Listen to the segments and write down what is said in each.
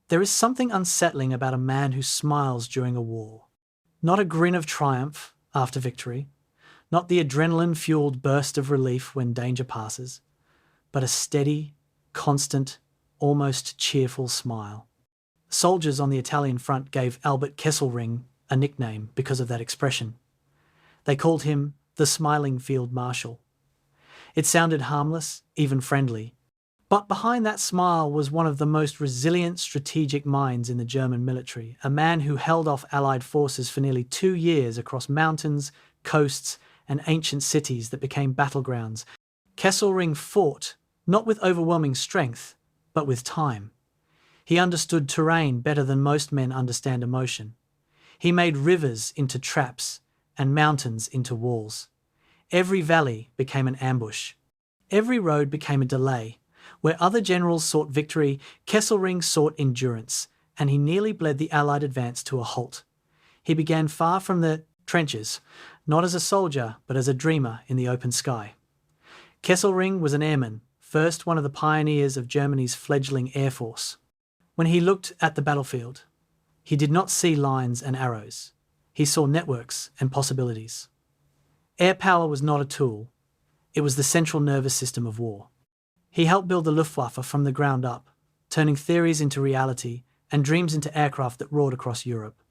There is something unsettling about a man who smiles during a war. Not a grin of triumph after victory, not the adrenaline-fueled burst of relief when danger passes, but a steady, constant, almost cheerful smile. Soldiers on the Italian front gave Albert Kesselring a nickname because of that expression. They called him the smiling Field Marshal. It sounded harmless, even friendly, but behind that smile was one of the most resilient strategic minds in the German military, a man who held off Allied forces for nearly 2 years across mountains, coasts, and ancient cities that became battlegrounds. Kesselring fought, not with overwhelming strength, but with time. He understood terrain better than most men understand emotion. He made rivers into traps and mountains into walls. Every valley became an ambush. Every road became a delay. Where other generals sought victory, Kesselring sought endurance, and he nearly bled the Allied advance to a halt. He began far from the trenches, not as a soldier, but as a dreamer in the open sky. Kesselring was an airman, first one of the pioneers of Germany's fledgling air force. When he looked at the battlefield, he did not see lines and arrows. He saw networks and possibilities. Air power was not a tool. It was the central nervous system of war. He helped build the Luftwaffe from the ground up, turning theories into reality and dreams into aircraft that roared across Europe.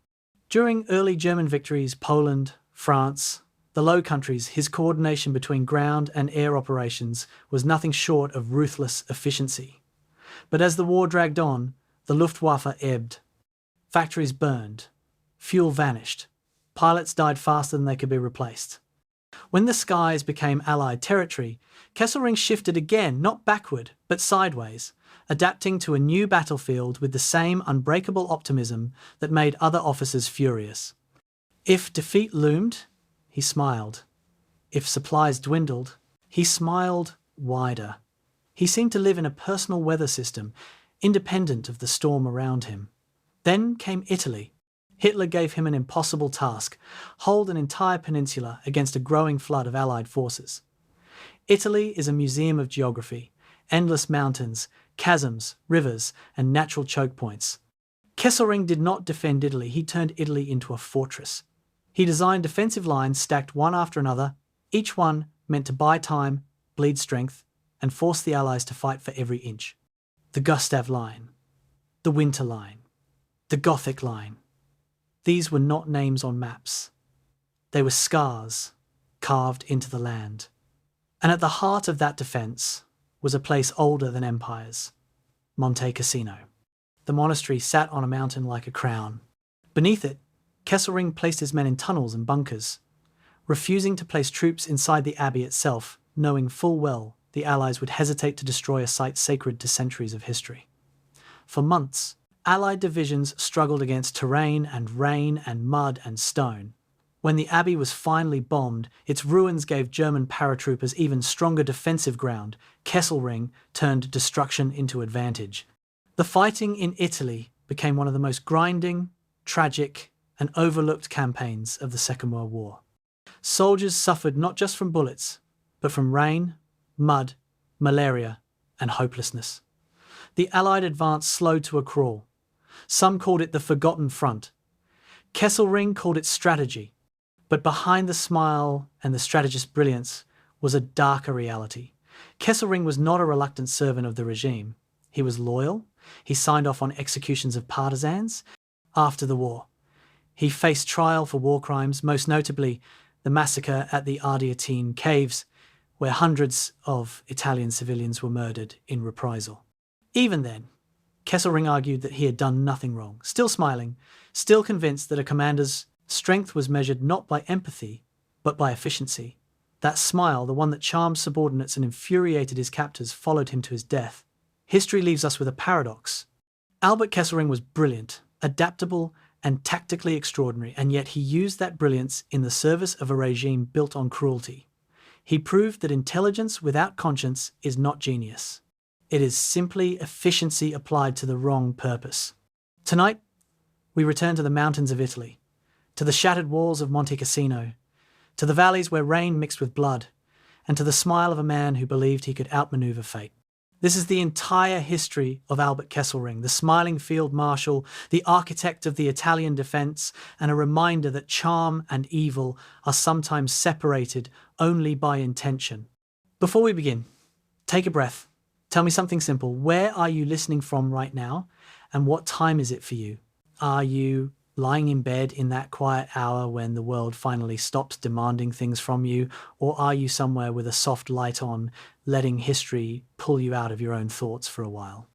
During early German victories, Poland, France, the Low Countries, his coordination between ground and air operations was nothing short of ruthless efficiency. But as the war dragged on, the Luftwaffe ebbed. Factories burned. Fuel vanished. Pilots died faster than they could be replaced. When the skies became Allied territory, Kesselring shifted again, not backward, but sideways, adapting to a new battlefield with the same unbreakable optimism that made other officers furious. If defeat loomed, he smiled. If supplies dwindled, he smiled wider. He seemed to live in a personal weather system, independent of the storm around him. Then came Italy. Hitler gave him an impossible task: hold an entire peninsula against a growing flood of Allied forces. Italy is a museum of geography, endless mountains, chasms, rivers, and natural choke points. Kesselring did not defend Italy, he turned Italy into a fortress. He designed defensive lines stacked one after another, each one meant to buy time, bleed strength, and force the Allies to fight for every inch. The Gustav Line, the Winter Line, the Gothic Line. These were not names on maps. They were scars carved into the land. And at the heart of that defence was a place older than empires, Monte Cassino. The monastery sat on a mountain like a crown. Beneath it, Kesselring placed his men in tunnels and bunkers, refusing to place troops inside the abbey itself, knowing full well the Allies would hesitate to destroy a site sacred to centuries of history. For months, Allied divisions struggled against terrain and rain and mud and stone. When the abbey was finally bombed, its ruins gave German paratroopers even stronger defensive ground. Kesselring turned destruction into advantage. The fighting in Italy became one of the most grinding, tragic, and overlooked campaigns of the Second World War. Soldiers suffered not just from bullets, but from rain, mud, malaria, and hopelessness. The Allied advance slowed to a crawl. Some called it the Forgotten Front. Kesselring called it strategy. But behind the smile and the strategist's brilliance was a darker reality. Kesselring was not a reluctant servant of the regime. He was loyal. He signed off on executions of partisans. After the war, he faced trial for war crimes, most notably the massacre at the Ardeatine caves, where hundreds of Italian civilians were murdered in reprisal. Even then, Kesselring argued that he had done nothing wrong, still smiling, still convinced that a commander's strength was measured not by empathy, but by efficiency. That smile, the one that charmed subordinates and infuriated his captors, followed him to his death. History leaves us with a paradox. Albert Kesselring was brilliant, adaptable, and tactically extraordinary, and yet he used that brilliance in the service of a regime built on cruelty. He proved that intelligence without conscience is not genius. It is simply efficiency applied to the wrong purpose. Tonight, we return to the mountains of Italy, to the shattered walls of Monte Cassino, to the valleys where rain mixed with blood, and to the smile of a man who believed he could outmaneuver fate. This is the entire history of Albert Kesselring, the smiling field marshal, the architect of the Italian defence, and a reminder that charm and evil are sometimes separated only by intention. Before we begin, take a breath. Tell me something simple. Where are you listening from right now, and what time is it for you? Are you lying in bed in that quiet hour when the world finally stops demanding things from you, or are you somewhere with a soft light on, letting history pull you out of your own thoughts for a while?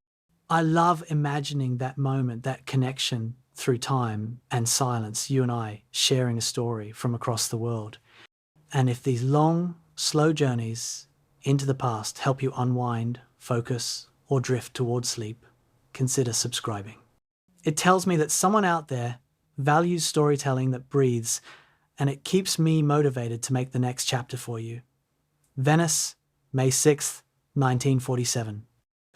I love imagining that moment, that connection through time and silence, you and I sharing a story from across the world. And if these long, slow journeys into the past help you unwind, focus, or drift towards sleep, consider subscribing. It tells me that someone out there values storytelling that breathes, and it keeps me motivated to make the next chapter for you. Venice, May 6th, 1947.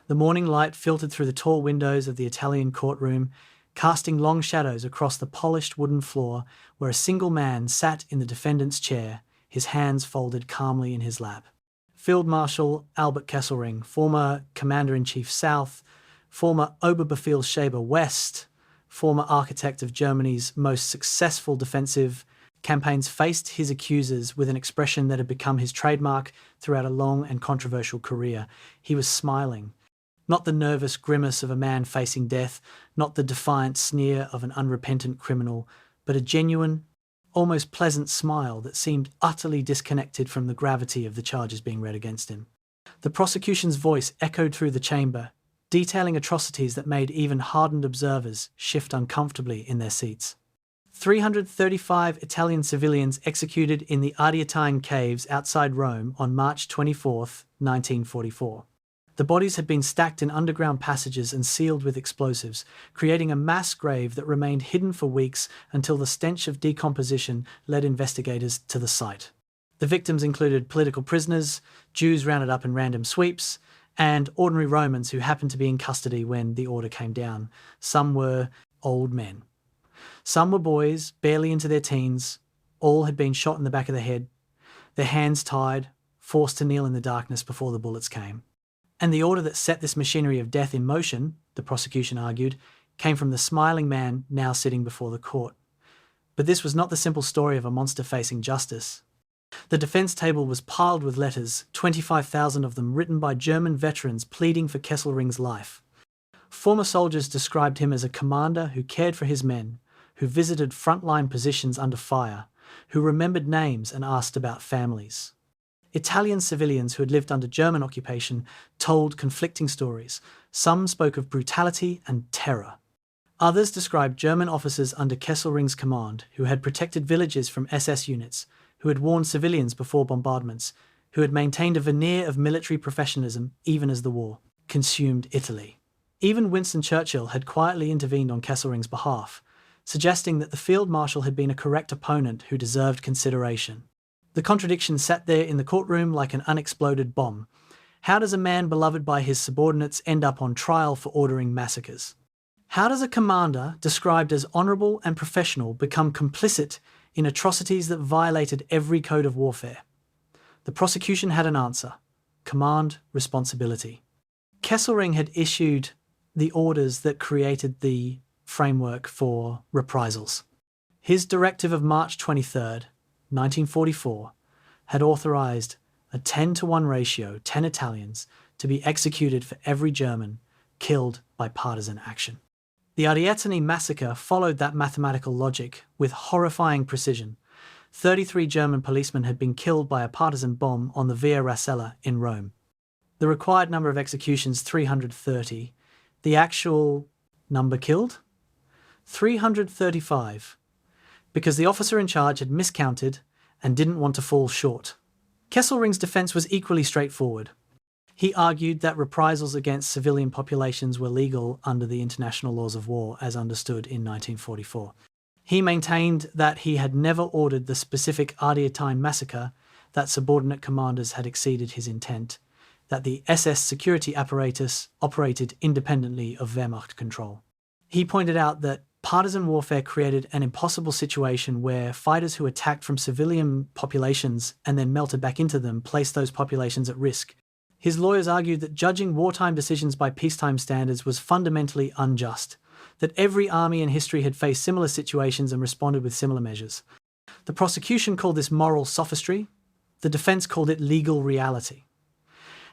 The morning light filtered through the tall windows of the Italian courtroom, casting long shadows across the polished wooden floor where a single man sat in the defendant's chair, his hands folded calmly in his lap. Field Marshal Albert Kesselring, former Commander-in-Chief South, former Oberbefehlshaber West, former architect of Germany's most successful defensive campaigns, faced his accusers with an expression that had become his trademark throughout a long and controversial career. He was smiling. Not the nervous grimace of a man facing death, not the defiant sneer of an unrepentant criminal, but a genuine, almost pleasant smile that seemed utterly disconnected from the gravity of the charges being read against him. The prosecution's voice echoed through the chamber, detailing atrocities that made even hardened observers shift uncomfortably in their seats. 335 Italian civilians executed in the Aviation caves outside Rome on March 24, 1944. The bodies had been stacked in underground passages and sealed with explosives, creating a mass grave that remained hidden for weeks until the stench of decomposition led investigators to the site. The victims included political prisoners, Jews rounded up in random sweeps, and ordinary Romans who happened to be in custody when the order came down. Some were old men. Some were boys, barely into their teens. All had been shot in the back of the head, their hands tied, forced to kneel in the darkness before the bullets came. And the order that set this machinery of death in motion, the prosecution argued, came from the smiling man now sitting before the court. But this was not the simple story of a monster facing justice. The defence table was piled with letters, 25,000 of them written by German veterans pleading for Kesselring's life. Former soldiers described him as a commander who cared for his men, who visited frontline positions under fire, who remembered names and asked about families. Italian civilians who had lived under German occupation told conflicting stories. Some spoke of brutality and terror. Others described German officers under Kesselring's command who had protected villages from SS units, who had warned civilians before bombardments, who had maintained a veneer of military professionalism even as the war consumed Italy. Even Winston Churchill had quietly intervened on Kesselring's behalf, suggesting that the Field Marshal had been a correct opponent who deserved consideration. The contradiction sat there in the courtroom like an unexploded bomb. How does a man beloved by his subordinates end up on trial for ordering massacres? How does a commander described as honourable and professional become complicit in atrocities that violated every code of warfare? The prosecution had an answer: command responsibility. Kesselring had issued the orders that created the framework for reprisals. His directive of March 23rd, 1944, had authorised a 10-to-1 ratio, 10 Italians, to be executed for every German killed by partisan action. The Attrition massacre followed that mathematical logic with horrifying precision. 33 German policemen had been killed by a partisan bomb on the Via Rasella in Rome. The required number of executions, 330. The actual number killed? 335. Because the officer in charge had miscounted and didn't want to fall short. Kesselring's defence was equally straightforward. He argued that reprisals against civilian populations were legal under the international laws of war as understood in 1944. He maintained that he had never ordered the specific Attrition massacre, that subordinate commanders had exceeded his intent, that the SS security apparatus operated independently of Wehrmacht control. He pointed out that partisan warfare created an impossible situation where fighters who attacked from civilian populations and then melted back into them placed those populations at risk. His lawyers argued that judging wartime decisions by peacetime standards was fundamentally unjust, that every army in history had faced similar situations and responded with similar measures. The prosecution called this moral sophistry. The defense called it legal reality.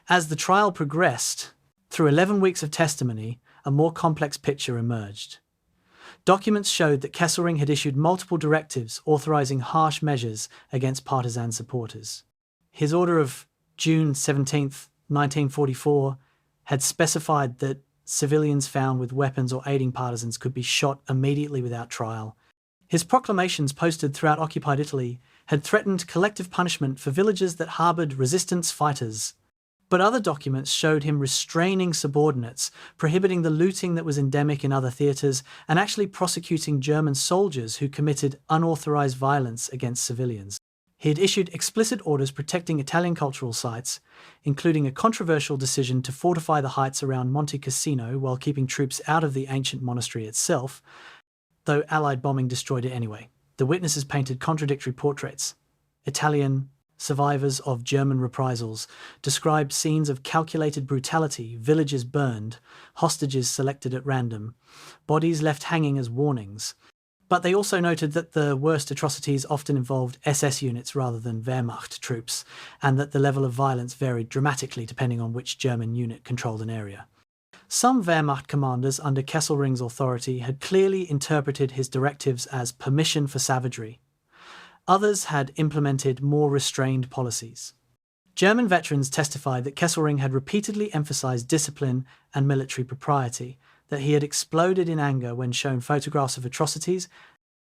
As the trial progressed, through 11 weeks of testimony, a more complex picture emerged. Documents showed that Kesselring had issued multiple directives authorizing harsh measures against partisan supporters. His order of June 17, 1944, had specified that civilians found with weapons or aiding partisans could be shot immediately without trial. His proclamations posted throughout occupied Italy had threatened collective punishment for villages that harbored resistance fighters. But other documents showed him restraining subordinates, prohibiting the looting that was endemic in other theatres, and actually prosecuting German soldiers who committed unauthorized violence against civilians. He had issued explicit orders protecting Italian cultural sites, including a controversial decision to fortify the heights around Monte Cassino while keeping troops out of the ancient monastery itself, though Allied bombing destroyed it anyway. The witnesses painted contradictory portraits. Italian survivors of German reprisals described scenes of calculated brutality, villages burned, hostages selected at random, bodies left hanging as warnings. But they also noted that the worst atrocities often involved SS units rather than Wehrmacht troops, and that the level of violence varied dramatically depending on which German unit controlled an area. Some Wehrmacht commanders under Kesselring's authority had clearly interpreted his directives as permission for savagery. Others had implemented more restrained policies. German veterans testified that Kesselring had repeatedly emphasized discipline and military propriety, that he had exploded in anger when shown photographs of atrocities,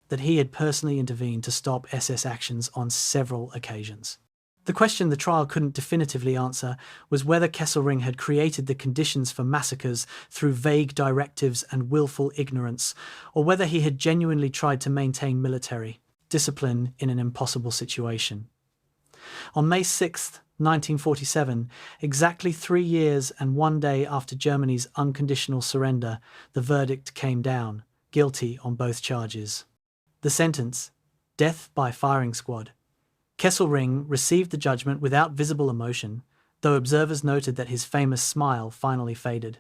that he had personally intervened to stop SS actions on several occasions. The question the trial couldn't definitively answer was whether Kesselring had created the conditions for massacres through vague directives and willful ignorance, or whether he had genuinely tried to maintain military discipline in an impossible situation. On May 6, 1947, exactly 3 years and 1 day after Germany's unconditional surrender, the verdict came down, guilty on both charges. The sentence, death by firing squad. Kesselring received the judgment without visible emotion, though observers noted that his famous smile finally faded.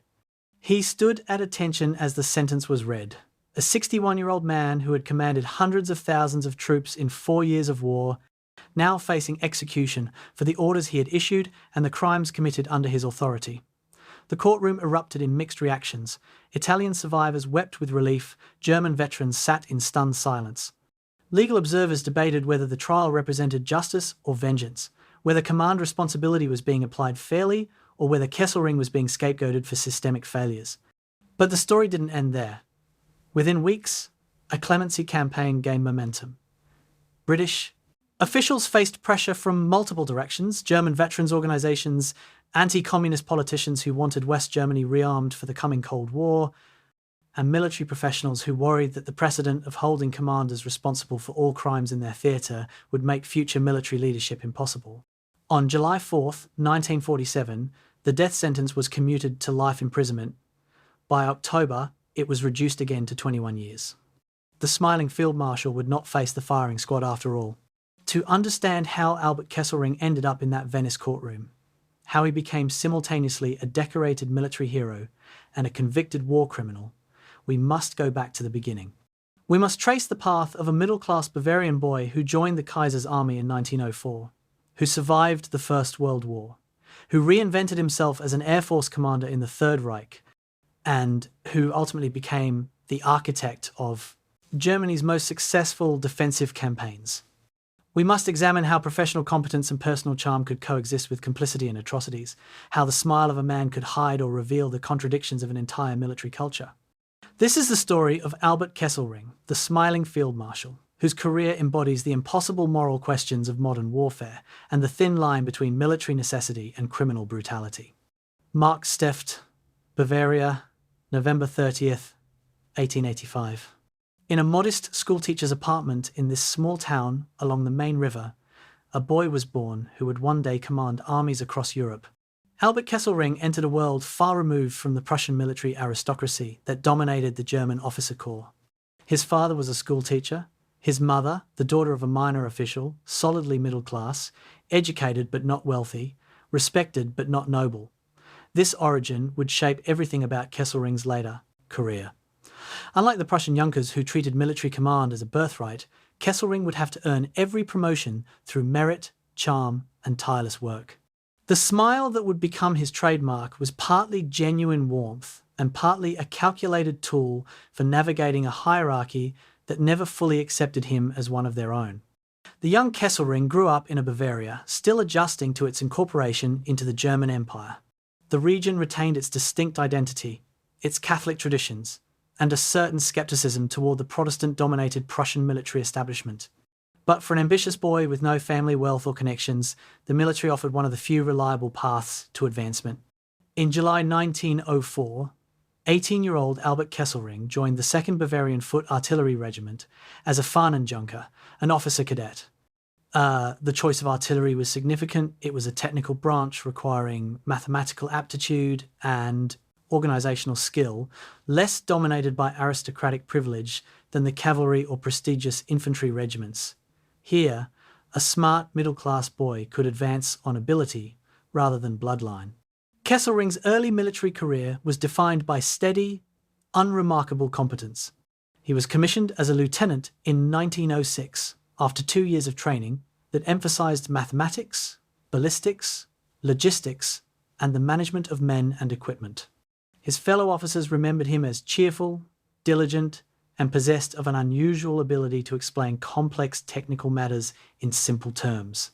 He stood at attention as the sentence was read. A 61-year-old man who had commanded hundreds of thousands of troops in 4 years of war, now facing execution for the orders he had issued and the crimes committed under his authority. The courtroom erupted in mixed reactions. Italian survivors wept with relief, German veterans sat in stunned silence. Legal observers debated whether the trial represented justice or vengeance, whether command responsibility was being applied fairly, or whether Kesselring was being scapegoated for systemic failures. But the story didn't end there. Within weeks, a clemency campaign gained momentum. British officials faced pressure from multiple directions: German veterans organisations, anti-communist politicians who wanted West Germany rearmed for the coming Cold War, and military professionals who worried that the precedent of holding commanders responsible for all crimes in their theatre would make future military leadership impossible. On July 4, 1947, the death sentence was commuted to life imprisonment. By October, it was reduced again to 21 years. The smiling Field Marshal would not face the firing squad after all. To understand how Albert Kesselring ended up in that Venice courtroom, how he became simultaneously a decorated military hero and a convicted war criminal, we must go back to the beginning. We must trace the path of a middle-class Bavarian boy who joined the Kaiser's army in 1904, who survived the First World War, who reinvented himself as an Air Force commander in the Third Reich, and who ultimately became the architect of Germany's most successful defensive campaigns. We must examine how professional competence and personal charm could coexist with complicity and atrocities, how the smile of a man could hide or reveal the contradictions of an entire military culture. This is the story of Albert Kesselring, the smiling Field Marshal, whose career embodies the impossible moral questions of modern warfare and the thin line between military necessity and criminal brutality. Mark Steft, Bavaria, November 30th, 1885. In a modest schoolteacher's apartment in this small town along the main river, a boy was born who would one day command armies across Europe. Albert Kesselring entered a world far removed from the Prussian military aristocracy that dominated the German officer corps. His father was a schoolteacher, his mother, the daughter of a minor official, solidly middle class, educated but not wealthy, respected but not noble. This origin would shape everything about Kesselring's later career. Unlike the Prussian Junkers who treated military command as a birthright, Kesselring would have to earn every promotion through merit, charm, and tireless work. The smile that would become his trademark was partly genuine warmth and partly a calculated tool for navigating a hierarchy that never fully accepted him as one of their own. The young Kesselring grew up in a Bavaria, still adjusting to its incorporation into the German Empire. The region retained its distinct identity, its Catholic traditions, and a certain skepticism toward the Protestant-dominated Prussian military establishment. But for an ambitious boy with no family wealth or connections, the military offered one of the few reliable paths to advancement. In July 1904, 18-year-old Albert Kesselring joined the 2nd Bavarian Foot Artillery Regiment as a Fahnenjunker, an officer cadet. The choice of artillery was significant. It was a technical branch requiring mathematical aptitude and organisational skill, less dominated by aristocratic privilege than the cavalry or prestigious infantry regiments. Here, a smart middle-class boy could advance on ability rather than bloodline. Kesselring's early military career was defined by steady, unremarkable competence. He was commissioned as a lieutenant in 1906 after 2 years of training that emphasised mathematics, ballistics, logistics, and the management of men and equipment. His fellow officers remembered him as cheerful, diligent, and possessed of an unusual ability to explain complex technical matters in simple terms.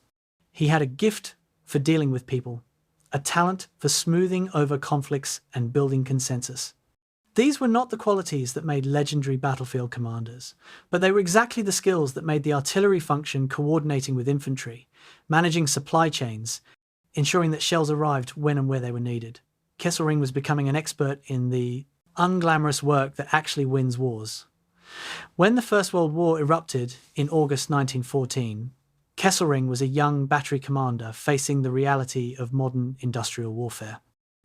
He had a gift for dealing with people, a talent for smoothing over conflicts and building consensus. These were not the qualities that made legendary battlefield commanders, but they were exactly the skills that made the artillery function coordinating with infantry, managing supply chains, ensuring that shells arrived when and where they were needed. Kesselring was becoming an expert in the unglamorous work that actually wins wars. When the First World War erupted in August 1914, Kesselring was a young battery commander facing the reality of modern industrial warfare.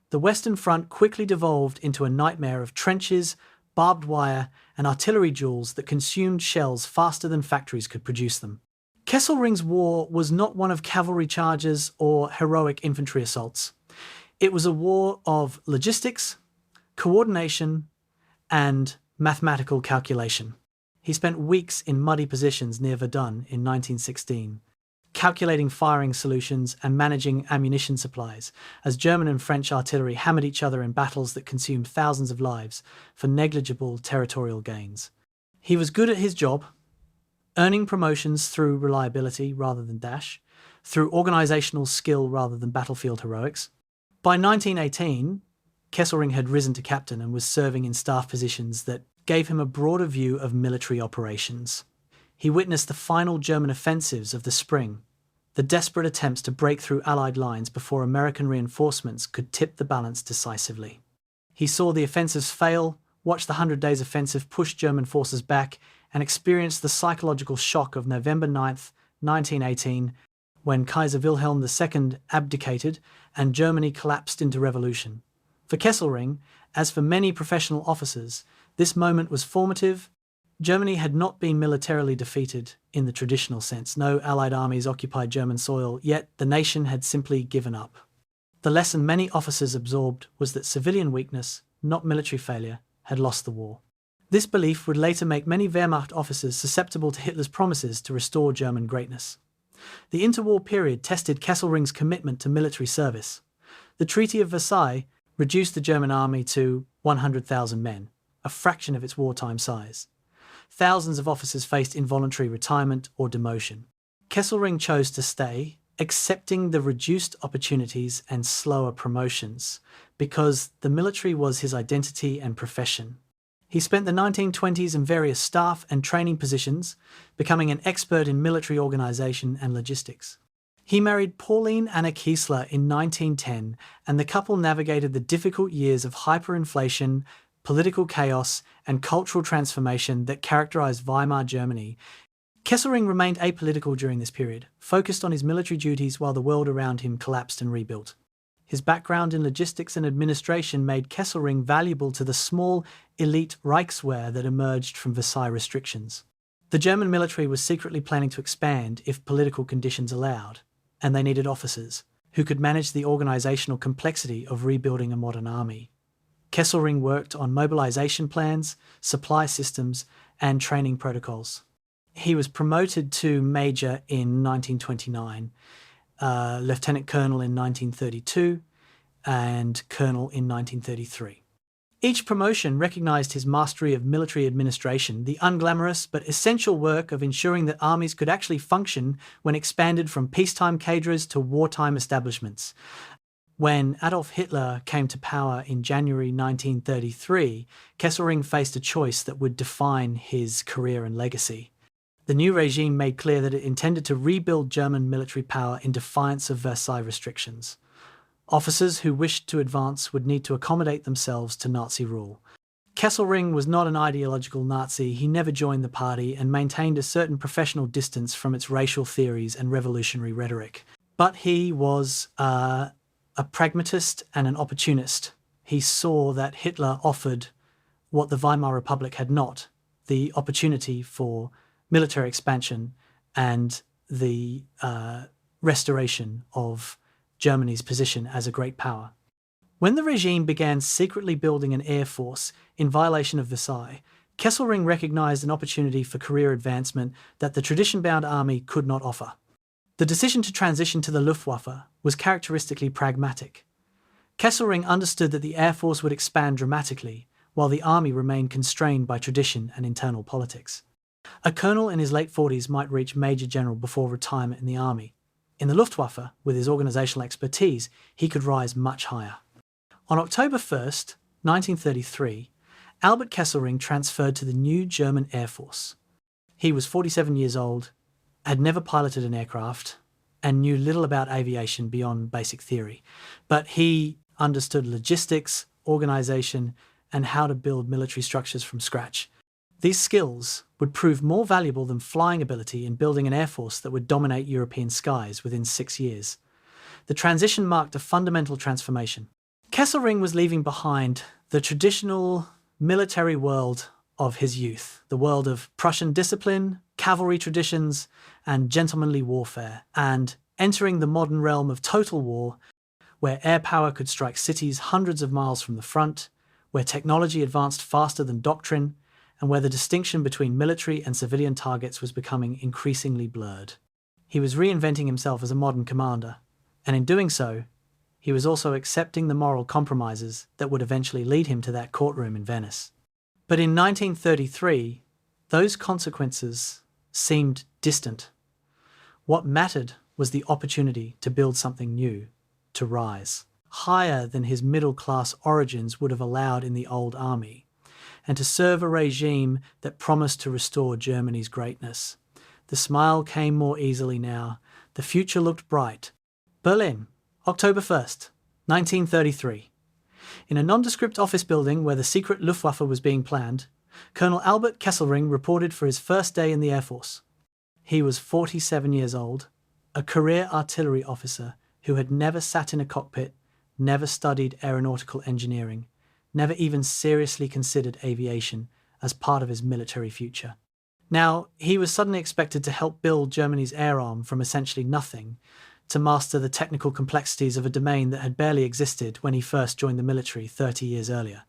The Western Front quickly devolved into a nightmare of trenches, barbed wire, and artillery duels that consumed shells faster than factories could produce them. Kesselring's war was not one of cavalry charges or heroic infantry assaults. It was a war of logistics, coordination, and mathematical calculation. He spent weeks in muddy positions near Verdun in 1916, calculating firing solutions and managing ammunition supplies, as German and French artillery hammered each other in battles that consumed thousands of lives for negligible territorial gains. He was good at his job, earning promotions through reliability rather than dash, through organisational skill rather than battlefield heroics. By 1918, Kesselring had risen to captain and was serving in staff positions that gave him a broader view of military operations. He witnessed the final German offensives of the spring, the desperate attempts to break through Allied lines before American reinforcements could tip the balance decisively. He saw the offensives fail, watched the 100 Days Offensive push German forces back, and experienced the psychological shock of November 9th, 1918, when Kaiser Wilhelm II abdicated and Germany collapsed into revolution. For Kesselring, as for many professional officers, this moment was formative. Germany had not been militarily defeated in the traditional sense. No Allied armies occupied German soil, yet the nation had simply given up. The lesson many officers absorbed was that civilian weakness, not military failure, had lost the war. This belief would later make many Wehrmacht officers susceptible to Hitler's promises to restore German greatness. The interwar period tested Kesselring's commitment to military service. The Treaty of Versailles reduced the German army to 100,000 men, a fraction of its wartime size. Thousands of officers faced involuntary retirement or demotion. Kesselring chose to stay, accepting the reduced opportunities and slower promotions, because the military was his identity and profession. He spent the 1920s in various staff and training positions, becoming an expert in military organisation and logistics. He married Pauline Anna Kiesler in 1910, and the couple navigated the difficult years of hyperinflation, political chaos, and cultural transformation that characterised Weimar Germany. Kesselring remained apolitical during this period, focused on his military duties while the world around him collapsed and rebuilt. His background in logistics and administration made Kesselring valuable to the small, elite Reichswehr that emerged from Versailles restrictions. The German military was secretly planning to expand if political conditions allowed, and they needed officers. who could manage the organizational complexity of rebuilding a modern army. Kesselring worked on mobilization plans, supply systems, and training protocols. He was promoted to major in 1929, lieutenant colonel in 1932, and colonel in 1933. Each promotion recognized his mastery of military administration, the unglamorous but essential work of ensuring that armies could actually function when expanded from peacetime cadres to wartime establishments. When Adolf Hitler came to power in January 1933, Kesselring faced a choice that would define his career and legacy. The new regime made clear that it intended to rebuild German military power in defiance of Versailles restrictions. Officers who wished to advance would need to accommodate themselves to Nazi rule. Kesselring was not an ideological Nazi. He never joined the party and maintained a certain professional distance from its racial theories and revolutionary rhetoric. But he was a pragmatist and an opportunist. He saw that Hitler offered what the Weimar Republic had not, the opportunity for military expansion and the restoration of Germany's position as a great power. When the regime began secretly building an air force in violation of Versailles, Kesselring recognized an opportunity for career advancement that the tradition-bound army could not offer. The decision to transition to the Luftwaffe was characteristically pragmatic. Kesselring understood that the air force would expand dramatically, while the army remained constrained by tradition and internal politics. A colonel in his late 40s might reach major general before retirement in the army. In the Luftwaffe, with his organizational expertise, he could rise much higher. On October 1st, 1933, Albert Kesselring transferred to the new German Air Force. He was 47 years old, had never piloted an aircraft, and knew little about aviation beyond basic theory. But he understood logistics, organization, and how to build military structures from scratch. These skills would prove more valuable than flying ability in building an air force that would dominate European skies within 6 years. The transition marked a fundamental transformation. Kesselring was leaving behind the traditional military world of his youth, the world of Prussian discipline, cavalry traditions, and gentlemanly warfare, and entering the modern realm of total war, where air power could strike cities hundreds of miles from the front, where technology advanced faster than doctrine, and where the distinction between military and civilian targets was becoming increasingly blurred. He was reinventing himself as a modern commander, and in doing so, he was also accepting the moral compromises that would eventually lead him to that courtroom in Venice. But in 1933, those consequences seemed distant. What mattered was the opportunity to build something new, to rise, higher than his middle-class origins would have allowed in the old army, and to serve a regime that promised to restore Germany's greatness. The smile came more easily now. The future looked bright. Berlin, October 1st, 1933. In a nondescript office building where the secret Luftwaffe was being planned, Colonel Albert Kesselring reported for his first day in the Air Force. He was 47 years old, a career artillery officer who had never sat in a cockpit, never studied aeronautical engineering, never even seriously considered aviation as part of his military future. Now, he was suddenly expected to help build Germany's air arm from essentially nothing, to master the technical complexities of a domain that had barely existed when he first joined the military 30 years earlier.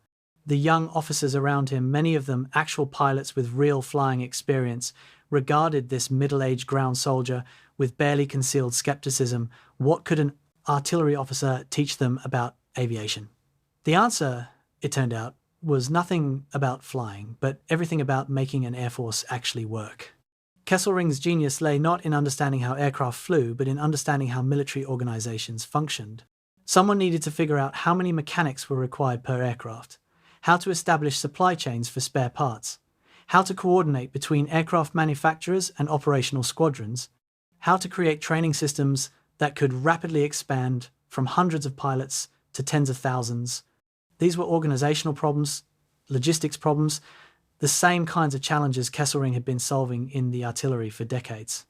The young officers around him, many of them actual pilots with real flying experience, regarded this middle-aged ground soldier with barely concealed skepticism. What could an artillery officer teach them about aviation? The answer, it turned out, was nothing about flying, but everything about making an air force actually work. Kesselring's genius lay not in understanding how aircraft flew, but in understanding how military organizations functioned. Someone needed to figure out how many mechanics were required per aircraft, how to establish supply chains for spare parts, how to coordinate between aircraft manufacturers and operational squadrons, how to create training systems that could rapidly expand from hundreds of pilots to tens of thousands. These were organizational problems, logistics problems, the same kinds of challenges Kesselring had been solving in the artillery for decades.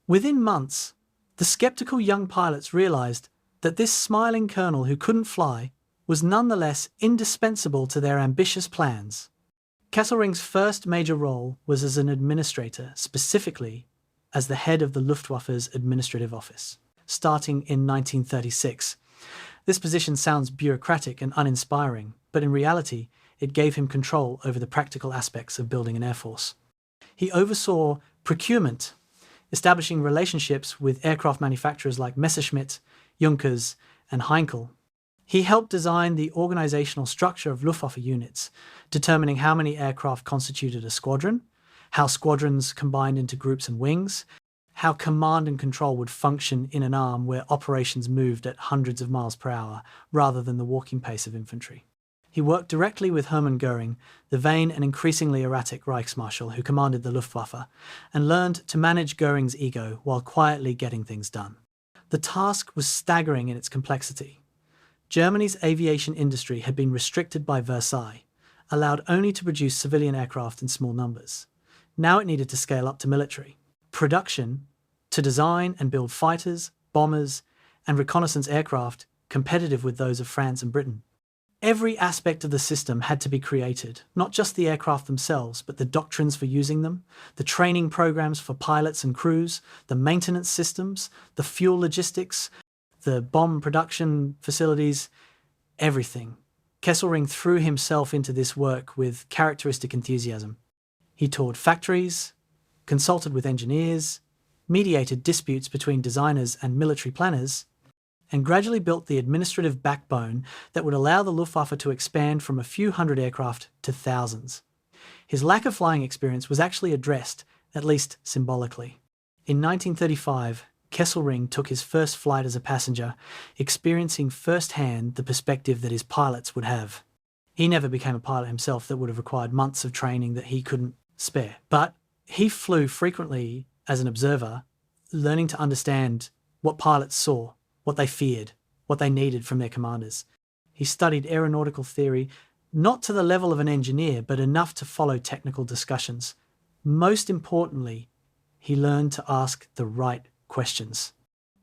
Within months, the skeptical young pilots realized that this smiling colonel who couldn't fly was nonetheless indispensable to their ambitious plans. Kesselring's first major role was as an administrator, specifically as the head of the Luftwaffe's administrative office. starting in 1936. This position sounds bureaucratic and uninspiring, but in reality, it gave him control over the practical aspects of building an air force. He oversaw procurement, establishing relationships with aircraft manufacturers like Messerschmitt, Junkers, and Heinkel. He helped design the organizational structure of Luftwaffe units, determining how many aircraft constituted a squadron, how squadrons combined into groups and wings, how command and control would function in an arm where operations moved at hundreds of miles per hour rather than the walking pace of infantry. He worked directly with Hermann Göring, the vain and increasingly erratic Reichsmarshal who commanded the Luftwaffe, and learned to manage Göring's ego while quietly getting things done. The task was staggering in its complexity. Germany's aviation industry had been restricted by Versailles, allowed only to produce civilian aircraft in small numbers. Now it needed to scale up to military production to design and build fighters, bombers, and reconnaissance aircraft competitive with those of France and Britain. Every aspect of the system had to be created, not just the aircraft themselves, but the doctrines for using them, the training programs for pilots and crews, the maintenance systems, the fuel logistics, the bomb production facilities, everything. Kesselring threw himself into this work with characteristic enthusiasm. He toured factories, consulted with engineers, mediated disputes between designers and military planners, and gradually built the administrative backbone that would allow the Luftwaffe to expand from a few hundred aircraft to thousands. His lack of flying experience was actually addressed, at least symbolically. In 1935, Kesselring took his first flight as a passenger, experiencing firsthand the perspective that his pilots would have. He never became a pilot himself. That would have required months of training that he couldn't spare. But he flew frequently as an observer, learning to understand what pilots saw, what they feared, what they needed from their commanders. He studied aeronautical theory, not to the level of an engineer, but enough to follow technical discussions. Most importantly, he learned to ask the right questions.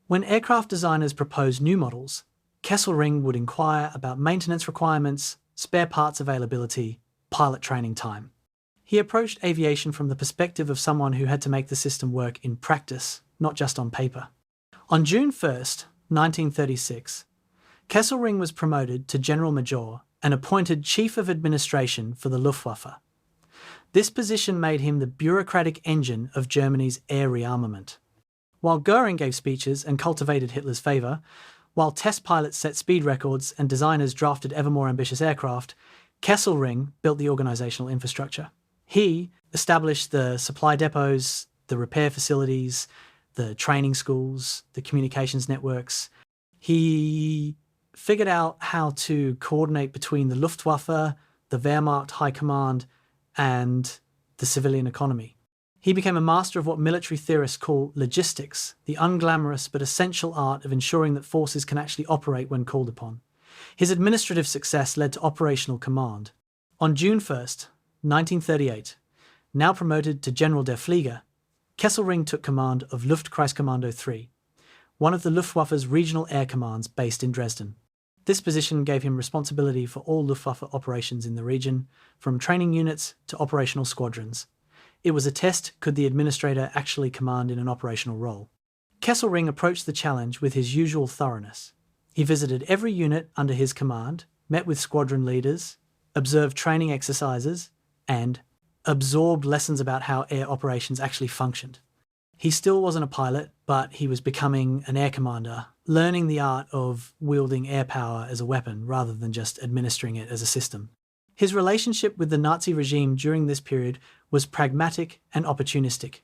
When aircraft designers proposed new models, Kesselring would inquire about maintenance requirements, spare parts availability, pilot training time. He approached aviation from the perspective of someone who had to make the system work in practice, not just on paper. On June 1st, 1936, Kesselring was promoted to General Major and appointed Chief of Administration for the Luftwaffe. This position made him the bureaucratic engine of Germany's air rearmament. While Göring gave speeches and cultivated Hitler's favour, while test pilots set speed records and designers drafted ever more ambitious aircraft, Kesselring built the organisational infrastructure. He established the supply depots, the repair facilities, the training schools, the communications networks. He figured out how to coordinate between the Luftwaffe, the Wehrmacht High Command, and the civilian economy. He became a master of what military theorists call logistics, the unglamorous but essential art of ensuring that forces can actually operate when called upon. His administrative success led to operational command. On June 1st, 1938, now promoted to General der Flieger, Kesselring took command of Luftkreiskommando 3, one of the Luftwaffe's regional air commands based in Dresden. This position gave him responsibility for all Luftwaffe operations in the region, from training units to operational squadrons. It was a test: could the administrator actually command in an operational role? Kesselring approached the challenge with his usual thoroughness. He visited every unit under his command, met with squadron leaders, observed training exercises, and absorbed lessons about how air operations actually functioned. He still wasn't a pilot, but he was becoming an air commander, learning the art of wielding air power as a weapon rather than just administering it as a system. His relationship with the Nazi regime during this period was pragmatic and opportunistic.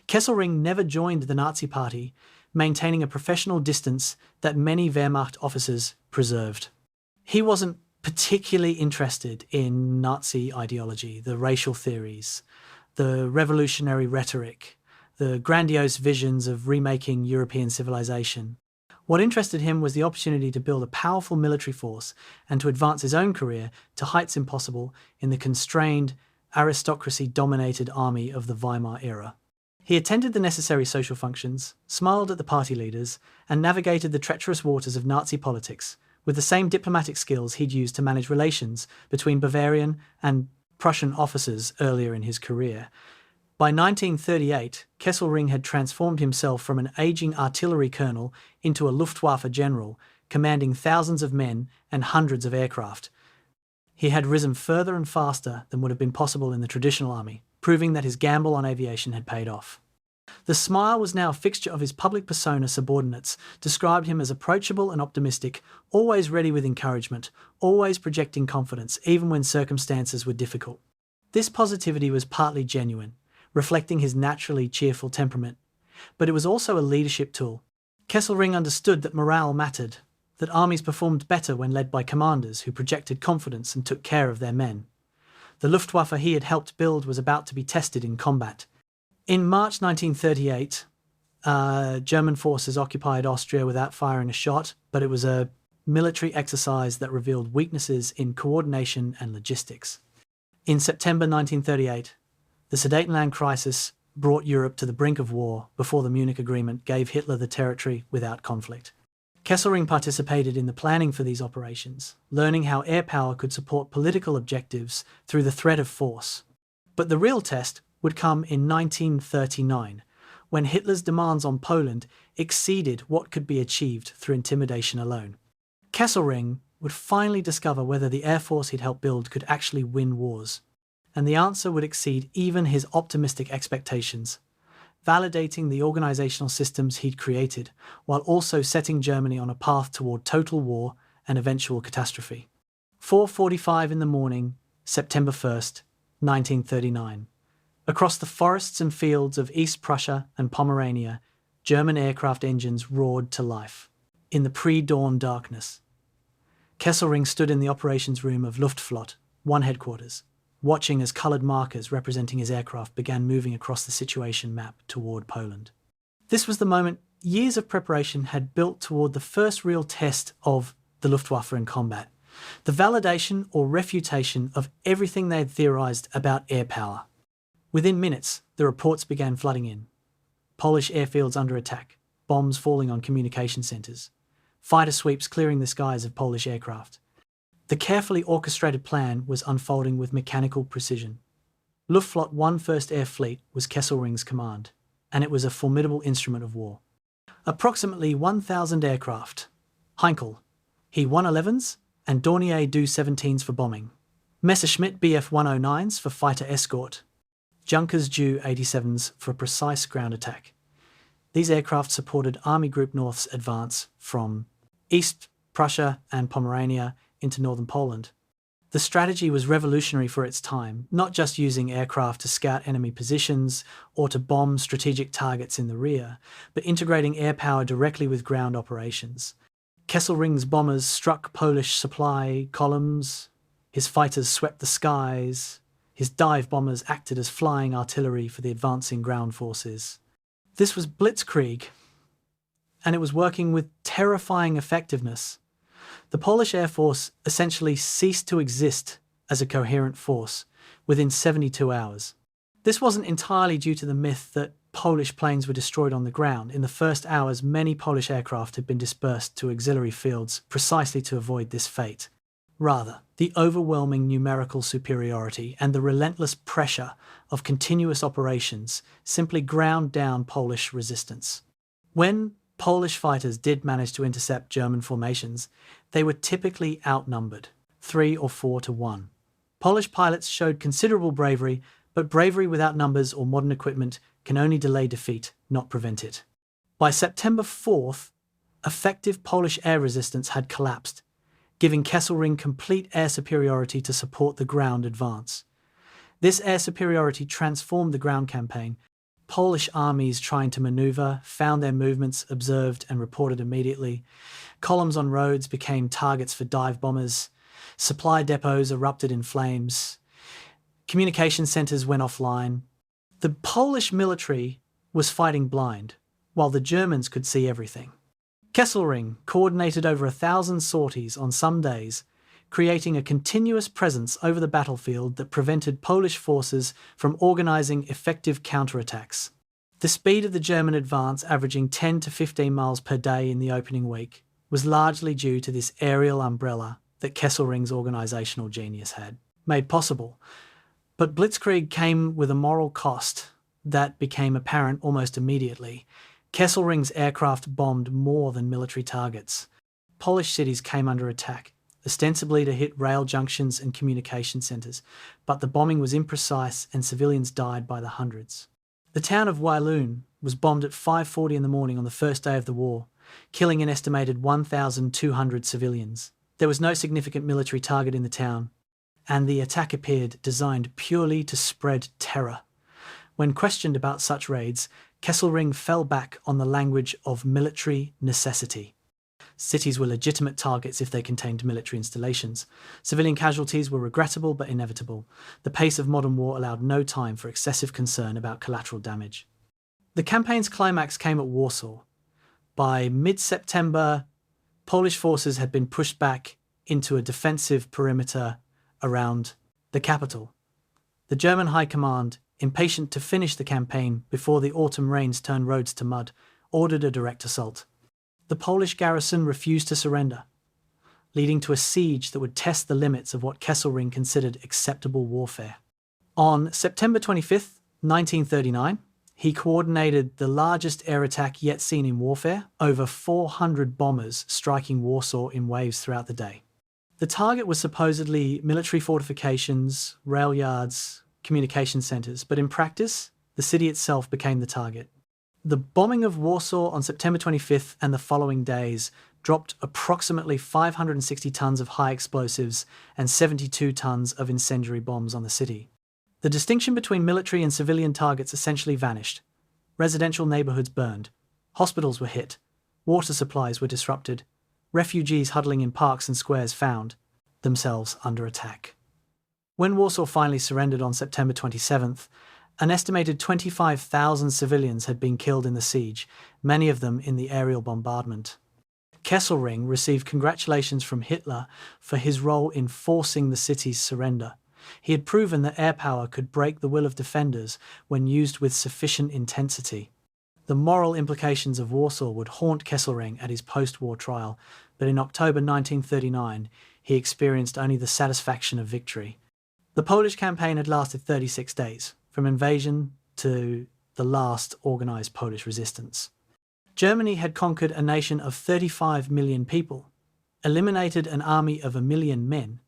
Kesselring never joined the Nazi Party, maintaining a professional distance that many Wehrmacht officers preserved. He wasn't particularly interested in Nazi ideology, the racial theories, the revolutionary rhetoric, the grandiose visions of remaking European civilization. What interested him was the opportunity to build a powerful military force and to advance his own career to heights impossible in the constrained, aristocracy-dominated army of the Weimar era. He attended the necessary social functions, smiled at the party leaders, and navigated the treacherous waters of Nazi politics with the same diplomatic skills he'd used to manage relations between Bavarian and Prussian officers earlier in his career. By 1938, Kesselring had transformed himself from an aging artillery colonel into a Luftwaffe general, commanding thousands of men and hundreds of aircraft. He had risen further and faster than would have been possible in the traditional army, proving that his gamble on aviation had paid off. The smile was now a fixture of his public persona. Subordinates described him as approachable and optimistic, always ready with encouragement, always projecting confidence, even when circumstances were difficult. This positivity was partly genuine, reflecting his naturally cheerful temperament, but it was also a leadership tool. Kesselring understood that morale mattered, that armies performed better when led by commanders who projected confidence and took care of their men. The Luftwaffe he had helped build was about to be tested in combat. In March 1938, German forces occupied Austria without firing a shot, but it was a military exercise that revealed weaknesses in coordination and logistics. In September 1938, the Sudetenland crisis brought Europe to the brink of war before the Munich Agreement gave Hitler the territory without conflict. Kesselring participated in the planning for these operations, learning how air power could support political objectives through the threat of force. But the real test would come in 1939, when Hitler's demands on Poland exceeded what could be achieved through intimidation alone. Kesselring would finally discover whether the air force he'd helped build could actually win wars, and the answer would exceed even his optimistic expectations, validating the organizational systems he'd created, while also setting Germany on a path toward total war and eventual catastrophe. 4:45 in the morning, September 1st, 1939. Across the forests and fields of East Prussia and Pomerania, German aircraft engines roared to life. In the pre-dawn darkness, Kesselring stood in the operations room of Luftwaffe 1 headquarters, watching as coloured markers representing his aircraft began moving across the situation map toward Poland. This was the moment years of preparation had built toward the first real test of the Luftwaffe in combat, the validation or refutation of everything they had theorised about air power. Within minutes, the reports began flooding in. Polish airfields under attack, bombs falling on communication centres, fighter sweeps clearing the skies of Polish aircraft. The carefully orchestrated plan was unfolding with mechanical precision. Luftwaffe 1 First Air Fleet was Kesselring's command, and it was a formidable instrument of war. Approximately 1,000 aircraft, Heinkel, He-111s and Dornier Do-17s for bombing, Messerschmitt Bf-109s for fighter escort, Junkers Ju-87s for precise ground attack. These aircraft supported Army Group North's advance from East Prussia and Pomerania into northern Poland. The strategy was revolutionary for its time, not just using aircraft to scout enemy positions or to bomb strategic targets in the rear, but integrating air power directly with ground operations. Kesselring's bombers struck Polish supply columns, his fighters swept the skies, his dive bombers acted as flying artillery for the advancing ground forces. This was blitzkrieg, and it was working with terrifying effectiveness. The Polish Air Force essentially ceased to exist as a coherent force within 72 hours. This wasn't entirely due to the myth that Polish planes were destroyed on the ground. In the first hours, many Polish aircraft had been dispersed to auxiliary fields precisely to avoid this fate. Rather, the overwhelming numerical superiority and the relentless pressure of continuous operations simply ground down Polish resistance. When Polish fighters did manage to intercept German formations, they were typically outnumbered, 3 or 4 to 1. Polish pilots showed considerable bravery, but bravery without numbers or modern equipment can only delay defeat, not prevent it. By September 4th, effective Polish air resistance had collapsed, giving Kesselring complete air superiority to support the ground advance. This air superiority transformed the ground campaign. Polish armies trying to maneuver found their movements observed and reported immediately. Columns on roads became targets for dive bombers. Supply depots erupted in flames. Communication centres went offline. The Polish military was fighting blind, while the Germans could see everything. Kesselring coordinated over 1,000 sorties on some days, creating a continuous presence over the battlefield that prevented Polish forces from organising effective counterattacks. The speed of the German advance, averaging 10 to 15 miles per day in the opening week, was largely due to this aerial umbrella that Kesselring's organisational genius had made possible. But blitzkrieg came with a moral cost. that became apparent almost immediately. Kesselring's aircraft bombed more than military targets. Polish cities came under attack, ostensibly to hit rail junctions and communication centres, but the bombing was imprecise and civilians died by the hundreds. The town of Wieluń was bombed at 5:40 in the morning on the first day of the war, killing an estimated 1,200 civilians. There was no significant military target in the town, and the attack appeared designed purely to spread terror. When questioned about such raids, Kesselring fell back on the language of military necessity. Cities were legitimate targets if they contained military installations. Civilian casualties were regrettable but inevitable. The pace of modern war allowed no time for excessive concern about collateral damage. The campaign's climax came at Warsaw. By mid-September, Polish forces had been pushed back into a defensive perimeter around the capital. The German High Command, impatient to finish the campaign before the autumn rains turned roads to mud, ordered a direct assault. The Polish garrison refused to surrender, leading to a siege that would test the limits of what Kesselring considered acceptable warfare. On September 25, 1939, he coordinated the largest air attack yet seen in warfare, over 400 bombers striking Warsaw in waves throughout the day. The target was supposedly military fortifications, rail yards, communication centres, but in practice, the city itself became the target. The bombing of Warsaw on September 25th and the following days dropped approximately 560 tons of high explosives and 72 tons of incendiary bombs on the city. The distinction between military and civilian targets essentially vanished. Residential neighbourhoods burned, hospitals were hit, water supplies were disrupted, refugees huddling in parks and squares found themselves under attack. When Warsaw finally surrendered on September 27th, an estimated 25,000 civilians had been killed in the siege, many of them in the aerial bombardment. Kesselring received congratulations from Hitler for his role in forcing the city's surrender. He had proven that air power could break the will of defenders when used with sufficient intensity. The moral implications of Warsaw would haunt Kesselring at his post-war trial, but in October 1939 he experienced only the satisfaction of victory. The Polish campaign had lasted 36 days, from invasion to the last organised Polish resistance. Germany had conquered a nation of 35 million people, eliminated an army of 1 million men,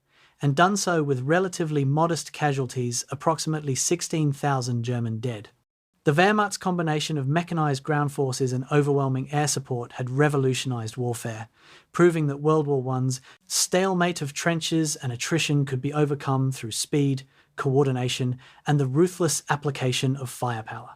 and done so with relatively modest casualties, approximately 16,000 German dead. The Wehrmacht's combination of mechanised ground forces and overwhelming air support had revolutionised warfare, proving that World War I's stalemate of trenches and attrition could be overcome through speed, coordination, and the ruthless application of firepower.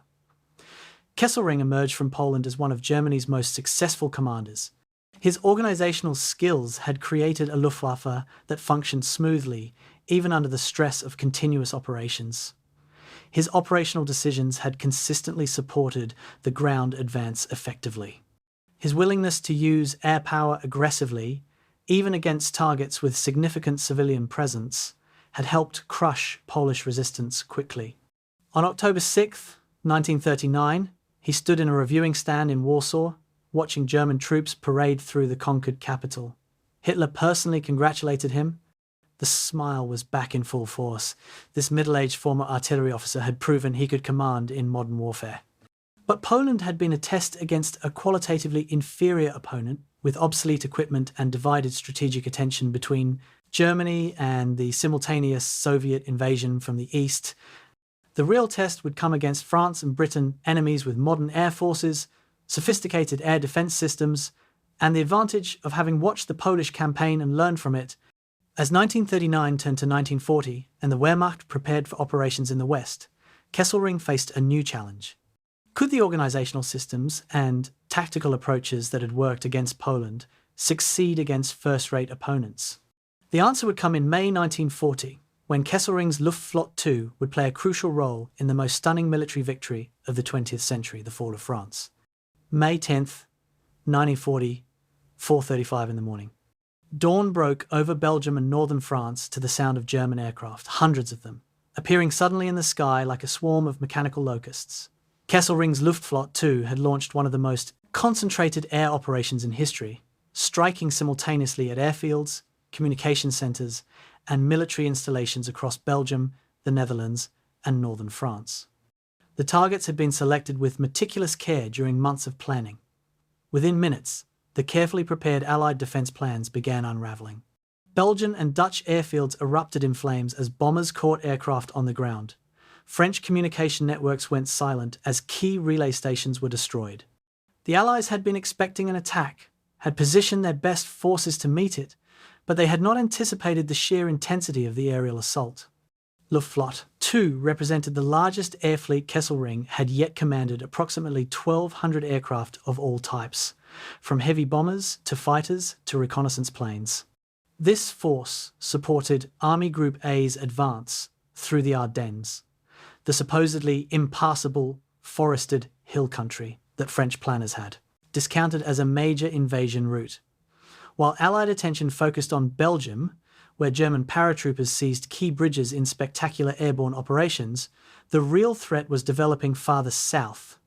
Kesselring emerged from Poland as one of Germany's most successful commanders. His organisational skills had created a Luftwaffe that functioned smoothly, even under the stress of continuous operations. His operational decisions had consistently supported the ground advance effectively. His willingness to use air power aggressively, even against targets with significant civilian presence, had helped crush Polish resistance quickly. On October 6, 1939, he stood in a reviewing stand in Warsaw, watching German troops parade through the conquered capital. Hitler personally congratulated him. The smile was back in full force. This middle-aged former artillery officer had proven he could command in modern warfare. But Poland had been a test against a qualitatively inferior opponent with obsolete equipment and divided strategic attention between Germany and the simultaneous Soviet invasion from the east. The real test would come against France and Britain, enemies with modern air forces, sophisticated air defence systems, and the advantage of having watched the Polish campaign and learned from it. As 1939 turned to 1940 and the Wehrmacht prepared for operations in the West, Kesselring faced a new challenge. Could the organisational systems and tactical approaches that had worked against Poland succeed against first-rate opponents? The answer would come in May 1940, when Kesselring's Luftwaffe 2 would play a crucial role in the most stunning military victory of the 20th century, the fall of France. May 10th, 1940, 4:35 in the morning. Dawn broke over Belgium and northern France to the sound of German aircraft, hundreds of them, appearing suddenly in the sky like a swarm of mechanical locusts. Kesselring's Luftwaffe 2 had launched one of the most concentrated air operations in history, striking simultaneously at airfields, communication centres, and military installations across Belgium, the Netherlands, and northern France. The targets had been selected with meticulous care during months of planning. Within minutes, the carefully prepared Allied defence plans began unravelling. Belgian and Dutch airfields erupted in flames as bombers caught aircraft on the ground. French communication networks went silent as key relay stations were destroyed. The Allies had been expecting an attack, had positioned their best forces to meet it, but they had not anticipated the sheer intensity of the aerial assault. Luftwaffe 2 represented the largest air fleet Kesselring had yet commanded, approximately 1,200 aircraft of all types, from heavy bombers to fighters to reconnaissance planes. This force supported Army Group A's advance through the Ardennes, the supposedly impassable, forested hill country that French planners had discounted as a major invasion route. While Allied attention focused on Belgium, where German paratroopers seized key bridges in spectacular airborne operations, the real threat was developing farther south.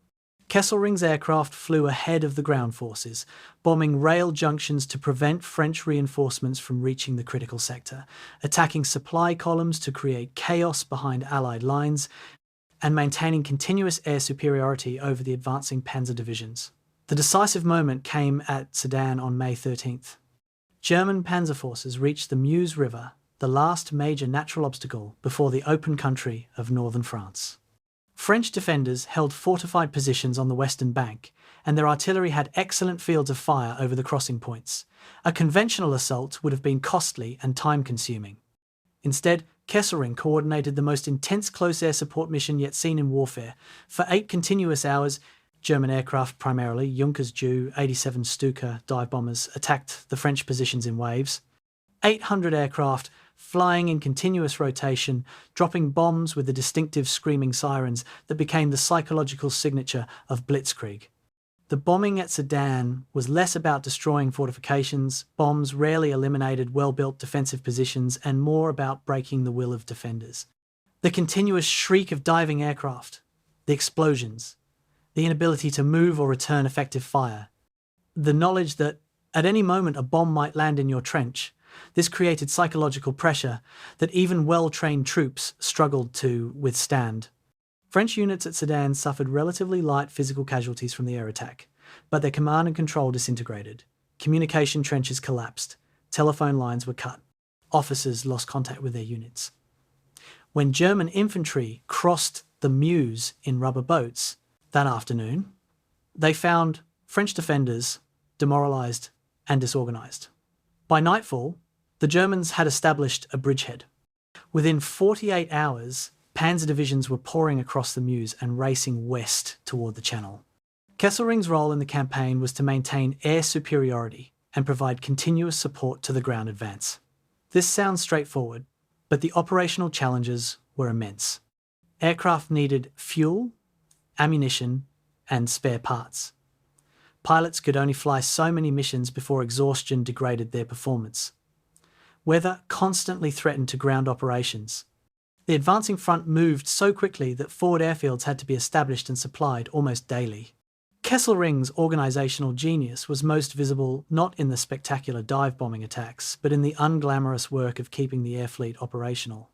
Kesselring's aircraft flew ahead of the ground forces, bombing rail junctions to prevent French reinforcements from reaching the critical sector, attacking supply columns to create chaos behind Allied lines, and maintaining continuous air superiority over the advancing panzer divisions. The decisive moment came at Sedan on May 13th. German panzer forces reached the Meuse River, the last major natural obstacle before the open country of northern France. French defenders held fortified positions on the western bank, and their artillery had excellent fields of fire over the crossing points. A conventional assault would have been costly and time-consuming. Instead, Kesselring coordinated the most intense close air support mission yet seen in warfare. For 8 continuous hours, German aircraft, primarily Junkers Ju-87 Stuka dive bombers, attacked the French positions in waves. 800 aircraft flying in continuous rotation, dropping bombs with the distinctive screaming sirens that became the psychological signature of Blitzkrieg. The bombing at Sedan was less about destroying fortifications, bombs rarely eliminated well-built defensive positions, and more about breaking the will of defenders. The continuous shriek of diving aircraft, the explosions, the inability to move or return effective fire, the knowledge that at any moment a bomb might land in your trench, this created psychological pressure that even well-trained troops struggled to withstand. French units at Sedan suffered relatively light physical casualties from the air attack, but their command and control disintegrated. Communication trenches collapsed, telephone lines were cut, officers lost contact with their units. When German infantry crossed the Meuse in rubber boats that afternoon, they found French defenders demoralised and disorganised. By nightfall, the Germans had established a bridgehead. Within 48 hours, panzer divisions were pouring across the Meuse and racing west toward the Channel. Kesselring's role in the campaign was to maintain air superiority and provide continuous support to the ground advance. This sounds straightforward, but the operational challenges were immense. Aircraft needed fuel, ammunition, and spare parts. Pilots could only fly so many missions before exhaustion degraded their performance. Weather constantly threatened to ground operations. The advancing front moved so quickly that forward airfields had to be established and supplied almost daily. Kesselring's organisational genius was most visible not in the spectacular dive-bombing attacks, but in the unglamorous work of keeping the air fleet operational.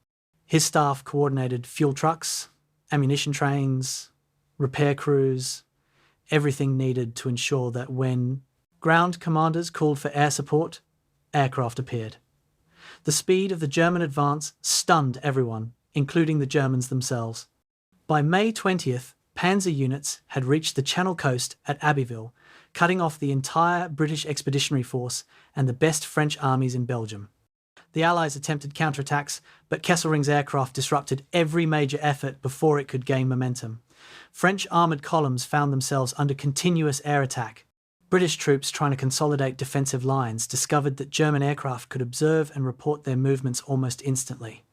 His staff coordinated fuel trucks, ammunition trains, repair crews, everything needed to ensure that when ground commanders called for air support, aircraft appeared. The speed of the German advance stunned everyone, including the Germans themselves. By May 20th, panzer units had reached the Channel coast at Abbeville, cutting off the entire British Expeditionary Force and the best French armies in Belgium. The Allies attempted counterattacks, but Kesselring's aircraft disrupted every major effort before it could gain momentum. French armoured columns found themselves under continuous air attack. British troops trying to consolidate defensive lines discovered that German aircraft could observe and report their movements almost instantly.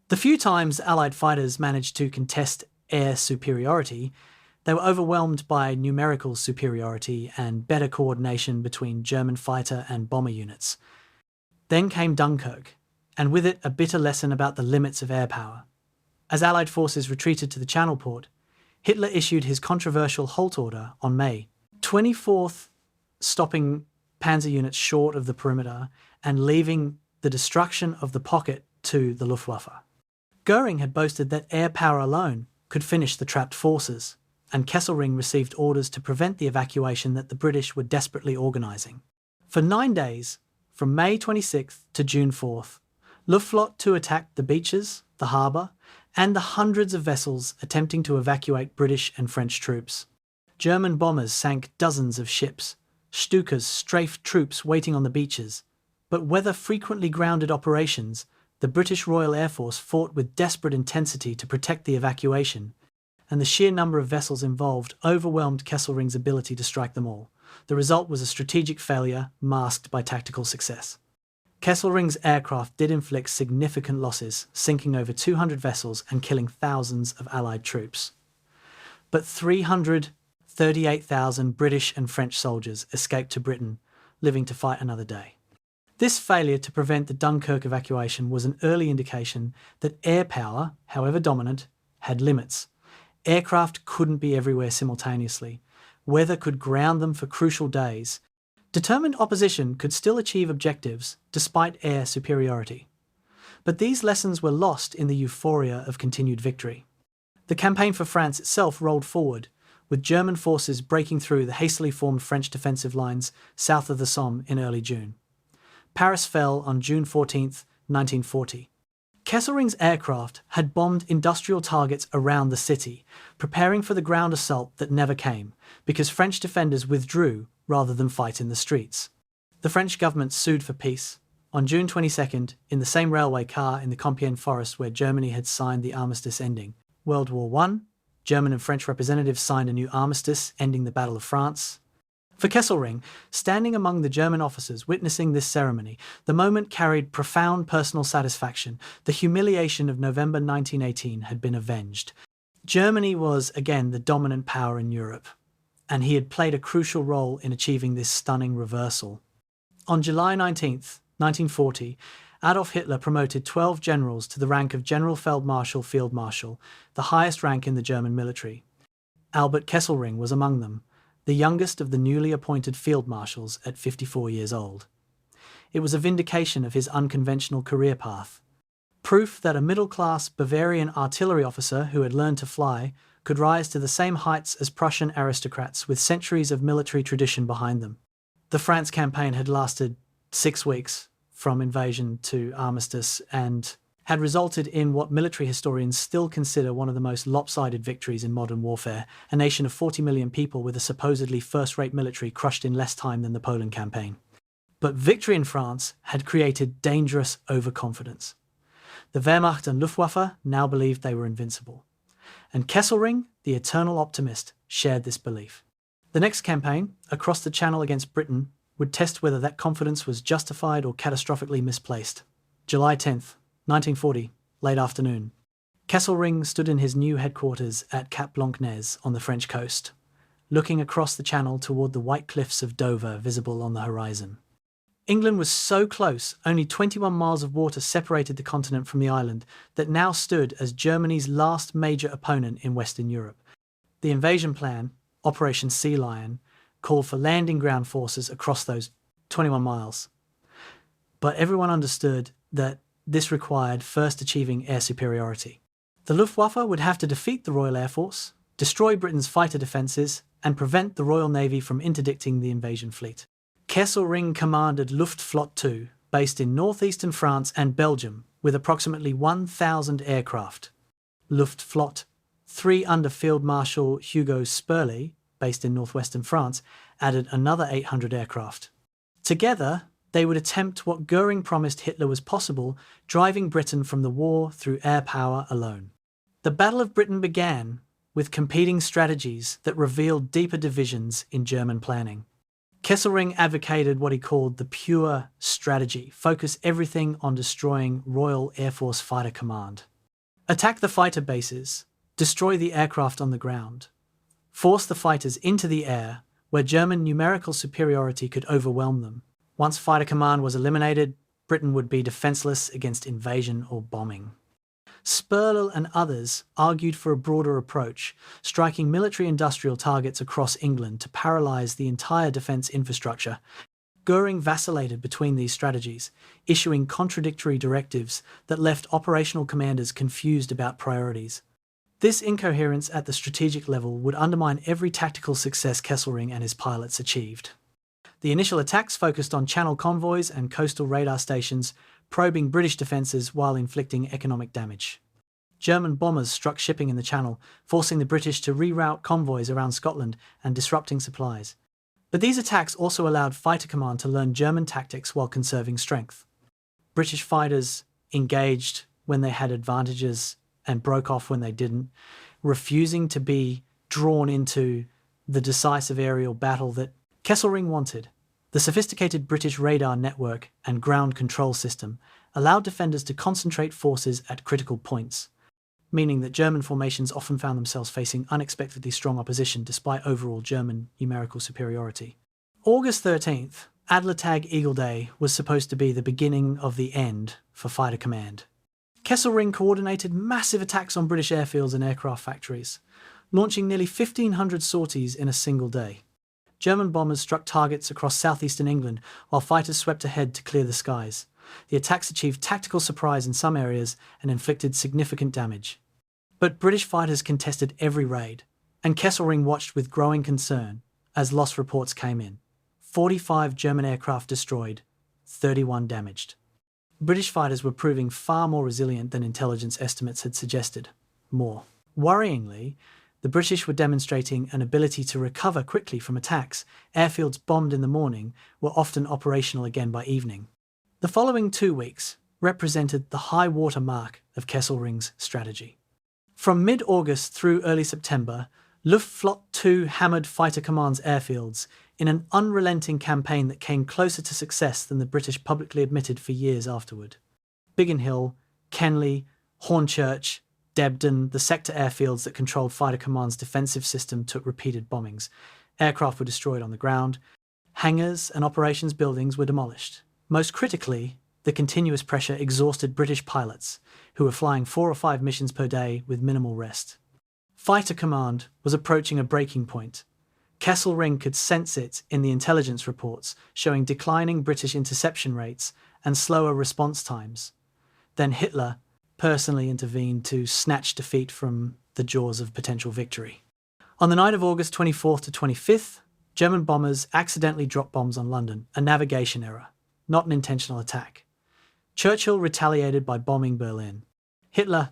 The few times Allied fighters managed to contest air superiority, they were overwhelmed by numerical superiority and better coordination between German fighter and bomber units. Then came Dunkirk, and with it a bitter lesson about the limits of air power. As Allied forces retreated to the Channel port, Hitler issued his controversial halt order on May 24th, stopping panzer units short of the perimeter and leaving the destruction of the pocket to the Luftwaffe. Goering had boasted that air power alone could finish the trapped forces, and Kesselring received orders to prevent the evacuation that the British were desperately organising. For 9 days, from May 26th to June 4th, Luftwaffe 2 attacked the beaches, the harbour, and the hundreds of vessels attempting to evacuate British and French troops. German bombers sank dozens of ships, Stukas strafed troops waiting on the beaches, but weather frequently grounded operations. The British Royal Air Force fought with desperate intensity to protect the evacuation, and the sheer number of vessels involved overwhelmed Kesselring's ability to strike them all. The result was a strategic failure masked by tactical success. Kesselring's aircraft did inflict significant losses, sinking over 200 vessels and killing thousands of Allied troops. But 338,000 British and French soldiers escaped to Britain, living to fight another day. This failure to prevent the Dunkirk evacuation was an early indication that air power, however dominant, had limits. Aircraft couldn't be everywhere simultaneously. Weather could ground them for crucial days. Determined opposition could still achieve objectives despite air superiority. But these lessons were lost in the euphoria of continued victory. The campaign for France itself rolled forward, with German forces breaking through the hastily formed French defensive lines south of the Somme in early June. Paris fell on June 14, 1940. Kesselring's aircraft had bombed industrial targets around the city, preparing for the ground assault that never came, because French defenders withdrew rather than fight in the streets. The French government sued for peace. On June 22, in the same railway car in the Compiègne forest where Germany had signed the armistice ending World War I, German and French representatives signed a new armistice ending the Battle of France. For Kesselring, standing among the German officers witnessing this ceremony, the moment carried profound personal satisfaction. The humiliation of November 1918 had been avenged. Germany was again the dominant power in Europe, and he had played a crucial role in achieving this stunning reversal. On July 19, 1940, Adolf Hitler promoted 12 generals to the rank of General Field Marshal, the highest rank in the German military. Albert Kesselring was among them, the youngest of the newly appointed field marshals at 54 years old. It was a vindication of his unconventional career path. Proof that a middle-class Bavarian artillery officer who had learned to fly could rise to the same heights as Prussian aristocrats with centuries of military tradition behind them. The France campaign had lasted 6 weeks, from invasion to armistice, and had resulted in what military historians still consider one of the most lopsided victories in modern warfare, a nation of 40 million people with a supposedly first-rate military crushed in less time than the Poland campaign. But victory in France had created dangerous overconfidence. The Wehrmacht and Luftwaffe now believed they were invincible. And Kesselring, the eternal optimist, shared this belief. The next campaign, across the Channel against Britain, would test whether that confidence was justified or catastrophically misplaced. July 10th, 1940, late afternoon. Kesselring stood in his new headquarters at Cap Blanc-Nez on the French coast, looking across the Channel toward the white cliffs of Dover visible on the horizon. England was so close, only 21 miles of water separated the continent from the island, that now stood as Germany's last major opponent in Western Europe. The invasion plan, Operation Sea Lion, called for landing ground forces across those 21 miles. But everyone understood that this required first achieving air superiority. The Luftwaffe would have to defeat the Royal Air Force, destroy Britain's fighter defences, and prevent the Royal Navy from interdicting the invasion fleet. Kesselring commanded Luftwaffe 2, based in northeastern France and Belgium, with approximately 1,000 aircraft. Luftwaffe 3 under Field Marshal Hugo Spurley, based in northwestern France, added another 800 aircraft. Together, they would attempt what Goering promised Hitler was possible, driving Britain from the war through air power alone. The Battle of Britain began with competing strategies that revealed deeper divisions in German planning. Kesselring advocated what he called the pure strategy, focus everything on destroying Royal Air Force Fighter Command. Attack the fighter bases, destroy the aircraft on the ground, force the fighters into the air, where German numerical superiority could overwhelm them. Once Fighter Command was eliminated, Britain would be defenceless against invasion or bombing. Spurley and others argued for a broader approach, striking military-industrial targets across England to paralyse the entire defence infrastructure. Goering vacillated between these strategies, issuing contradictory directives that left operational commanders confused about priorities. This incoherence at the strategic level would undermine every tactical success Kesselring and his pilots achieved. The initial attacks focused on channel convoys and coastal radar stations, probing British defences while inflicting economic damage. German bombers struck shipping in the Channel, forcing the British to reroute convoys around Scotland and disrupting supplies. But these attacks also allowed Fighter Command to learn German tactics while conserving strength. British fighters engaged when they had advantages and broke off when they didn't, refusing to be drawn into the decisive aerial battle that Kesselring wanted. The sophisticated British radar network and ground control system allowed defenders to concentrate forces at critical points, meaning that German formations often found themselves facing unexpectedly strong opposition despite overall German numerical superiority. August 13th, Adlertag Eagle Day, was supposed to be the beginning of the end for Fighter Command. Kesselring coordinated massive attacks on British airfields and aircraft factories, launching nearly 1,500 sorties in a single day. German bombers struck targets across southeastern England while fighters swept ahead to clear the skies. The attacks achieved tactical surprise in some areas and inflicted significant damage. But British fighters contested every raid, and Kesselring watched with growing concern as loss reports came in. 45 German aircraft destroyed, 31 damaged. British fighters were proving far more resilient than intelligence estimates had suggested. More worryingly, the British were demonstrating an ability to recover quickly from attacks. Airfields bombed in the morning were often operational again by evening. The following 2 weeks represented the high water mark of Kesselring's strategy. From mid-August through early September, Luftwaffe 2 hammered Fighter Command's airfields in an unrelenting campaign that came closer to success than the British publicly admitted for years afterward. Biggin Hill, Kenley, Hornchurch, Debden, the sector airfields that controlled Fighter Command's defensive system, took repeated bombings. Aircraft were destroyed on the ground. Hangars and operations buildings were demolished. Most critically, the continuous pressure exhausted British pilots, who were flying 4 or 5 missions per day with minimal rest. Fighter Command was approaching a breaking point. Kesselring could sense it in the intelligence reports, showing declining British interception rates and slower response times. Then Hitler personally intervened to snatch defeat from the jaws of potential victory. On the night of August 24th to 25th, German bombers accidentally dropped bombs on London, a navigation error, not an intentional attack. Churchill retaliated by bombing Berlin. Hitler,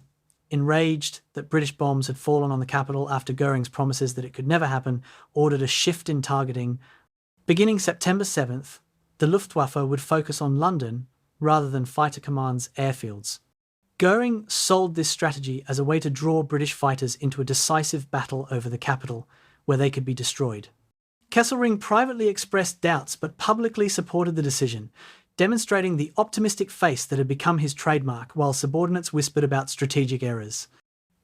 enraged that British bombs had fallen on the capital after Goering's promises that it could never happen, ordered a shift in targeting. Beginning September 7th, the Luftwaffe would focus on London rather than Fighter Command's airfields. Goering sold this strategy as a way to draw British fighters into a decisive battle over the capital, where they could be destroyed. Kesselring privately expressed doubts but publicly supported the decision, demonstrating the optimistic face that had become his trademark, while subordinates whispered about strategic errors.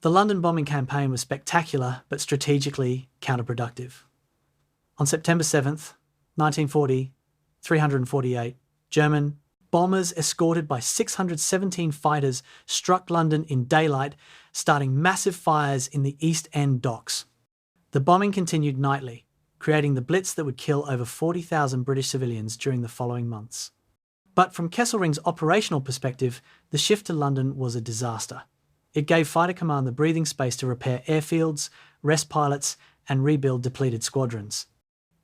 The London bombing campaign was spectacular but strategically counterproductive. On September 7th, 1940, 348, German bombers escorted by 617 fighters struck London in daylight, starting massive fires in the East End docks. The bombing continued nightly, creating the blitz that would kill over 40,000 British civilians during the following months. But from Kesselring's operational perspective, the shift to London was a disaster. It gave Fighter Command the breathing space to repair airfields, rest pilots, and rebuild depleted squadrons.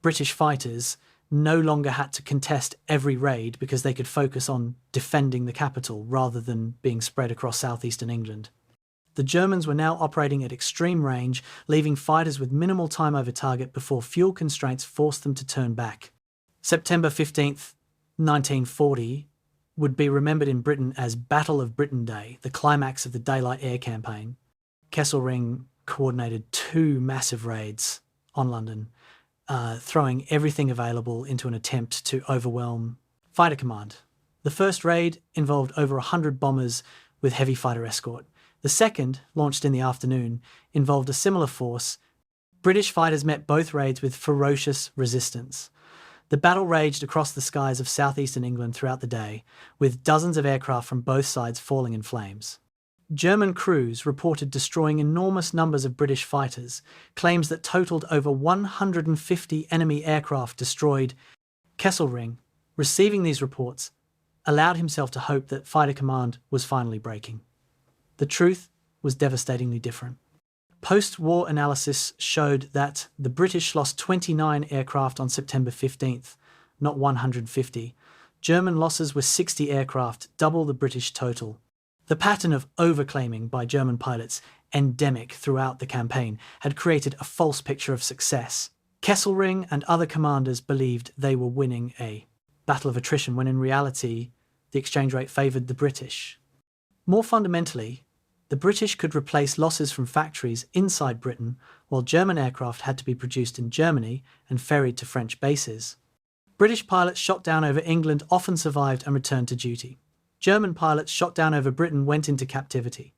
British fighters no longer had to contest every raid because they could focus on defending the capital rather than being spread across southeastern England. The Germans were now operating at extreme range, leaving fighters with minimal time over target before fuel constraints forced them to turn back. September 15th, 1940 would be remembered in Britain as Battle of Britain Day, the climax of the daylight air campaign. Kesselring coordinated 2 massive raids on London, throwing everything available into an attempt to overwhelm Fighter Command. The first raid involved over 100 bombers with heavy fighter escort. The second, launched in the afternoon, involved a similar force. British fighters met both raids with ferocious resistance. The battle raged across the skies of southeastern England throughout the day, with dozens of aircraft from both sides falling in flames. German crews reported destroying enormous numbers of British fighters, claims that totaled over 150 enemy aircraft destroyed. Kesselring, receiving these reports, allowed himself to hope that Fighter Command was finally breaking. The truth was devastatingly different. Post-war analysis showed that the British lost 29 aircraft on September 15th, not 150. German losses were 60 aircraft, double the British total. The pattern of overclaiming by German pilots, endemic throughout the campaign, had created a false picture of success. Kesselring and other commanders believed they were winning a battle of attrition when in reality the exchange rate favoured the British. More fundamentally, the British could replace losses from factories inside Britain, while German aircraft had to be produced in Germany and ferried to French bases. British pilots shot down over England often survived and returned to duty. German pilots shot down over Britain went into captivity.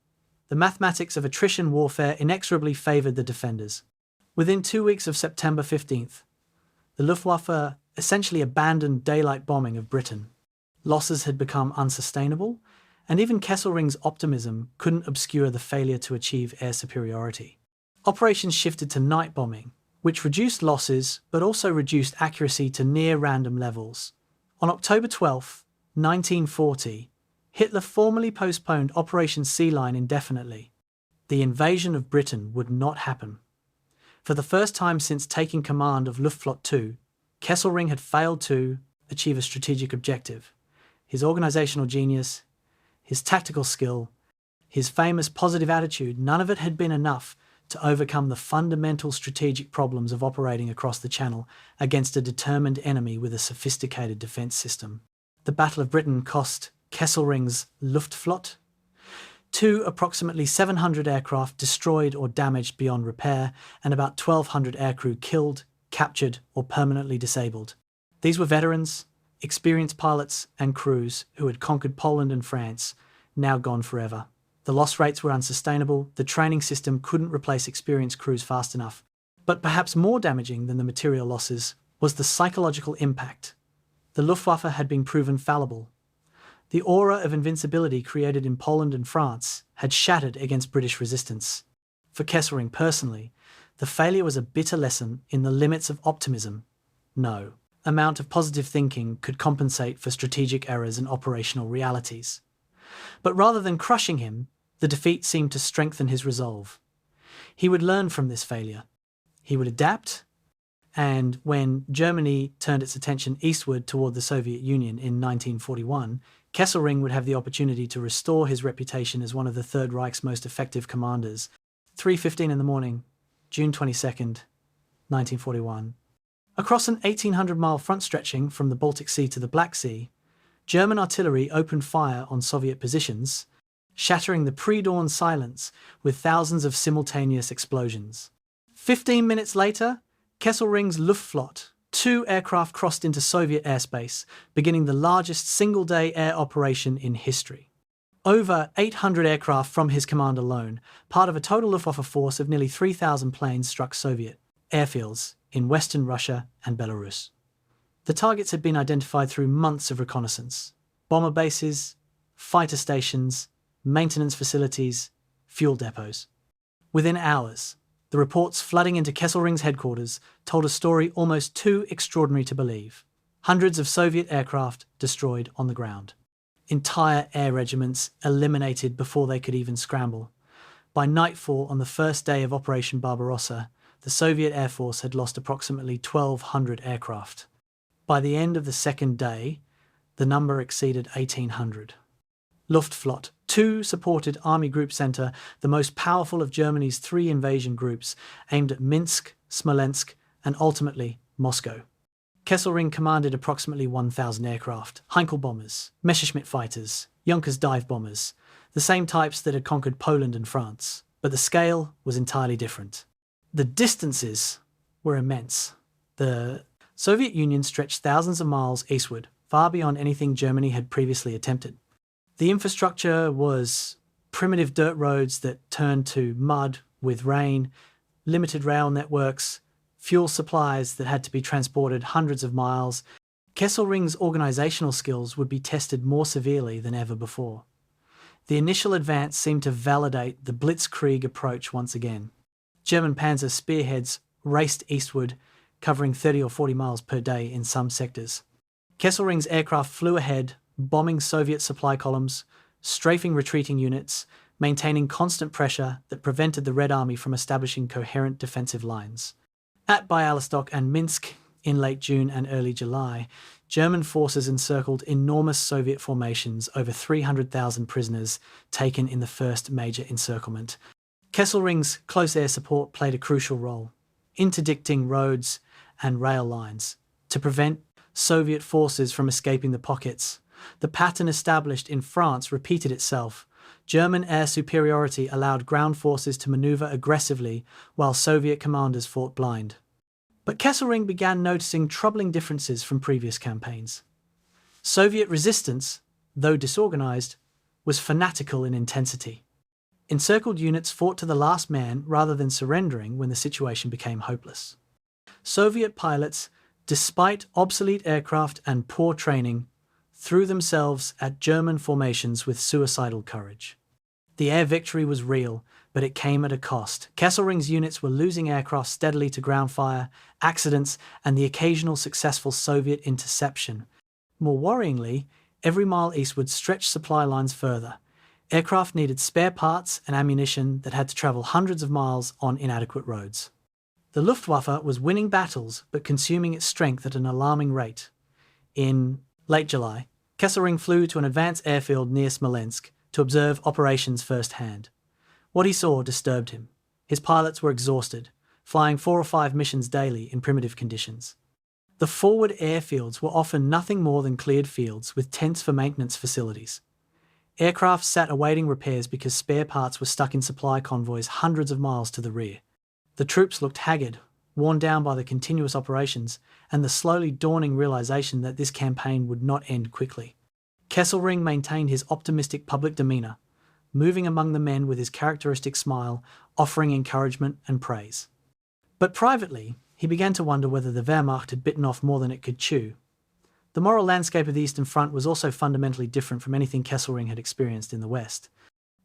The mathematics of attrition warfare inexorably favoured the defenders. Within 2 weeks of September 15th, the Luftwaffe essentially abandoned daylight bombing of Britain. Losses had become unsustainable, and even Kesselring's optimism couldn't obscure the failure to achieve air superiority. Operations shifted to night bombing, which reduced losses but also reduced accuracy to near-random levels. On October 12, 1940, Hitler formally postponed Operation Sea Lion indefinitely. The invasion of Britain would not happen. For the first time since taking command of Luftwaffe 2, Kesselring had failed to achieve a strategic objective. His organisational genius, his tactical skill, his famous positive attitude, none of it had been enough to overcome the fundamental strategic problems of operating across the Channel against a determined enemy with a sophisticated defence system. The Battle of Britain cost Kesselring's Luftwaffe 2 approximately 700 aircraft destroyed or damaged beyond repair and about 1,200 aircrew killed, captured or permanently disabled. These were veterans, experienced pilots and crews who had conquered Poland and France, now gone forever. The loss rates were unsustainable, the training system couldn't replace experienced crews fast enough. But perhaps more damaging than the material losses was the psychological impact. The Luftwaffe had been proven fallible. The aura of invincibility created in Poland and France had shattered against British resistance. For Kesselring personally, the failure was a bitter lesson in the limits of optimism. No amount of positive thinking could compensate for strategic errors and operational realities. But rather than crushing him, the defeat seemed to strengthen his resolve. He would learn from this failure. He would adapt, and when Germany turned its attention eastward toward the Soviet Union in 1941, Kesselring would have the opportunity to restore his reputation as one of the Third Reich's most effective commanders. 3:15 in the morning, June 22nd, 1941. Across an 1,800-mile front stretching from the Baltic Sea to the Black Sea, German artillery opened fire on Soviet positions, shattering the pre-dawn silence with thousands of simultaneous explosions. 15 minutes later, Kesselring's Luftwaffe 2 aircraft crossed into Soviet airspace, beginning the largest single-day air operation in history. Over 800 aircraft from his command alone, part of a total Luftwaffe force of nearly 3,000 planes, struck Soviet airfields in Western Russia and Belarus. The targets had been identified through months of reconnaissance: bomber bases, fighter stations, maintenance facilities, fuel depots. Within hours, the reports flooding into Kesselring's headquarters told a story almost too extraordinary to believe. Hundreds of Soviet aircraft destroyed on the ground. Entire air regiments eliminated before they could even scramble. By nightfall on the first day of Operation Barbarossa, the Soviet Air Force had lost approximately 1,200 aircraft. By the end of the second day, the number exceeded 1,800. Luftwaffe 2 supported Army Group Center, the most powerful of Germany's 3 invasion groups, aimed at Minsk, Smolensk, and ultimately Moscow. Kesselring commanded approximately 1,000 aircraft: Heinkel bombers, Messerschmitt fighters, Junkers dive bombers, the same types that had conquered Poland and France. But the scale was entirely different. The distances were immense. The Soviet Union stretched thousands of miles eastward, far beyond anything Germany had previously attempted. The infrastructure was primitive dirt roads that turned to mud with rain, limited rail networks, fuel supplies that had to be transported hundreds of miles. Kesselring's organisational skills would be tested more severely than ever before. The initial advance seemed to validate the blitzkrieg approach once again. German panzer spearheads raced eastward, covering 30 or 40 miles per day in some sectors. Kesselring's aircraft flew ahead, bombing Soviet supply columns, strafing retreating units, maintaining constant pressure that prevented the Red Army from establishing coherent defensive lines. At Bialystok and Minsk, in late June and early July, German forces encircled enormous Soviet formations, over 300,000 prisoners taken in the first major encirclement. Kesselring's close air support played a crucial role, interdicting roads and rail lines to prevent Soviet forces from escaping the pockets. The pattern established in France repeated itself. German air superiority allowed ground forces to maneuver aggressively while Soviet commanders fought blind. But Kesselring began noticing troubling differences from previous campaigns. Soviet resistance, though disorganized, was fanatical in intensity. Encircled units fought to the last man rather than surrendering when the situation became hopeless. Soviet pilots, despite obsolete aircraft and poor training, threw themselves at German formations with suicidal courage. The air victory was real, but it came at a cost. Kesselring's units were losing aircraft steadily to ground fire, accidents, and the occasional successful Soviet interception. More worryingly, every mile eastward stretched supply lines further. Aircraft needed spare parts and ammunition that had to travel hundreds of miles on inadequate roads. The Luftwaffe was winning battles but consuming its strength at an alarming rate. In late July, Kesselring flew to an advanced airfield near Smolensk to observe operations firsthand. What he saw disturbed him. His pilots were exhausted, flying 4 or 5 missions daily in primitive conditions. The forward airfields were often nothing more than cleared fields with tents for maintenance facilities. Aircraft sat awaiting repairs because spare parts were stuck in supply convoys hundreds of miles to the rear. The troops looked haggard, worn down by the continuous operations and the slowly dawning realization that this campaign would not end quickly. Kesselring maintained his optimistic public demeanor, moving among the men with his characteristic smile, offering encouragement and praise. But privately, he began to wonder whether the Wehrmacht had bitten off more than it could chew. The moral landscape of the Eastern Front was also fundamentally different from anything Kesselring had experienced in the West.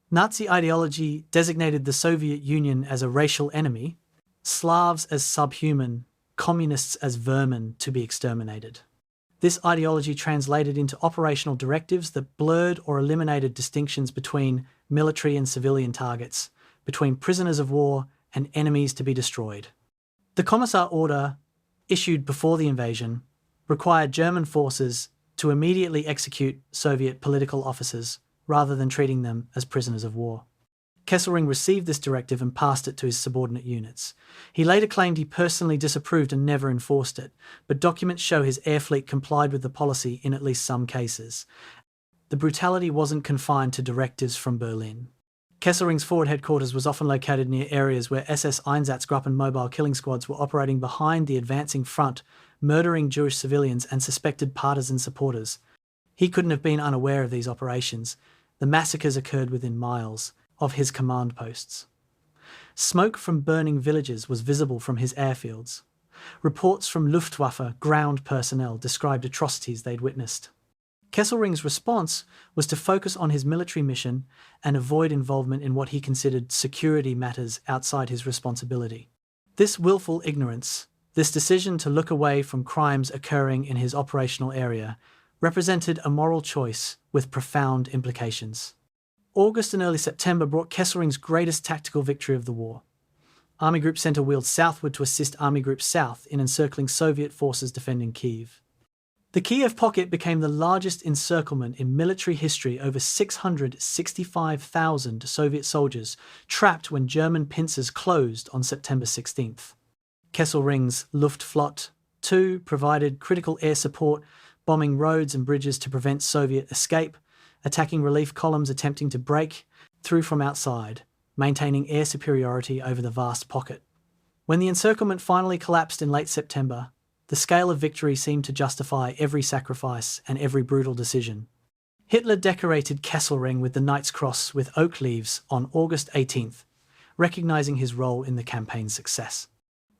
Nazi ideology designated the Soviet Union as a racial enemy, Slavs as subhuman, communists as vermin to be exterminated. This ideology translated into operational directives that blurred or eliminated distinctions between military and civilian targets, between prisoners of war and enemies to be destroyed. The Commissar order, issued before the invasion, required German forces to immediately execute Soviet political officers rather than treating them as prisoners of war. Kesselring received this directive and passed it to his subordinate units. He later claimed he personally disapproved and never enforced it, but documents show his air fleet complied with the policy in at least some cases. The brutality wasn't confined to directives from Berlin. Kesselring's forward headquarters was often located near areas where SS Einsatzgruppen mobile killing squads were operating behind the advancing front, murdering Jewish civilians and suspected partisan supporters. He couldn't have been unaware of these operations. The massacres occurred within miles of his command posts. Smoke from burning villages was visible from his airfields. Reports from Luftwaffe ground personnel described atrocities they'd witnessed. Kesselring's response was to focus on his military mission and avoid involvement in what he considered security matters outside his responsibility. This willful ignorance, this decision to look away from crimes occurring in his operational area, represented a moral choice with profound implications. August and early September brought Kesselring's greatest tactical victory of the war. Army Group Center wheeled southward to assist Army Group South in encircling Soviet forces defending Kyiv. The Kiev pocket became the largest encirclement in military history. Over 665,000 Soviet soldiers trapped when German pincers closed on September 16th. Kesselring's Luftwaffe 2 provided critical air support, bombing roads and bridges to prevent Soviet escape, attacking relief columns attempting to break through from outside, maintaining air superiority over the vast pocket. When the encirclement finally collapsed in late September, the scale of victory seemed to justify every sacrifice and every brutal decision. Hitler decorated Kesselring with the Knight's Cross with oak leaves on August 18th, recognizing his role in the campaign's success.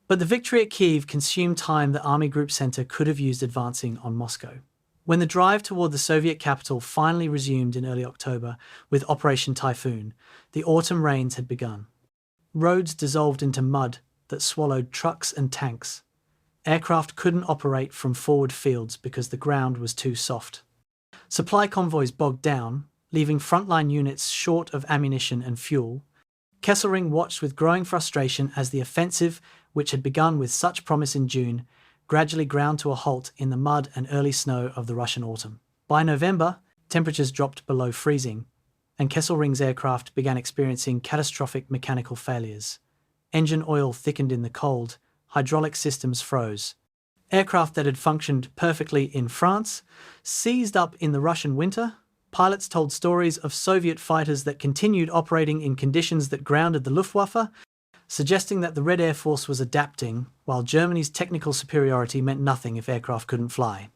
But the victory at Kyiv consumed time the Army Group Center could have used advancing on Moscow. When the drive toward the Soviet capital finally resumed in early October with Operation Typhoon, the autumn rains had begun. Roads dissolved into mud that swallowed trucks and tanks. Aircraft couldn't operate from forward fields because the ground was too soft. Supply convoys bogged down, leaving frontline units short of ammunition and fuel. Kesselring watched with growing frustration as the offensive, which had begun with such promise in June, gradually ground to a halt in the mud and early snow of the Russian autumn. By November, temperatures dropped below freezing, and Kesselring's aircraft began experiencing catastrophic mechanical failures. Engine oil thickened in the cold, hydraulic systems froze. Aircraft that had functioned perfectly in France seized up in the Russian winter. Pilots told stories of Soviet fighters that continued operating in conditions that grounded the Luftwaffe, suggesting that the Red Air Force was adapting, while Germany's technical superiority meant nothing if aircraft couldn't fly.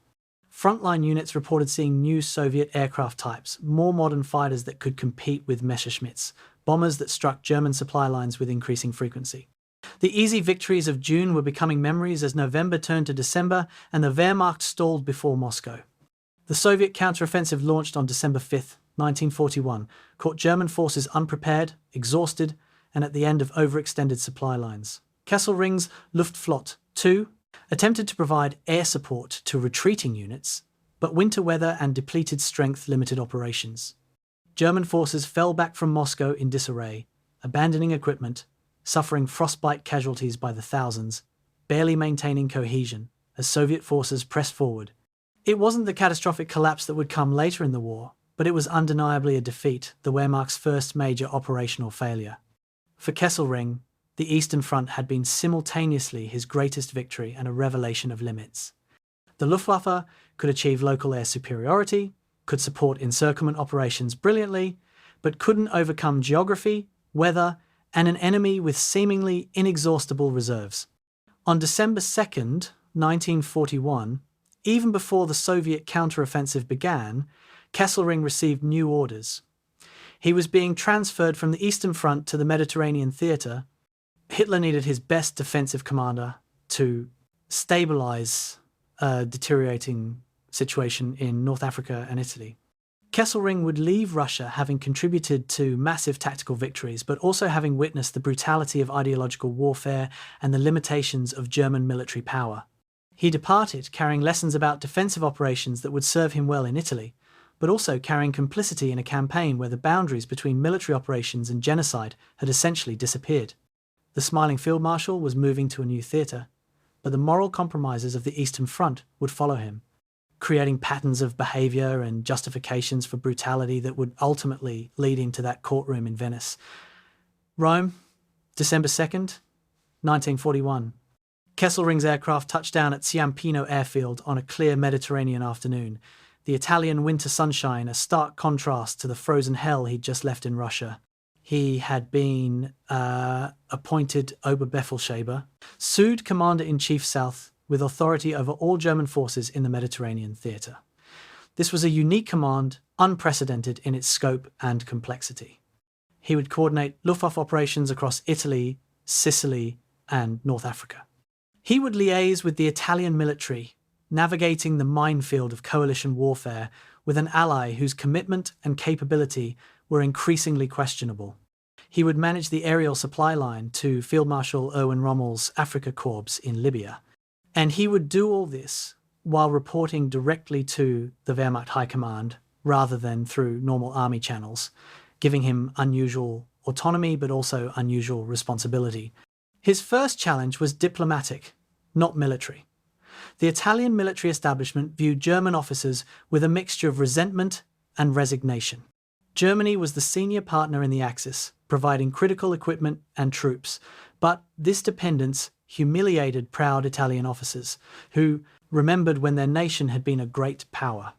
Frontline units reported seeing new Soviet aircraft types, more modern fighters that could compete with Messerschmitts, bombers that struck German supply lines with increasing frequency. The easy victories of June were becoming memories as November turned to December and the Wehrmacht stalled before Moscow. The Soviet counteroffensive launched on December 5, 1941, caught German forces unprepared, exhausted, and at the end of overextended supply lines. Kesselring's Luftwaffe 2 attempted to provide air support to retreating units, but winter weather and depleted strength limited operations. German forces fell back from Moscow in disarray, abandoning equipment, suffering frostbite casualties by the thousands, barely maintaining cohesion as Soviet forces pressed forward. It wasn't the catastrophic collapse that would come later in the war, but it was undeniably a defeat, the Wehrmacht's first major operational failure. For Kesselring, the Eastern Front had been simultaneously his greatest victory and a revelation of limits. The Luftwaffe could achieve local air superiority, could support encirclement operations brilliantly, but couldn't overcome geography, weather, and an enemy with seemingly inexhaustible reserves. On December 2nd, 1941, even before the Soviet counteroffensive began, Kesselring received new orders. He was being transferred from the Eastern Front to the Mediterranean theatre. Hitler needed his best defensive commander to stabilize a deteriorating situation in North Africa and Italy. Kesselring would leave Russia having contributed to massive tactical victories, but also having witnessed the brutality of ideological warfare and the limitations of German military power. He departed carrying lessons about defensive operations that would serve him well in Italy, but also carrying complicity in a campaign where the boundaries between military operations and genocide had essentially disappeared. The smiling Field Marshal was moving to a new theatre, but the moral compromises of the Eastern Front would follow him, creating patterns of behaviour and justifications for brutality that would ultimately lead into that courtroom in Venice. Rome, December 2nd, 1941. Kesselring's aircraft touched down at Ciampino airfield on a clear Mediterranean afternoon. The Italian winter sunshine, a stark contrast to the frozen hell he'd just left in Russia. He had been appointed Oberbefehlshaber, Süd Commander-in-Chief South, with authority over all German forces in the Mediterranean theatre. This was a unique command, unprecedented in its scope and complexity. He would coordinate Luftwaffe operations across Italy, Sicily, and North Africa. He would liaise with the Italian military, navigating the minefield of coalition warfare with an ally whose commitment and capability were increasingly questionable. He would manage the aerial supply line to Field Marshal Erwin Rommel's Afrika Korps in Libya. And he would do all this while reporting directly to the Wehrmacht High Command rather than through normal army channels, giving him unusual autonomy but also unusual responsibility. His first challenge was diplomatic, not military. The Italian military establishment viewed German officers with a mixture of resentment and resignation. Germany was the senior partner in the Axis, providing critical equipment and troops, but this dependence humiliated proud Italian officers, who remembered when their nation had been a great power.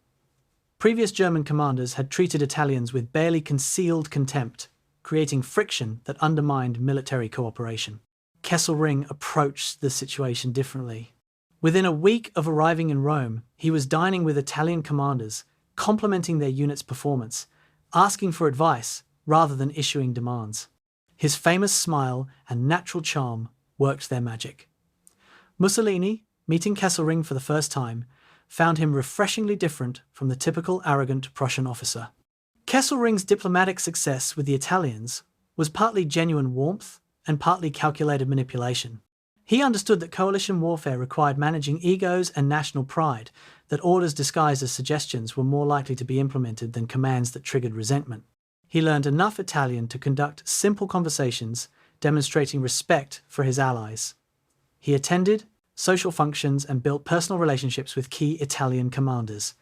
Previous German commanders had treated Italians with barely concealed contempt, creating friction that undermined military cooperation. Kesselring approached the situation differently. Within a week of arriving in Rome, he was dining with Italian commanders, complimenting their unit's performance, asking for advice rather than issuing demands. His famous smile and natural charm worked their magic. Mussolini, meeting Kesselring for the first time, found him refreshingly different from the typical arrogant Prussian officer. Kesselring's diplomatic success with the Italians was partly genuine warmth and partly calculated manipulation. He understood that coalition warfare required managing egos and national pride, that orders disguised as suggestions were more likely to be implemented than commands that triggered resentment. He learned enough Italian to conduct simple conversations, demonstrating respect for his allies. He attended social functions and built personal relationships with key Italian commanders.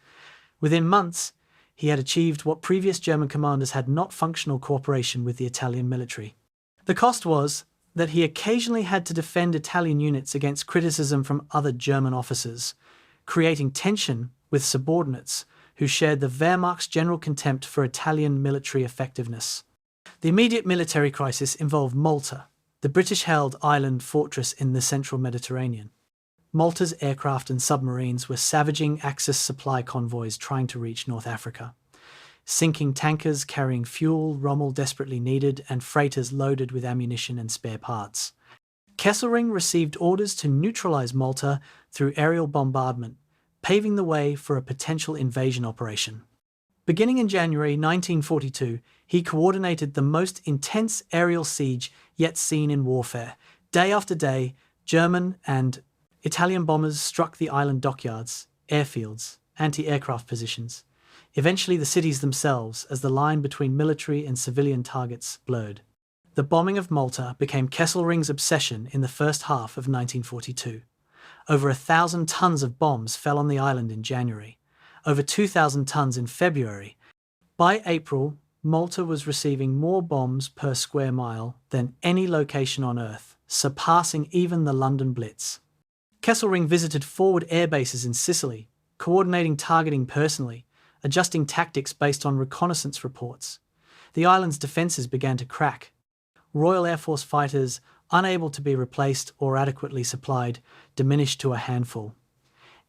Within months, he had achieved what previous German commanders had not: functional cooperation with the Italian military. The cost was that he occasionally had to defend Italian units against criticism from other German officers, creating tension with subordinates who shared the Wehrmacht's general contempt for Italian military effectiveness. The immediate military crisis involved Malta, the British-held island fortress in the central Mediterranean. Malta's aircraft and submarines were savaging Axis supply convoys trying to reach North Africa. Sinking tankers carrying fuel Rommel desperately needed and freighters loaded with ammunition and spare parts. Kesselring received orders to neutralize Malta through aerial bombardment, paving the way for a potential invasion operation. Beginning in January 1942, he coordinated the most intense aerial siege yet seen in warfare. Day after day, German and Italian bombers struck the island dockyards, airfields, anti-aircraft positions, eventually the cities themselves, as the line between military and civilian targets blurred. The bombing of Malta became Kesselring's obsession in the first half of 1942. Over 1,000 tons of bombs fell on the island in January, over 2,000 tons in February. By April, Malta was receiving more bombs per square mile than any location on Earth, surpassing even the London Blitz. Kesselring visited forward air bases in Sicily, coordinating targeting personally, adjusting tactics based on reconnaissance reports. The island's defences began to crack. Royal Air Force fighters, unable to be replaced or adequately supplied, diminished to a handful.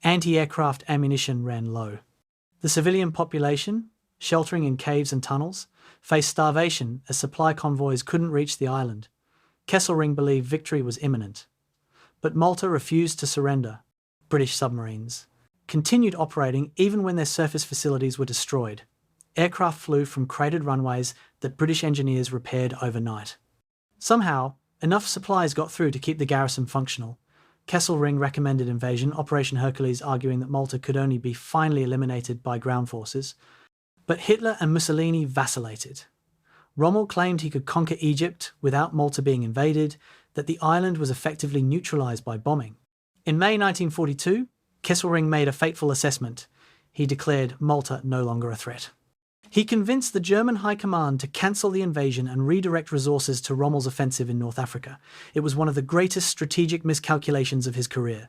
Anti-aircraft ammunition ran low. The civilian population, sheltering in caves and tunnels, faced starvation as supply convoys couldn't reach the island. Kesselring believed victory was imminent. But Malta refused to surrender. British submarines continued operating even when their surface facilities were destroyed. Aircraft flew from cratered runways that British engineers repaired overnight. Somehow, enough supplies got through to keep the garrison functional. Kesselring recommended invasion, Operation Hercules arguing that Malta could only be finally eliminated by ground forces. But Hitler and Mussolini vacillated. Rommel claimed he could conquer Egypt without Malta being invaded, that the island was effectively neutralised by bombing. In May 1942, Kesselring made a fateful assessment. He declared Malta no longer a threat. He convinced the German High Command to cancel the invasion and redirect resources to Rommel's offensive in North Africa. It was one of the greatest strategic miscalculations of his career.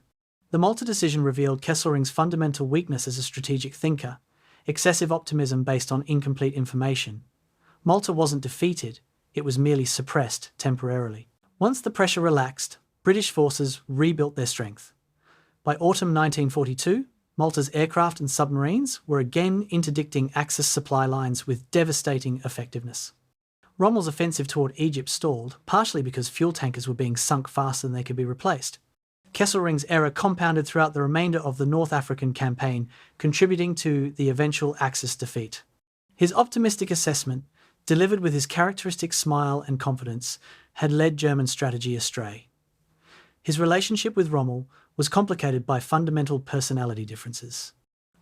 The Malta decision revealed Kesselring's fundamental weakness as a strategic thinker: excessive optimism based on incomplete information. Malta wasn't defeated, it was merely suppressed temporarily. Once the pressure relaxed, British forces rebuilt their strength. By autumn 1942, Malta's aircraft and submarines were again interdicting Axis supply lines with devastating effectiveness. Rommel's offensive toward Egypt stalled, partially because fuel tankers were being sunk faster than they could be replaced. Kesselring's error compounded throughout the remainder of the North African campaign, contributing to the eventual Axis defeat. His optimistic assessment, delivered with his characteristic smile and confidence, had led German strategy astray. His relationship with Rommel was complicated by fundamental personality differences.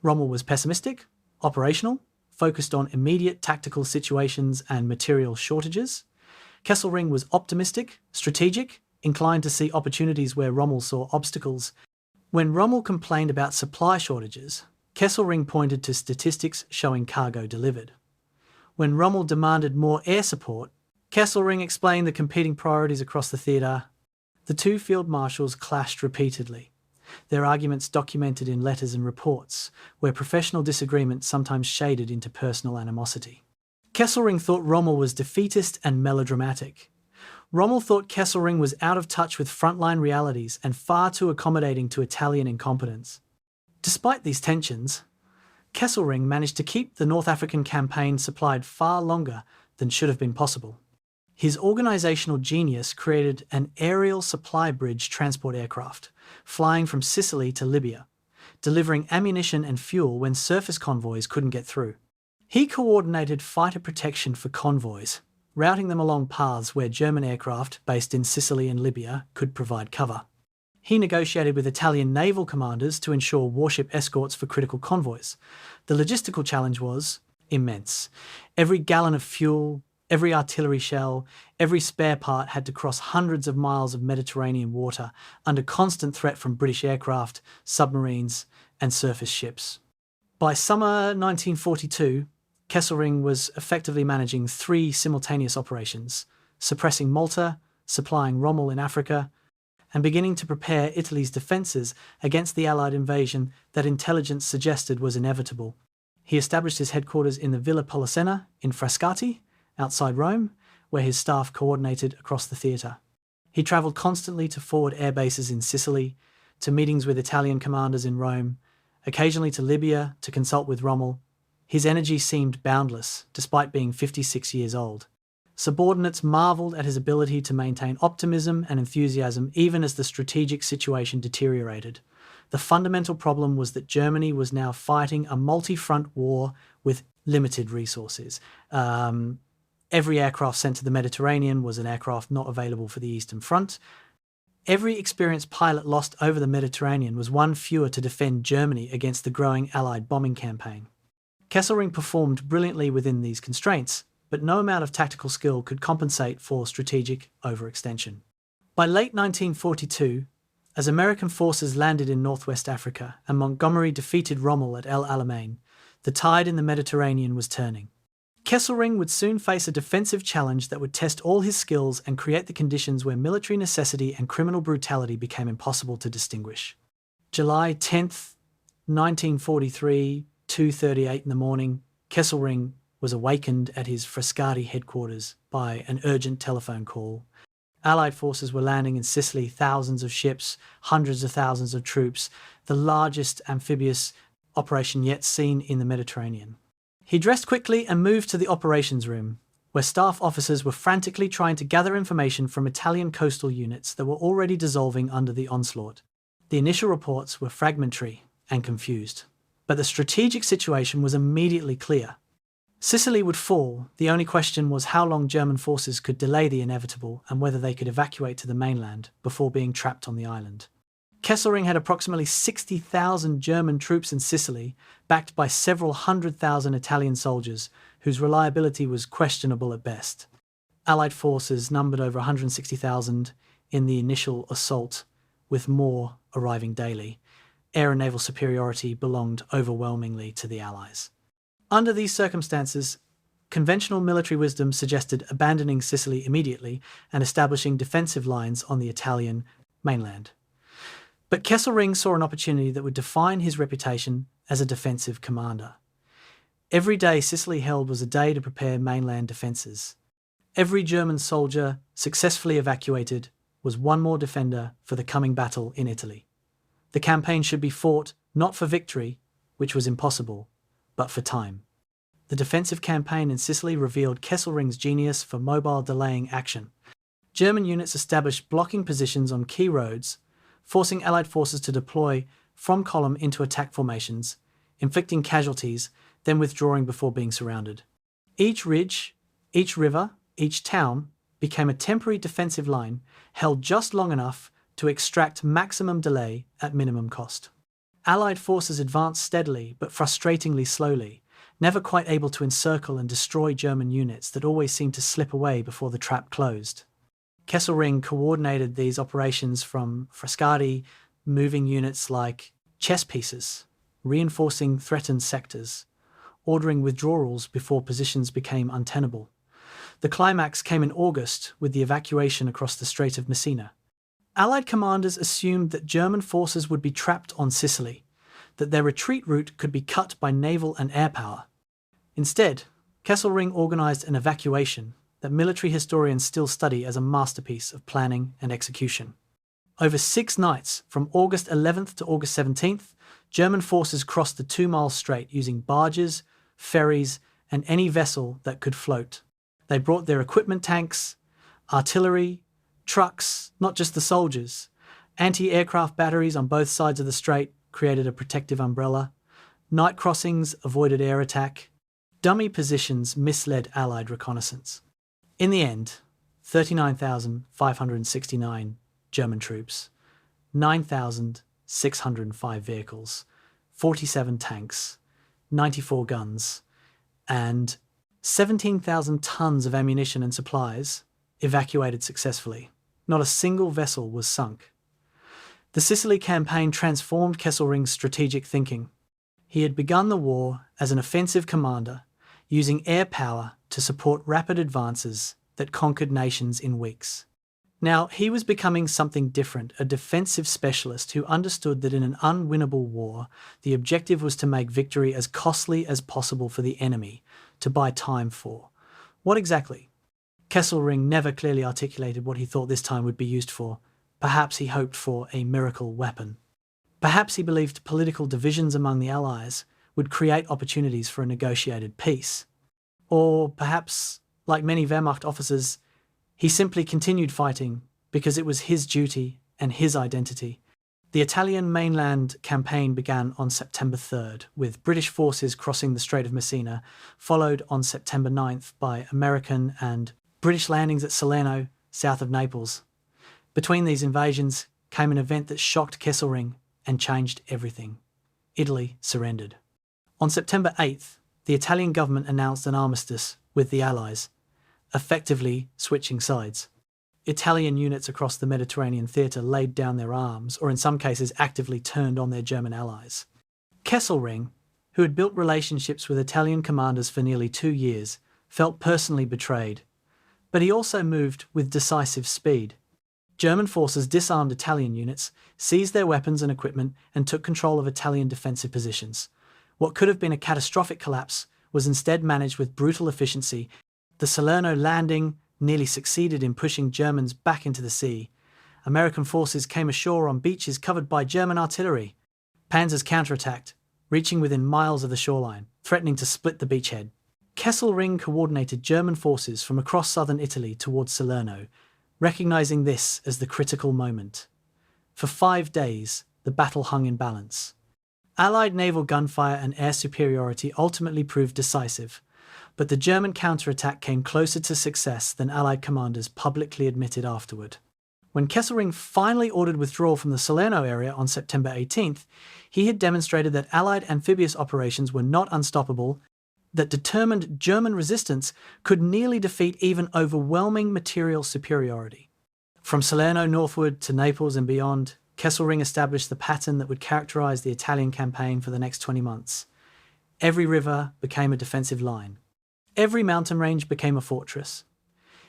Rommel was pessimistic, operational, focused on immediate tactical situations and material shortages. Kesselring was optimistic, strategic, inclined to see opportunities where Rommel saw obstacles. When Rommel complained about supply shortages, Kesselring pointed to statistics showing cargo delivered. When Rommel demanded more air support, Kesselring explained the competing priorities across the theatre. The two field marshals clashed repeatedly, their arguments documented in letters and reports, where professional disagreement sometimes shaded into personal animosity. Kesselring thought Rommel was defeatist and melodramatic. Rommel thought Kesselring was out of touch with frontline realities and far too accommodating to Italian incompetence. Despite these tensions, Kesselring managed to keep the North African campaign supplied far longer than should have been possible. His organisational genius created an aerial supply bridge transport aircraft, flying from Sicily to Libya, delivering ammunition and fuel when surface convoys couldn't get through. He coordinated fighter protection for convoys, routing them along paths where German aircraft based in Sicily and Libya could provide cover. He negotiated with Italian naval commanders to ensure warship escorts for critical convoys. The logistical challenge was immense. Every gallon of fuel, every artillery shell, every spare part had to cross hundreds of miles of Mediterranean water under constant threat from British aircraft, submarines, and surface ships. By summer 1942, Kesselring was effectively managing 3 simultaneous operations, suppressing Malta, supplying Rommel in Africa, and beginning to prepare Italy's defences against the Allied invasion that intelligence suggested was inevitable. He established his headquarters in the Villa Polissena in Frascati, outside Rome, where his staff coordinated across the theatre. He travelled constantly to forward air bases in Sicily, to meetings with Italian commanders in Rome, occasionally to Libya to consult with Rommel. His energy seemed boundless, despite being 56 years old. Subordinates marvelled at his ability to maintain optimism and enthusiasm even as the strategic situation deteriorated. The fundamental problem was that Germany was now fighting a multi-front war with limited resources. Every aircraft sent to the Mediterranean was an aircraft not available for the Eastern Front. Every experienced pilot lost over the Mediterranean was one fewer to defend Germany against the growing Allied bombing campaign. Kesselring performed brilliantly within these constraints, but no amount of tactical skill could compensate for strategic overextension. By late 1942, as American forces landed in northwest Africa and Montgomery defeated Rommel at El Alamein, the tide in the Mediterranean was turning. Kesselring would soon face a defensive challenge that would test all his skills and create the conditions where military necessity and criminal brutality became impossible to distinguish. July 10th, 1943, 2:38 in the morning, Kesselring was awakened at his Frascati headquarters by an urgent telephone call. Allied forces were landing in Sicily, thousands of ships, hundreds of thousands of troops, the largest amphibious operation yet seen in the Mediterranean. He dressed quickly and moved to the operations room, where staff officers were frantically trying to gather information from Italian coastal units that were already dissolving under the onslaught. The initial reports were fragmentary and confused, but the strategic situation was immediately clear. Sicily would fall. The only question was how long German forces could delay the inevitable and whether they could evacuate to the mainland before being trapped on the island. Kesselring had approximately 60,000 German troops in Sicily, backed by several 100,000 Italian soldiers, whose reliability was questionable at best. Allied forces numbered over 160,000 in the initial assault, with more arriving daily. Air and naval superiority belonged overwhelmingly to the Allies. Under these circumstances, conventional military wisdom suggested abandoning Sicily immediately and establishing defensive lines on the Italian mainland. But Kesselring saw an opportunity that would define his reputation as a defensive commander. Every day Sicily held was a day to prepare mainland defences. Every German soldier successfully evacuated was one more defender for the coming battle in Italy. The campaign should be fought not for victory, which was impossible, but for time. The defensive campaign in Sicily revealed Kesselring's genius for mobile delaying action. German units established blocking positions on key roads, forcing Allied forces to deploy from column into attack formations, inflicting casualties, then withdrawing before being surrounded. Each ridge, each river, each town became a temporary defensive line held just long enough to extract maximum delay at minimum cost. Allied forces advanced steadily but frustratingly slowly, never quite able to encircle and destroy German units that always seemed to slip away before the trap closed. Kesselring coordinated these operations from Frascati, moving units like chess pieces, reinforcing threatened sectors, ordering withdrawals before positions became untenable. The climax came in August with the evacuation across the Strait of Messina. Allied commanders assumed that German forces would be trapped on Sicily, that their retreat route could be cut by naval and air power. Instead, Kesselring organised an evacuation that military historians still study as a masterpiece of planning and execution. Over 6 nights, from August 11th to August 17th, German forces crossed the 2-mile strait using barges, ferries, and any vessel that could float. They brought their equipment tanks, artillery, trucks, not just the soldiers. Anti-aircraft batteries on both sides of the strait created a protective umbrella. Night crossings avoided air attack. Dummy positions misled Allied reconnaissance. In the end, 39,569 German troops, 9,605 vehicles, 47 tanks, 94 guns, and 17,000 tons of ammunition and supplies evacuated successfully. Not a single vessel was sunk. The Sicily campaign transformed Kesselring's strategic thinking. He had begun the war as an offensive commander, using air power to support rapid advances that conquered nations in weeks. Now, he was becoming something different, a defensive specialist who understood that in an unwinnable war, the objective was to make victory as costly as possible for the enemy, to buy time for. What exactly? Kesselring never clearly articulated what he thought this time would be used for. Perhaps he hoped for a miracle weapon. Perhaps he believed political divisions among the Allies would create opportunities for a negotiated peace. Or perhaps, like many Wehrmacht officers, he simply continued fighting because it was his duty and his identity. The Italian mainland campaign began on September 3rd, with British forces crossing the Strait of Messina, followed on September 9th by American and British landings at Salerno, south of Naples. Between these invasions came an event that shocked Kesselring and changed everything. Italy surrendered. On September 8th, the Italian government announced an armistice with the Allies, effectively switching sides. Italian units across the Mediterranean theatre laid down their arms, or in some cases actively turned on their German allies. Kesselring, who had built relationships with Italian commanders for nearly 2 years, felt personally betrayed. But he also moved with decisive speed. German forces disarmed Italian units, seized their weapons and equipment, and took control of Italian defensive positions. What could have been a catastrophic collapse was instead managed with brutal efficiency. The Salerno landing nearly succeeded in pushing Germans back into the sea. American forces came ashore on beaches covered by German artillery. Panzers counterattacked, reaching within miles of the shoreline, threatening to split the beachhead. Kesselring coordinated German forces from across southern Italy towards Salerno, recognizing this as the critical moment. For 5 days, the battle hung in balance. Allied naval gunfire and air superiority ultimately proved decisive, but the German counterattack came closer to success than Allied commanders publicly admitted afterward. When Kesselring finally ordered withdrawal from the Salerno area on September 18th, he had demonstrated that Allied amphibious operations were not unstoppable, that determined German resistance could nearly defeat even overwhelming material superiority. From Salerno northward to Naples and beyond, Kesselring established the pattern that would characterize the Italian campaign for the next 20 months. Every river became a defensive line. Every mountain range became a fortress.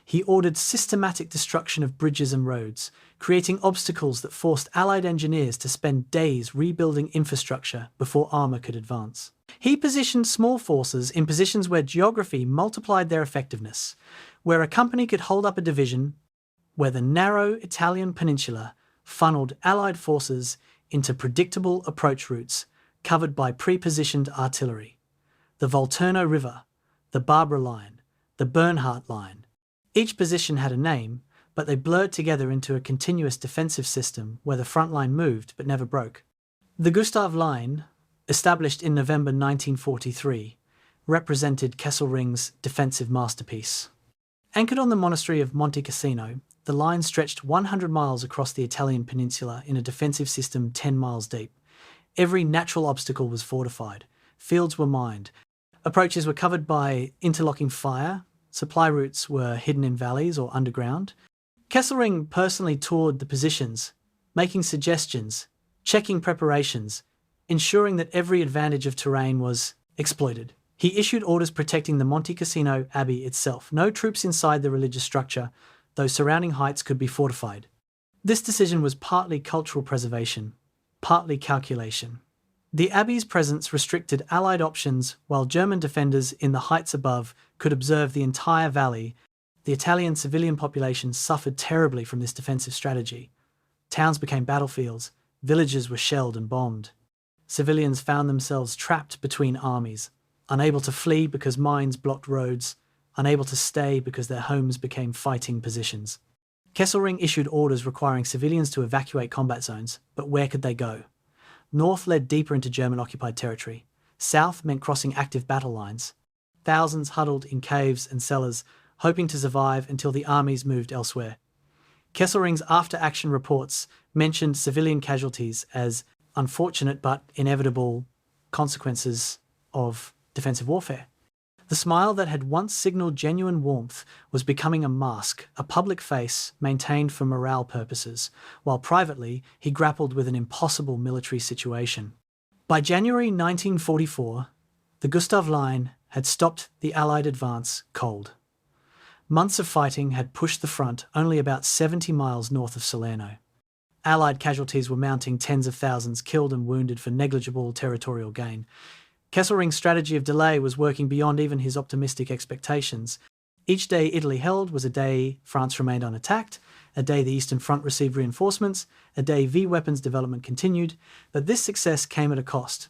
He ordered systematic destruction of bridges and roads, creating obstacles that forced Allied engineers to spend days rebuilding infrastructure before armour could advance. He positioned small forces in positions where geography multiplied their effectiveness, where a company could hold up a division, where the narrow Italian peninsula funneled Allied forces into predictable approach routes covered by pre-positioned artillery. The Volturno River, the Barbara Line, the Bernhardt Line. Each position had a name, but they blurred together into a continuous defensive system where the front line moved but never broke. The Gustav Line, established in November 1943, represented Kesselring's defensive masterpiece. Anchored on the monastery of Monte Cassino, the line stretched 100 miles across the Italian peninsula in a defensive system 10 miles deep. Every natural obstacle was fortified. Fields were mined. Approaches were covered by interlocking fire. Supply routes were hidden in valleys or underground. Kesselring personally toured the positions, making suggestions, checking preparations, ensuring that every advantage of terrain was exploited. He issued orders protecting the Monte Cassino Abbey itself. No troops inside the religious structure, though surrounding heights could be fortified. This decision was partly cultural preservation, partly calculation. The Abbey's presence restricted Allied options, while German defenders in the heights above could observe the entire valley. The Italian civilian population suffered terribly from this defensive strategy. Towns became battlefields, villages were shelled and bombed. Civilians found themselves trapped between armies, unable to flee because mines blocked roads, unable to stay because their homes became fighting positions. Kesselring issued orders requiring civilians to evacuate combat zones, but where could they go? North led deeper into German-occupied territory. South meant crossing active battle lines. Thousands huddled in caves and cellars, hoping to survive until the armies moved elsewhere. Kesselring's after-action reports mentioned civilian casualties as unfortunate but inevitable consequences of defensive warfare. The smile that had once signaled genuine warmth was becoming a mask, a public face maintained for morale purposes, while privately he grappled with an impossible military situation. By January 1944, the Gustav Line had stopped the Allied advance cold. Months of fighting had pushed the front only about 70 miles north of Salerno. Allied casualties were mounting, tens of thousands killed and wounded for negligible territorial gain. Kesselring's strategy of delay was working beyond even his optimistic expectations. Each day Italy held was a day France remained unattacked, a day the Eastern Front received reinforcements, a day V weapons development continued, but this success came at a cost.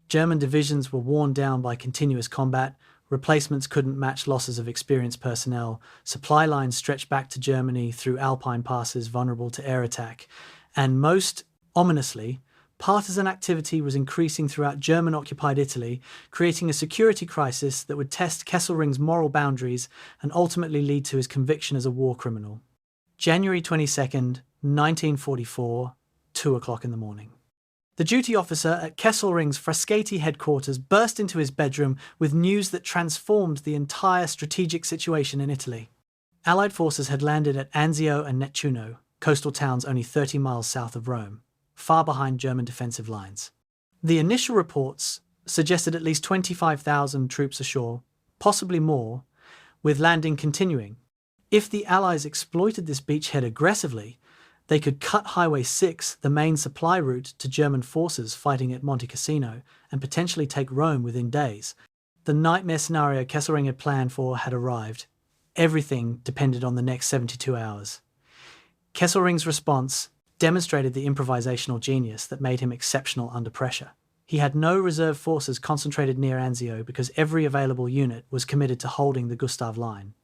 German divisions were worn down by continuous combat, replacements couldn't match losses of experienced personnel, supply lines stretched back to Germany through Alpine passes vulnerable to air attack, and most ominously, partisan activity was increasing throughout German-occupied Italy, creating a security crisis that would test Kesselring's moral boundaries and ultimately lead to his conviction as a war criminal. January 22nd, 1944, 2 o'clock in the morning. The duty officer at Kesselring's Frascati headquarters burst into his bedroom with news that transformed the entire strategic situation in Italy. Allied forces had landed at Anzio and Nettuno, coastal towns only 30 miles south of Rome, far behind German defensive lines. The initial reports suggested at least 25,000 troops ashore, possibly more, with landing continuing. If the Allies exploited this beachhead aggressively, they could cut Highway 6, the main supply route to German forces fighting at Monte Cassino, and potentially take Rome within days. The nightmare scenario Kesselring had planned for had arrived. Everything depended on the next 72 hours. Kesselring's response demonstrated the improvisational genius that made him exceptional under pressure. He had no reserve forces concentrated near Anzio because every available unit was committed to holding the Gustav Line.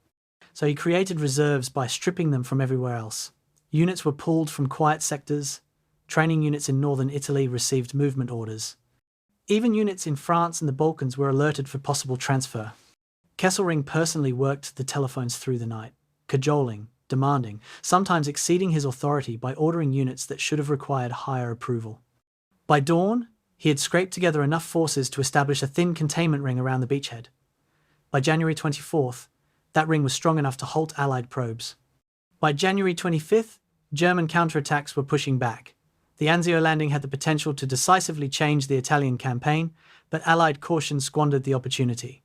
So he created reserves by stripping them from everywhere else. Units were pulled from quiet sectors. Training units in northern Italy received movement orders. Even units in France and the Balkans were alerted for possible transfer. Kesselring personally worked the telephones through the night, cajoling, demanding, sometimes exceeding his authority by ordering units that should have required higher approval. By dawn, he had scraped together enough forces to establish a thin containment ring around the beachhead. By January 24th, that ring was strong enough to halt Allied probes. By January 25th, German counterattacks were pushing back. The Anzio landing had the potential to decisively change the Italian campaign, but Allied caution squandered the opportunity.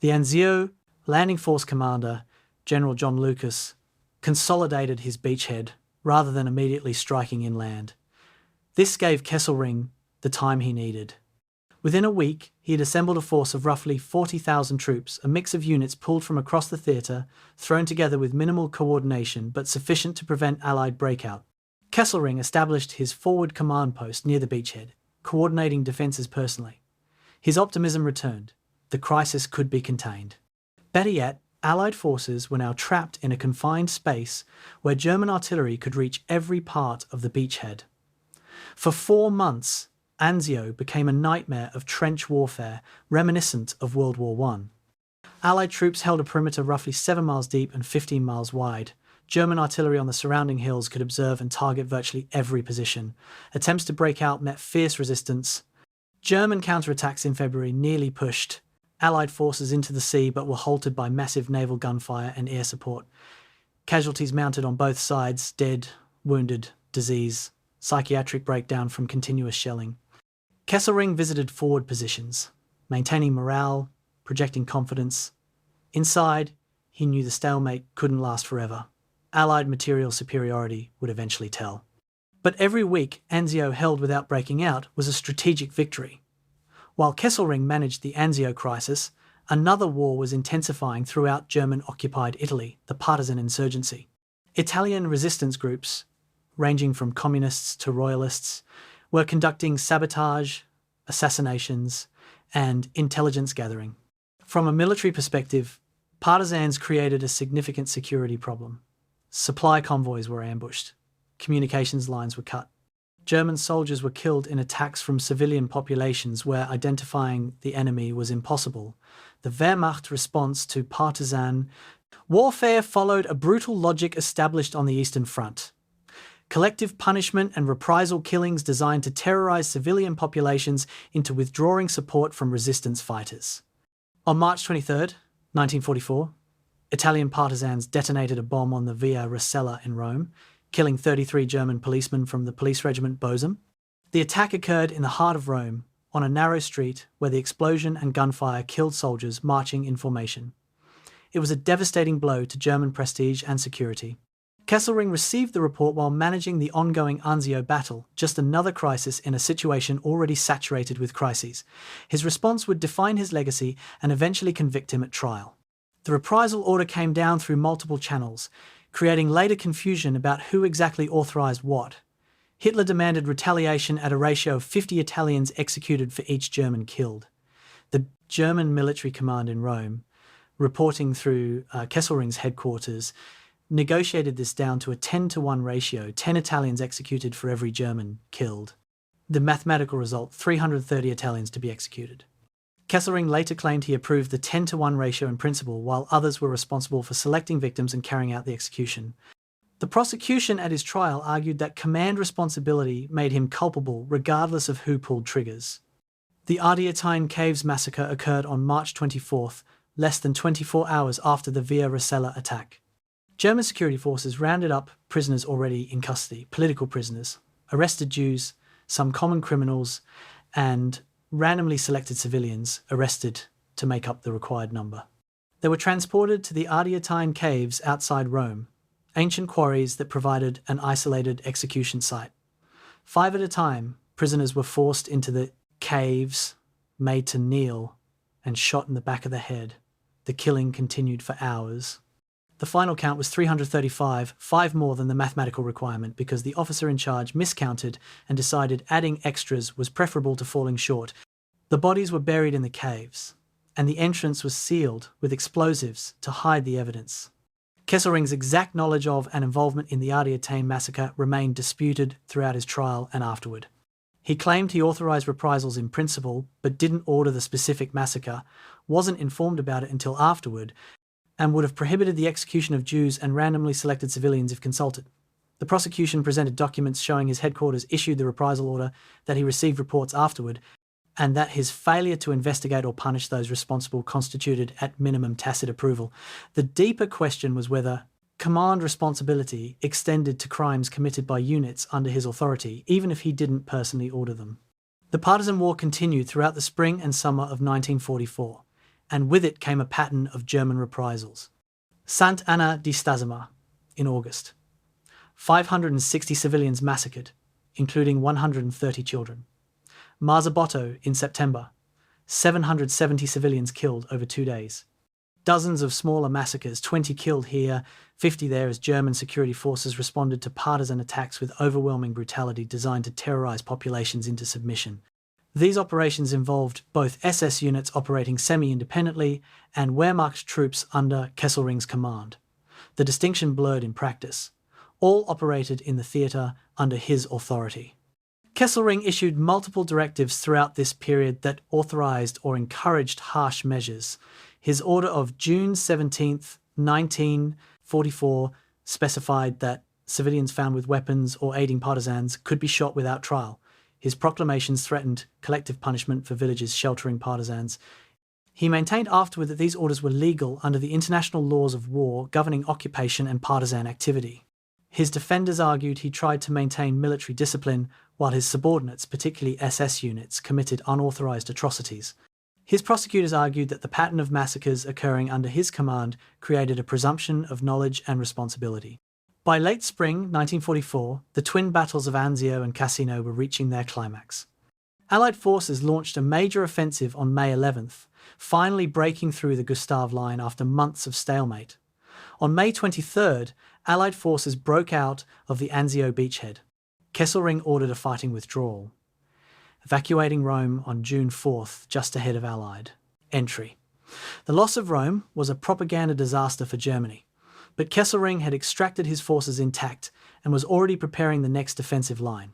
The Anzio landing force commander, General John Lucas, consolidated his beachhead rather than immediately striking inland. This gave Kesselring the time he needed. Within a week, he had assembled a force of roughly 40,000 troops, a mix of units pulled from across the theatre, thrown together with minimal coordination but sufficient to prevent Allied breakout. Kesselring established his forward command post near the beachhead, coordinating defences personally. His optimism returned. The crisis could be contained. Better yet, Allied forces were now trapped in a confined space where German artillery could reach every part of the beachhead. For 4 months, Anzio became a nightmare of trench warfare reminiscent of World War I. Allied troops held a perimeter roughly 7 miles deep and 15 miles wide. German artillery on the surrounding hills could observe and target virtually every position. Attempts to break out met fierce resistance. German counterattacks in February nearly pushed Allied forces into the sea but were halted by massive naval gunfire and air support. Casualties mounted on both sides, dead, wounded, disease, psychiatric breakdown from continuous shelling. Kesselring visited forward positions, maintaining morale, projecting confidence. Inside, he knew the stalemate couldn't last forever. Allied material superiority would eventually tell. But every week Anzio held without breaking out was a strategic victory. While Kesselring managed the Anzio crisis, another war was intensifying throughout German-occupied Italy, the partisan insurgency. Italian resistance groups, ranging from communists to royalists, were conducting sabotage, assassinations, and intelligence gathering. From a military perspective, partisans created a significant security problem. Supply convoys were ambushed. Communications lines were cut. German soldiers were killed in attacks from civilian populations where identifying the enemy was impossible. The Wehrmacht response to partisan Warfare followed a brutal logic established on the Eastern Front. Collective punishment and reprisal killings designed to terrorize civilian populations into withdrawing support from resistance fighters. On March 23, 1944, Italian partisans detonated a bomb on the Via Rasella in Rome, killing 33 German policemen from the police regiment Bosum. The attack occurred in the heart of Rome, on a narrow street where the explosion and gunfire killed soldiers marching in formation. It was a devastating blow to German prestige and security. Kesselring received the report while managing the ongoing Anzio battle, just another crisis in a situation already saturated with crises. His response would define his legacy and eventually convict him at trial. The reprisal order came down through multiple channels, creating later confusion about who exactly authorized what. Hitler demanded retaliation at a ratio of 50 Italians executed for each German killed. The German military command in Rome, reporting through Kesselring's headquarters, negotiated this down to a 10-to-1 ratio, 10 Italians executed for every German killed. The mathematical result, 330 Italians to be executed. Kesselring later claimed he approved the 10-to-1 ratio in principle, while others were responsible for selecting victims and carrying out the execution. The prosecution at his trial argued that command responsibility made him culpable regardless of who pulled triggers. The Ardeatine Caves massacre occurred on March 24th, less than 24 hours after the Via Rasella attack. German security forces rounded up prisoners already in custody, political prisoners, arrested Jews, some common criminals, and randomly selected civilians arrested to make up the required number. They were transported to the Ardeatine Caves outside Rome, ancient quarries that provided an isolated execution site. 5 at a time, prisoners were forced into the caves, made to kneel, and shot in the back of the head. The killing continued for hours. The final count was 335, 5 more than the mathematical requirement, because the officer in charge miscounted and decided adding extras was preferable to falling short. The bodies were buried in the caves, and the entrance was sealed with explosives to hide the evidence. Kesselring's exact knowledge of and involvement in the Ardeatine massacre remained disputed throughout his trial and afterward. He claimed he authorized reprisals in principle, but didn't order the specific massacre, wasn't informed about it until afterward, and would have prohibited the execution of Jews and randomly selected civilians if consulted. The prosecution presented documents showing his headquarters issued the reprisal order, that he received reports afterward, and that his failure to investigate or punish those responsible constituted at minimum tacit approval. The deeper question was whether command responsibility extended to crimes committed by units under his authority, even if he didn't personally order them. The partisan war continued throughout the spring and summer of 1944, and with it came a pattern of German reprisals. Sant' Anna di Stasima, in August. 560 civilians massacred, including 130 children. Marzabotto in September. 770 civilians killed over 2 days. Dozens of smaller massacres, 20 killed here, 50 there, as German security forces responded to partisan attacks with overwhelming brutality designed to terrorize populations into submission. These operations involved both SS units operating semi-independently and Wehrmacht troops under Kesselring's command. The distinction blurred in practice. All operated in the theatre under his authority. Kesselring issued multiple directives throughout this period that authorized or encouraged harsh measures. His order of June 17, 1944 specified that civilians found with weapons or aiding partisans could be shot without trial. His proclamations threatened collective punishment for villages sheltering partisans. He maintained afterward that these orders were legal under the international laws of war governing occupation and partisan activity. His defenders argued he tried to maintain military discipline while his subordinates, particularly SS units, committed unauthorized atrocities. His prosecutors argued that the pattern of massacres occurring under his command created a presumption of knowledge and responsibility. By late spring 1944, the twin battles of Anzio and Cassino were reaching their climax. Allied forces launched a major offensive on May 11th, finally breaking through the Gustav Line after months of stalemate. On May 23rd, Allied forces broke out of the Anzio beachhead. Kesselring ordered a fighting withdrawal, evacuating Rome on June 4th, just ahead of Allied entry. The loss of Rome was a propaganda disaster for Germany, but Kesselring had extracted his forces intact and was already preparing the next defensive line.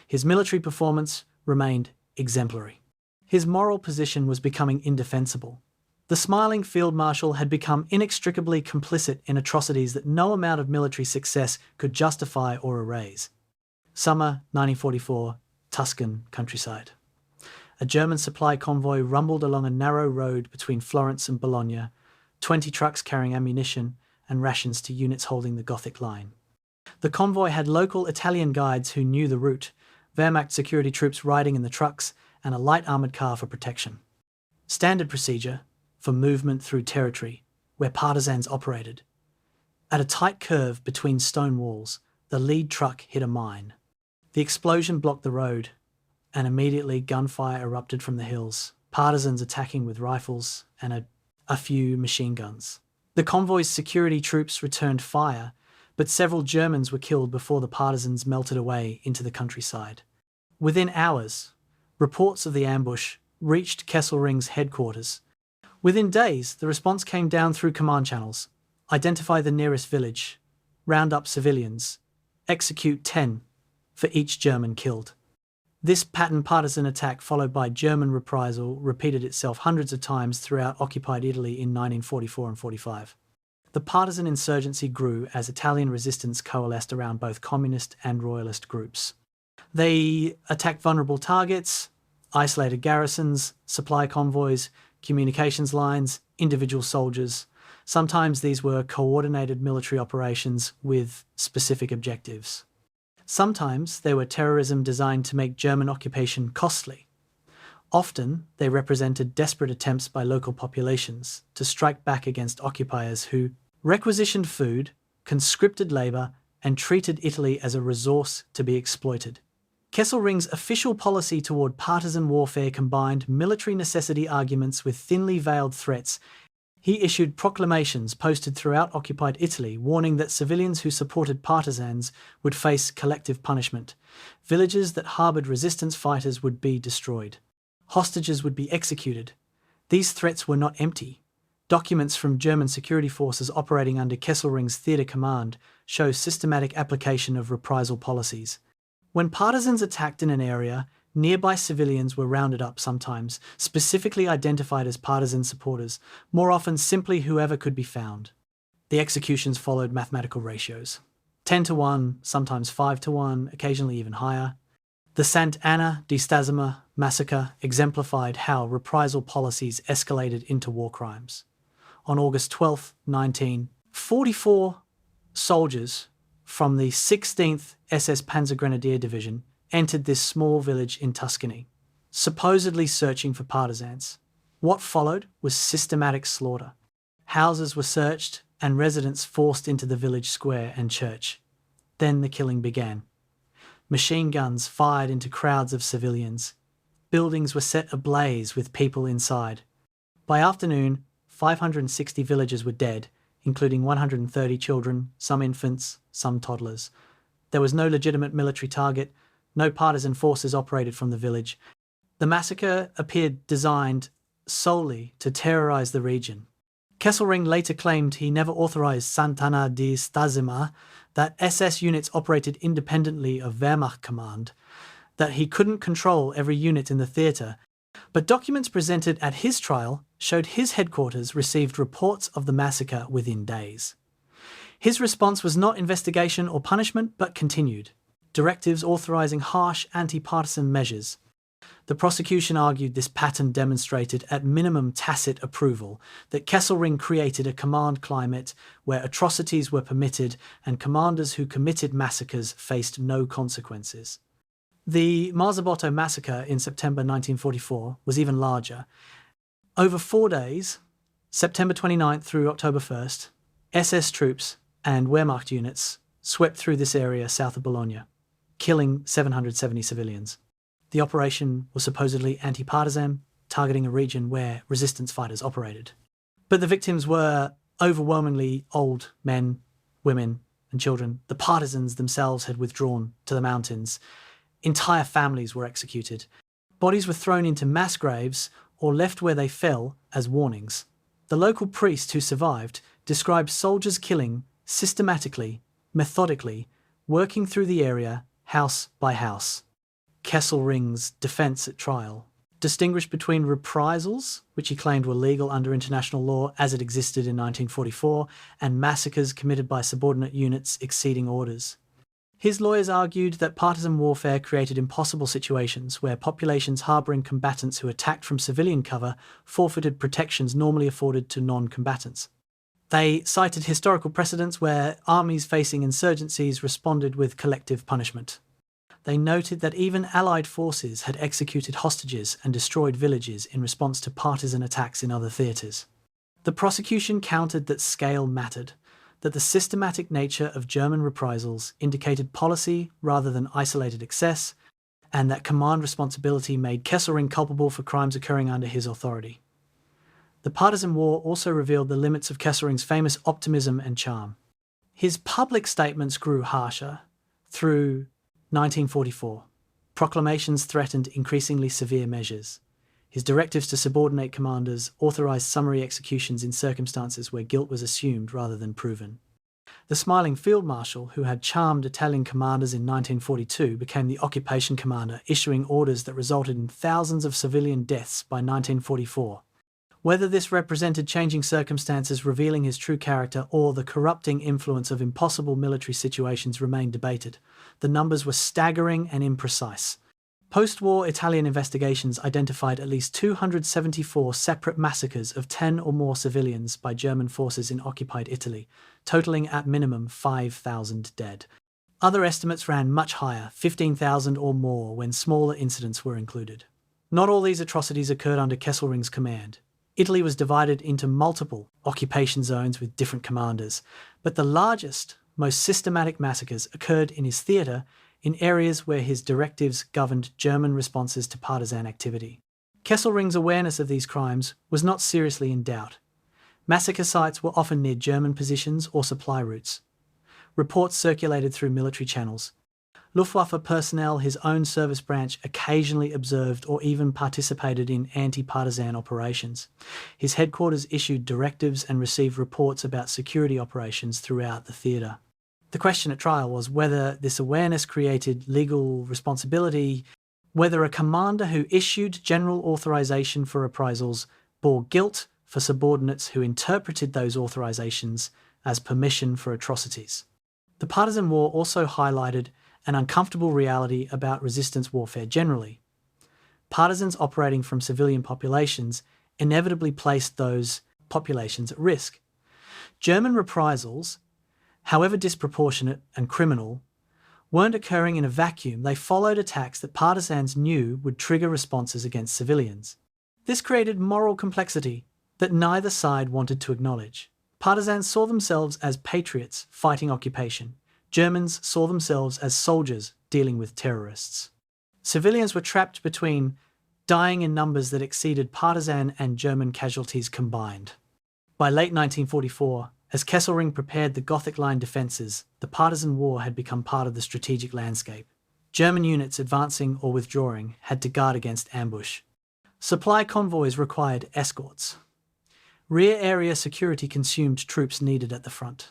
His military performance remained exemplary. His moral position was becoming indefensible. The smiling Field Marshal had become inextricably complicit in atrocities that no amount of military success could justify or erase. Summer 1944, Tuscan countryside. A German supply convoy rumbled along a narrow road between Florence and Bologna, 20 trucks carrying ammunition and rations to units holding the Gothic line. The convoy had local Italian guides who knew the route, Wehrmacht security troops riding in the trucks, and a light armoured car for protection. Standard procedure for movement through territory where partisans operated. At a tight curve between stone walls, the lead truck hit a mine. The explosion blocked the road, and immediately gunfire erupted from the hills, partisans attacking with rifles and a few machine guns. The convoy's security troops returned fire, but several Germans were killed before the partisans melted away into the countryside. Within hours, reports of the ambush reached Kesselring's headquarters. Within days, the response came down through command channels. Identify the nearest village, round up civilians, execute 10 for each German killed. This pattern partisan attack, followed by German reprisal, repeated itself hundreds of times throughout occupied Italy in 1944 and 45. The partisan insurgency grew as Italian resistance coalesced around both communist and royalist groups. They attacked vulnerable targets, isolated garrisons, supply convoys, communications lines, individual soldiers. Sometimes these were coordinated military operations with specific objectives. Sometimes they were terrorism designed to make German occupation costly. Often they represented desperate attempts by local populations to strike back against occupiers who requisitioned food, conscripted labour, and treated Italy as a resource to be exploited. Kesselring's official policy toward partisan warfare combined military necessity arguments with thinly veiled threats. He issued proclamations posted throughout occupied Italy warning that civilians who supported partisans would face collective punishment. Villages that harboured resistance fighters would be destroyed. Hostages would be executed. These threats were not empty. Documents from German security forces operating under Kesselring's theatre command show systematic application of reprisal policies. When partisans attacked in an area, nearby civilians were rounded up, sometimes specifically identified as partisan supporters, more often simply whoever could be found. The executions followed mathematical ratios. 10-1, sometimes 5-1, occasionally even higher. The Sant' Anna di Stasima massacre exemplified how reprisal policies escalated into war crimes. On August 12, 1944, soldiers from the 16th SS Panzergrenadier Division entered this small village in Tuscany, supposedly searching for partisans. What followed was systematic slaughter. Houses were searched and residents forced into the village square and church. Then the killing began. Machine guns fired into crowds of civilians. Buildings were set ablaze with people inside. By afternoon, 560 villagers were dead, including 130 children, some infants, some toddlers. There was no legitimate military target. No partisan forces operated from the village. The massacre appeared designed solely to terrorise the region. Kesselring later claimed he never authorised Sant' Anna di Stasima, that SS units operated independently of Wehrmacht command, that he couldn't control every unit in the theatre, but documents presented at his trial showed his headquarters received reports of the massacre within days. His response was not investigation or punishment, but continued. Directives authorising harsh anti-partisan measures. The prosecution argued this pattern demonstrated at minimum tacit approval, that Kesselring created a command climate where atrocities were permitted and commanders who committed massacres faced no consequences. The Marzabotto massacre in September 1944 was even larger. Over 4 days, September 29th through October 1st, SS troops and Wehrmacht units swept through this area south of Bologna, killing 770 civilians. The operation was supposedly anti-partisan, targeting a region where resistance fighters operated. But the victims were overwhelmingly old men, women, and children. The partisans themselves had withdrawn to the mountains. Entire families were executed. Bodies were thrown into mass graves or left where they fell as warnings. The local priest who survived described soldiers killing systematically, methodically, working through the area house by house. Kesselring's defence at trial. distinguished between reprisals, which he claimed were legal under international law as it existed in 1944, and massacres committed by subordinate units exceeding orders. His lawyers argued that partisan warfare created impossible situations where populations harbouring combatants who attacked from civilian cover forfeited protections normally afforded to non-combatants. They cited historical precedents where armies facing insurgencies responded with collective punishment. They noted that even Allied forces had executed hostages and destroyed villages in response to partisan attacks in other theatres. The prosecution countered that scale mattered, that the systematic nature of German reprisals indicated policy rather than isolated excess, and that command responsibility made Kesselring culpable for crimes occurring under his authority. The partisan war also revealed the limits of Kesselring's famous optimism and charm. His public statements grew harsher. Through 1944, proclamations threatened increasingly severe measures. His directives to subordinate commanders authorised summary executions in circumstances where guilt was assumed rather than proven. The smiling Field Marshal, who had charmed Italian commanders in 1942, became the occupation commander, issuing orders that resulted in thousands of civilian deaths by 1944. Whether this represented changing circumstances revealing his true character or the corrupting influence of impossible military situations remained debated. The numbers were staggering and imprecise. Post-war Italian investigations identified at least 274 separate massacres of 10 or more civilians by German forces in occupied Italy, totaling at minimum 5,000 dead. Other estimates ran much higher, 15,000 or more, when smaller incidents were included. Not all these atrocities occurred under Kesselring's command. Italy was divided into multiple occupation zones with different commanders, but the largest, most systematic massacres occurred in his theatre in areas where his directives governed German responses to partisan activity. Kesselring's awareness of these crimes was not seriously in doubt. Massacre sites were often near German positions or supply routes. Reports circulated through military channels. Luftwaffe personnel, his own service branch, occasionally observed or even participated in anti-partisan operations. His headquarters issued directives and received reports about security operations throughout the theatre. The question at trial was whether this awareness created legal responsibility, whether a commander who issued general authorization for reprisals bore guilt for subordinates who interpreted those authorizations as permission for atrocities. The partisan war also highlighted an uncomfortable reality about resistance warfare generally. Partisans operating from civilian populations inevitably placed those populations at risk. German reprisals, however disproportionate and criminal, weren't occurring in a vacuum. They followed attacks that partisans knew would trigger responses against civilians. This created moral complexity that neither side wanted to acknowledge. Partisans saw themselves as patriots fighting occupation. Germans saw themselves as soldiers dealing with terrorists. Civilians were trapped between dying in numbers that exceeded partisan and German casualties combined. By late 1944, as Kesselring prepared the Gothic Line defences, the partisan war had become part of the strategic landscape. German units advancing or withdrawing had to guard against ambush. Supply convoys required escorts. Rear area security consumed troops needed at the front.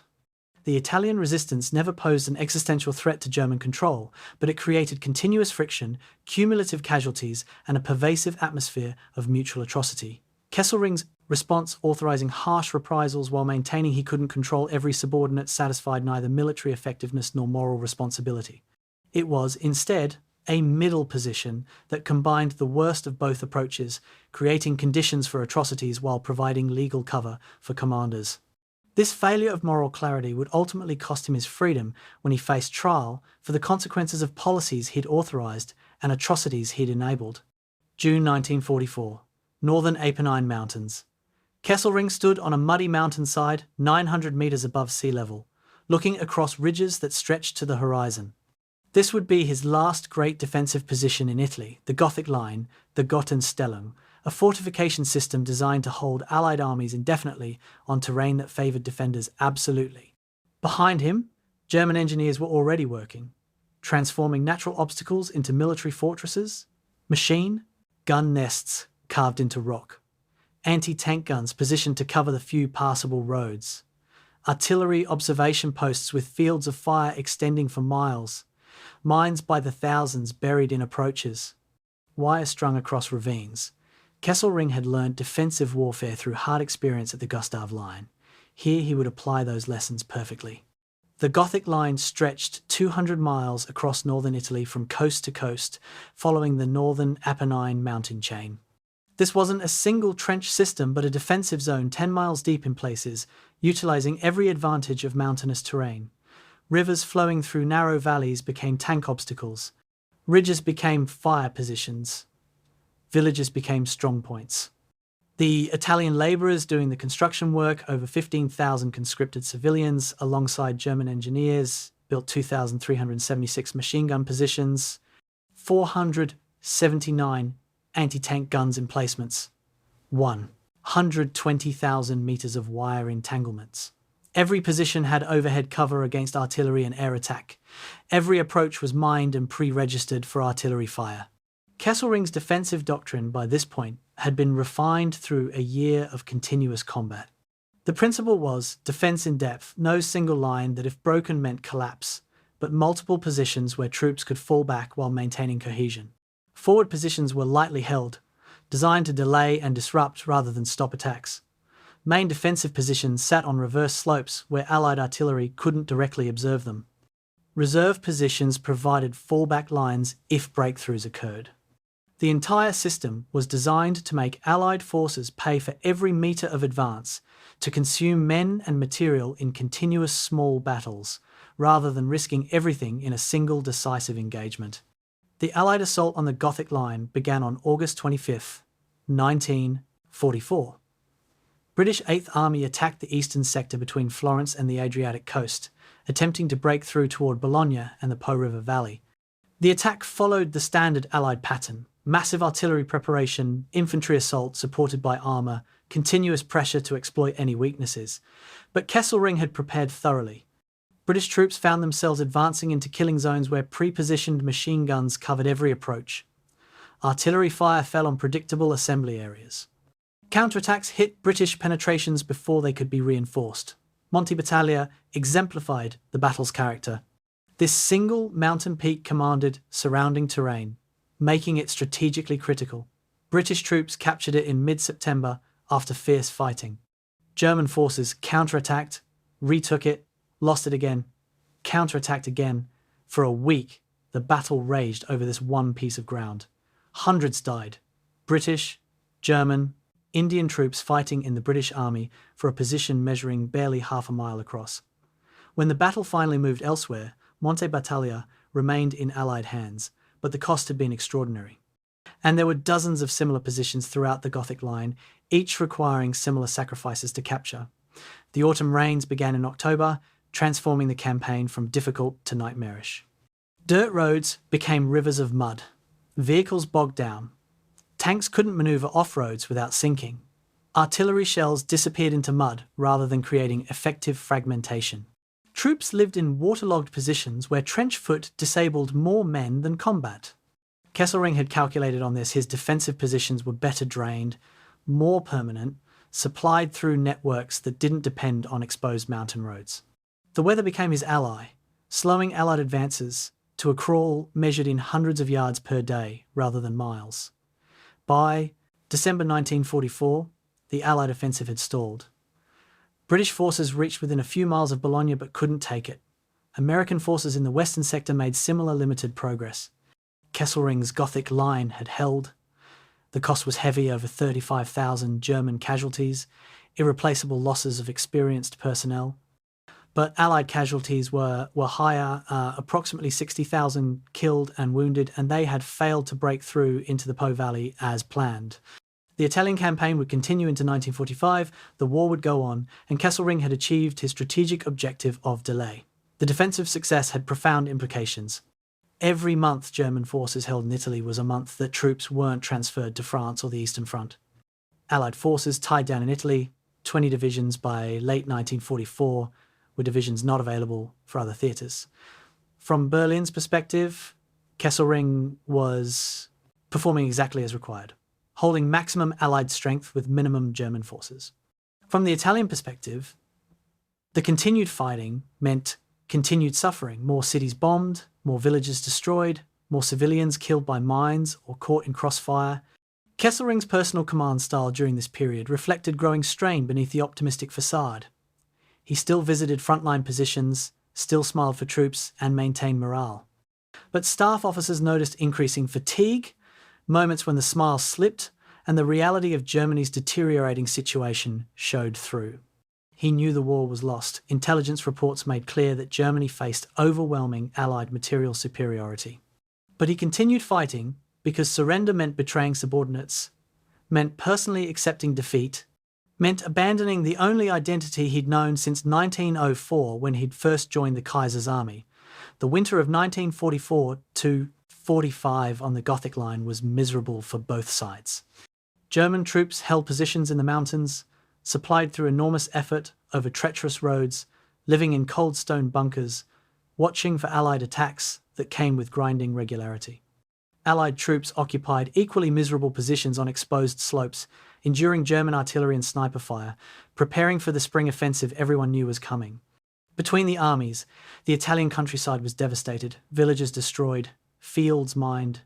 The Italian resistance never posed an existential threat to German control, but it created continuous friction, cumulative casualties, and a pervasive atmosphere of mutual atrocity. Kesselring's response, authorising harsh reprisals while maintaining he couldn't control every subordinate, satisfied neither military effectiveness nor moral responsibility. It was, instead, a middle position that combined the worst of both approaches, creating conditions for atrocities while providing legal cover for commanders. This failure of moral clarity would ultimately cost him his freedom when he faced trial for the consequences of policies he'd authorised and atrocities he'd enabled. June 1944. Northern Apennine Mountains. Kesselring stood on a muddy mountainside 900 metres above sea level, looking across ridges that stretched to the horizon. This would be his last great defensive position in Italy, the Gothic Line, the Gottenstellung, a fortification system designed to hold Allied armies indefinitely on terrain that favoured defenders absolutely. Behind him, German engineers were already working, transforming natural obstacles into military fortresses, machine gun nests carved into rock, anti-tank guns positioned to cover the few passable roads, artillery observation posts with fields of fire extending for miles, mines by the thousands buried in approaches. wire-strung across ravines. Kesselring had learned defensive warfare through hard experience at the Gustav Line. Here he would apply those lessons perfectly. The Gothic line stretched 200 miles across northern Italy from coast to coast, following the northern Apennine mountain chain. This wasn't a single trench system but a defensive zone 10 miles deep in places, utilizing every advantage of mountainous terrain. Rivers flowing through narrow valleys became tank obstacles. Ridges became fire positions. Villages became strong points. The Italian labourers doing the construction work, over 15,000 conscripted civilians, alongside German engineers, built 2,376 machine gun positions, 479 anti-tank guns emplacements, 120,000 metres of wire entanglements. Every position had overhead cover against artillery and air attack. Every approach was mined and pre-registered for artillery fire. Kesselring's defensive doctrine by this point had been refined through a year of continuous combat. The principle was defense in depth, no single line that if broken meant collapse, but multiple positions where troops could fall back while maintaining cohesion. Forward positions were lightly held, designed to delay and disrupt rather than stop attacks. Main defensive positions sat on reverse slopes where Allied artillery couldn't directly observe them. Reserve positions provided fallback lines if breakthroughs occurred. The entire system was designed to make Allied forces pay for every metre of advance, to consume men and material in continuous small battles, rather than risking everything in a single decisive engagement. The Allied assault on the Gothic line began on August 25, 1944. British 8th Army attacked the eastern sector between Florence and the Adriatic coast, attempting to break through toward Bologna and the Po River Valley. The attack followed the standard Allied pattern: massive artillery preparation, infantry assault supported by armour, continuous pressure to exploit any weaknesses. But Kesselring had prepared thoroughly. British troops found themselves advancing into killing zones where pre-positioned machine guns covered every approach. Artillery fire fell on predictable assembly areas. Counterattacks hit British penetrations before they could be reinforced. Monte Battaglia exemplified the battle's character. This single mountain peak commanded surrounding terrain, making it strategically critical. British troops captured it in mid-September after fierce fighting. German forces counterattacked, retook it, lost it again, counterattacked again. For a week, the battle raged over this one piece of ground. Hundreds died. British, German, Indian troops fighting in the British Army for a position measuring barely half a mile across. When the battle finally moved elsewhere, Monte Battaglia remained in Allied hands, but the cost had been extraordinary. And there were dozens of similar positions throughout the Gothic line, each requiring similar sacrifices to capture. The autumn rains began in October, transforming the campaign from difficult to nightmarish. Dirt roads became rivers of mud. Vehicles bogged down. Tanks couldn't maneuver off-roads without sinking. Artillery shells disappeared into mud rather than creating effective fragmentation. Troops lived in waterlogged positions where trench foot disabled more men than combat. Kesselring had calculated on this. His defensive positions were better drained, more permanent, supplied through networks that didn't depend on exposed mountain roads. The weather became his ally, slowing Allied advances to a crawl measured in hundreds of yards per day rather than miles. By December 1944, the Allied offensive had stalled. British forces reached within a few miles of Bologna but couldn't take it. American forces in the western sector made similar limited progress. Kesselring's Gothic line had held. The cost was heavy, over 35,000 German casualties, irreplaceable losses of experienced personnel. But Allied casualties were higher, approximately 60,000 killed and wounded, and they had failed to break through into the Po Valley as planned. The Italian campaign would continue into 1945, the war would go on, and Kesselring had achieved his strategic objective of delay. The defensive success had profound implications. Every month German forces held in Italy was a month that troops weren't transferred to France or the Eastern Front. Allied forces tied down in Italy, 20 divisions by late 1944, were divisions not available for other theatres. From Berlin's perspective, Kesselring was performing exactly as required, holding maximum Allied strength with minimum German forces. From the Italian perspective, the continued fighting meant continued suffering, more cities bombed, more villages destroyed, more civilians killed by mines or caught in crossfire. Kesselring's personal command style during this period reflected growing strain beneath the optimistic facade. He still visited frontline positions, still smiled for troops, and maintained morale. But staff officers noticed increasing fatigue, moments when the smile slipped, and the reality of Germany's deteriorating situation showed through. He knew the war was lost. Intelligence reports made clear that Germany faced overwhelming Allied material superiority. But he continued fighting because surrender meant betraying subordinates, meant personally accepting defeat, meant abandoning the only identity he'd known since 1904 when he'd first joined the Kaiser's army. The winter of 1944 to 45 on the Gothic Line was miserable for both sides. German troops held positions in the mountains, supplied through enormous effort over treacherous roads, living in cold stone bunkers, watching for Allied attacks that came with grinding regularity. Allied troops occupied equally miserable positions on exposed slopes, enduring German artillery and sniper fire, preparing for the spring offensive everyone knew was coming. Between the armies, the Italian countryside was devastated, villages destroyed, fields mined,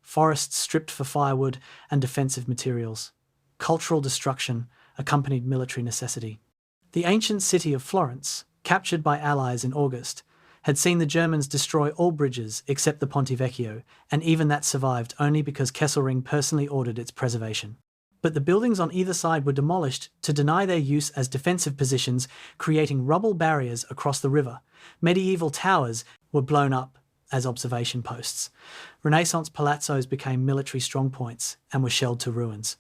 forests stripped for firewood and defensive materials. Cultural destruction accompanied military necessity. The ancient city of Florence, captured by Allies in August, had seen the Germans destroy all bridges except the Ponte Vecchio, and even that survived only because Kesselring personally ordered its preservation. But the buildings on either side were demolished to deny their use as defensive positions, creating rubble barriers across the river. Medieval towers were blown up as observation posts. Renaissance palazzos became military strongpoints and were shelled to ruins.